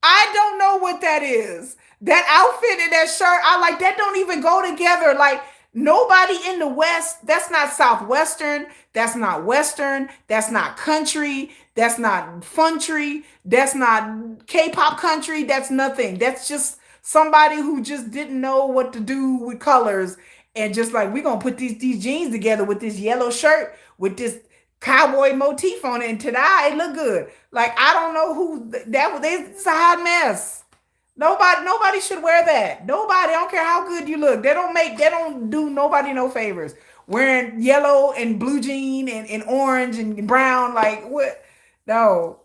A: I don't know what that is. That outfit and that shirt, I like that don't even go together. Like, nobody in the West, that's not Southwestern, that's not Western, that's not country, that's not funtry, that's not K-pop country, that's nothing. That's just somebody who just didn't know what to do with colors, and just like, we're gonna put these jeans together with this yellow shirt with this cowboy motif on it, and today it look good. Like, I don't know who that was. It's a hot mess. Nobody should wear that. Nobody, I don't care how good you look. They don't do nobody no favors. Wearing yellow and blue jean and orange and brown, like what? No.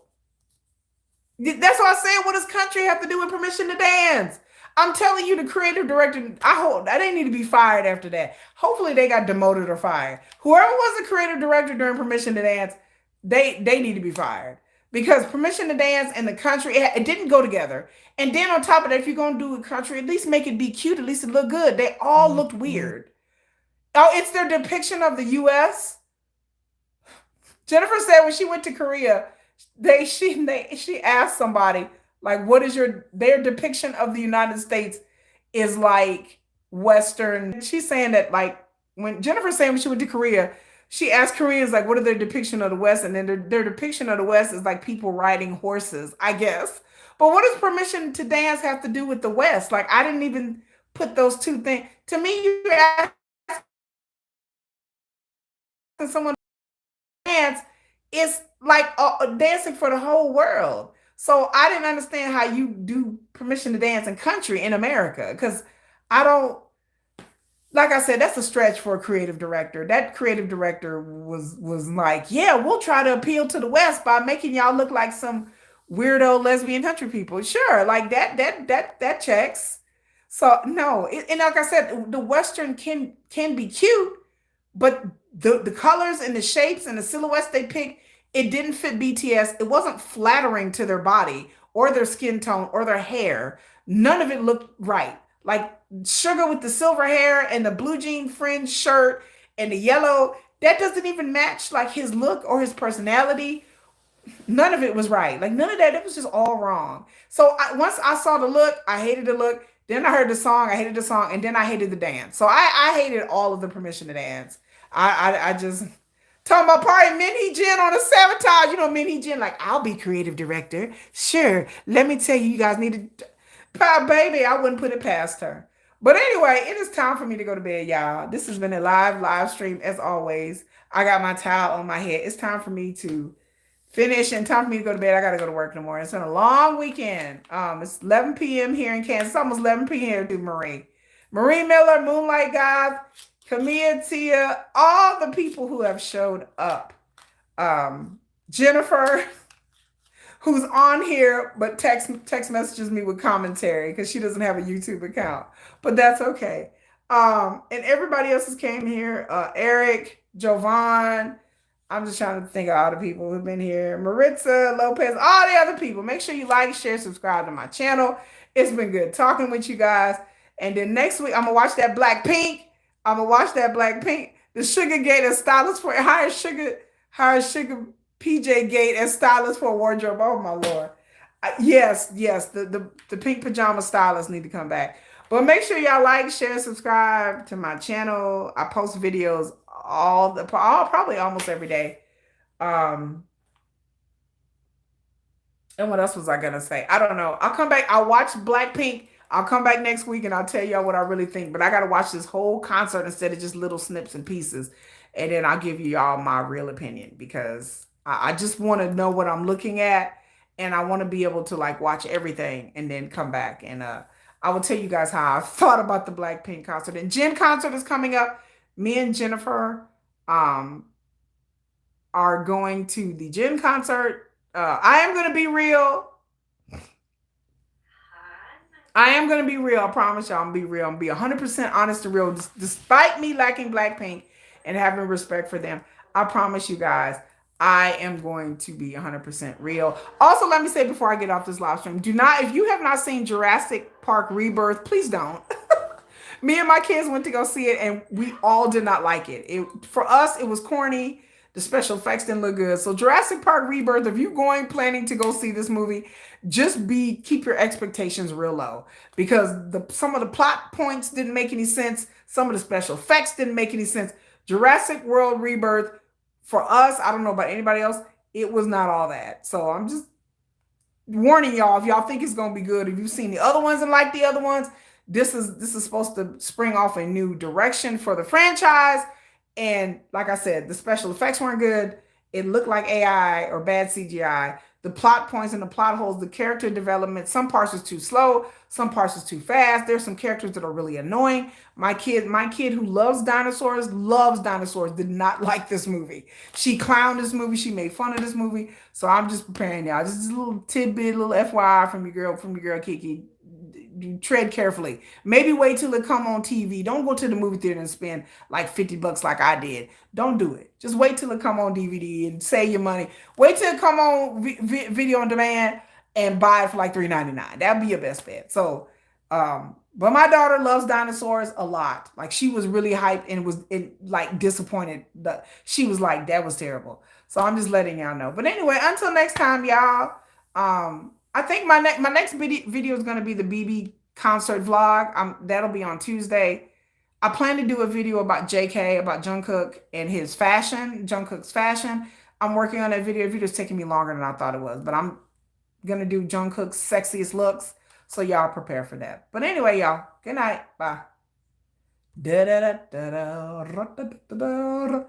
A: That's what I said. What does country have to do with permission to dance? I'm telling you, the creative director, I hope that they need to be fired after that. Hopefully they got demoted or fired. Whoever was the creative director during permission to dance, they need to be fired. because permission to dance and the country, it didn't go together. And then on top of that, if you're gonna do a country, at least make it be cute, at least it look good. They all looked weird. Oh, it's their depiction of the US. Jennifer said when she went to Korea, she asked somebody like, "What is their depiction of the United States is like Western?" She's saying that like when Jennifer saying when she went to Korea, she asked Koreans like, "What are their depiction of the West?" And then their depiction of the West is like people riding horses, I guess. But what does permission to dance have to do with the West? Like I didn't even put those two things. To me, you're asking someone dance is like dancing for the whole world. So I didn't understand how you do permission to dance in country in America because I don't like I said, that's a stretch for a creative director. That creative director was like, yeah, we'll try to appeal to the West by making y'all look like some weirdo lesbian country people. Sure, like that checks. So no, and like I said, the Western can be cute, but the colors and the shapes and the silhouettes they picked, it didn't fit BTS. It wasn't flattering to their body or their skin tone or their hair. None of it looked right. Like Suga with the silver hair and the blue jean fringe shirt and the yellow, that doesn't even match like his look or his personality. None of it was right. Like none of that. It was just all wrong. So once I saw the look, I hated the look. Then I heard the song, I hated the song, and then I hated the dance. So I hated all of the permission to dance. I just talking about party Minhee Jin on a sabotage. You know, Minhee Jin, like, I'll be creative director. Sure. Let me tell you, you guys need to baby, I wouldn't put it past her. But anyway, it is time for me to go to bed, y'all. This has been a live stream as always. I got my towel on my head. It's time for me to finish and time for me to go to bed. I gotta go to work in the morning. It's been a long weekend. It's 11 p.m. here in Kansas. It's almost 11 p.m. here to Marie. Marie Miller, Moonlight Goth, Camilla Tia, all the people who have showed up. Jennifer, who's on here, but text messages me with commentary because she doesn't have a YouTube account. But that's okay. And everybody else has came here. Eric, Jovan, I'm just trying to think of all the people who've been here. Maritza, Lopez, all the other people. Make sure you like, share, subscribe to my channel. It's been good talking with you guys. And then next week, I'm going to watch that Blackpink. I'm going to watch that Blackpink. The Sugar Gate as stylist for hire Sugar PJ Gate as stylist for a wardrobe. Oh, my Lord. Yes. The pink pajama stylists need to come back. But make sure y'all like, share, subscribe to my channel. I post videos probably almost every day. And what else was I gonna say? I don't know. I'll come back. I'll watch Blackpink. I'll come back next week and I'll tell y'all what I really think. But I gotta watch this whole concert instead of just little snips and pieces. And then I'll give you all my real opinion because I just want to know what I'm looking at. And I want to be able to like watch everything and then come back. And I will tell you guys how I thought about the Blackpink concert. And Jen concert is coming up. Me and Jennifer are going to the Jen concert. I am going to be real. I am going to be real. I promise y'all I'm going to be real. I'm going to be 100% honest and real. Despite me liking Blackpink and having respect for them, I promise you guys, I am going to be 100% real. Also, let me say before I get off this live stream, if you have not seen Jurassic Park Rebirth, please don't. Me and my kids went to go see it and we all did not like it. For us, it was corny. The special effects didn't look good. So Jurassic Park Rebirth, if you're planning to go see this movie, just keep your expectations real low because some of the plot points didn't make any sense. Some of the special effects didn't make any sense. Jurassic World Rebirth, for us, I don't know about anybody else, it was not all that. So I'm just warning y'all, if y'all think it's going to be good, if you've seen the other ones and like the other ones, this is supposed to spring off a new direction for the franchise. And like I said, the special effects weren't good. It looked like AI or bad CGI. The plot points and the plot holes, the character development, some parts was too slow, some parts was too fast. There's some characters that are really annoying. My kid who loves dinosaurs, did not like this movie. She clowned this movie. She made fun of this movie. So I'm just preparing y'all. Just a little tidbit, a little FYI from your girl Kiki. tread carefully. Maybe wait till it come on TV. Don't go to the movie theater and spend like $50 like I did. Don't do it. Just wait till it come on DVD and save your money. Wait till it come on video on demand and buy it for like $3.99. That'd be your best bet. So, but my daughter loves dinosaurs a lot. Like she was really hyped and was like disappointed. She was like, that was terrible. So I'm just letting y'all know. But anyway, until next time, y'all. I think my next video is gonna be the BB concert vlog. That'll be on Tuesday. I plan to do a video about JK, about Jungkook and his fashion, Jungkook's fashion. I'm working on that video. The video's taking me longer than I thought it was, but I'm gonna do Jungkook's sexiest looks. So y'all prepare for that. But anyway, y'all, good night. Bye. Da da da da da da da da.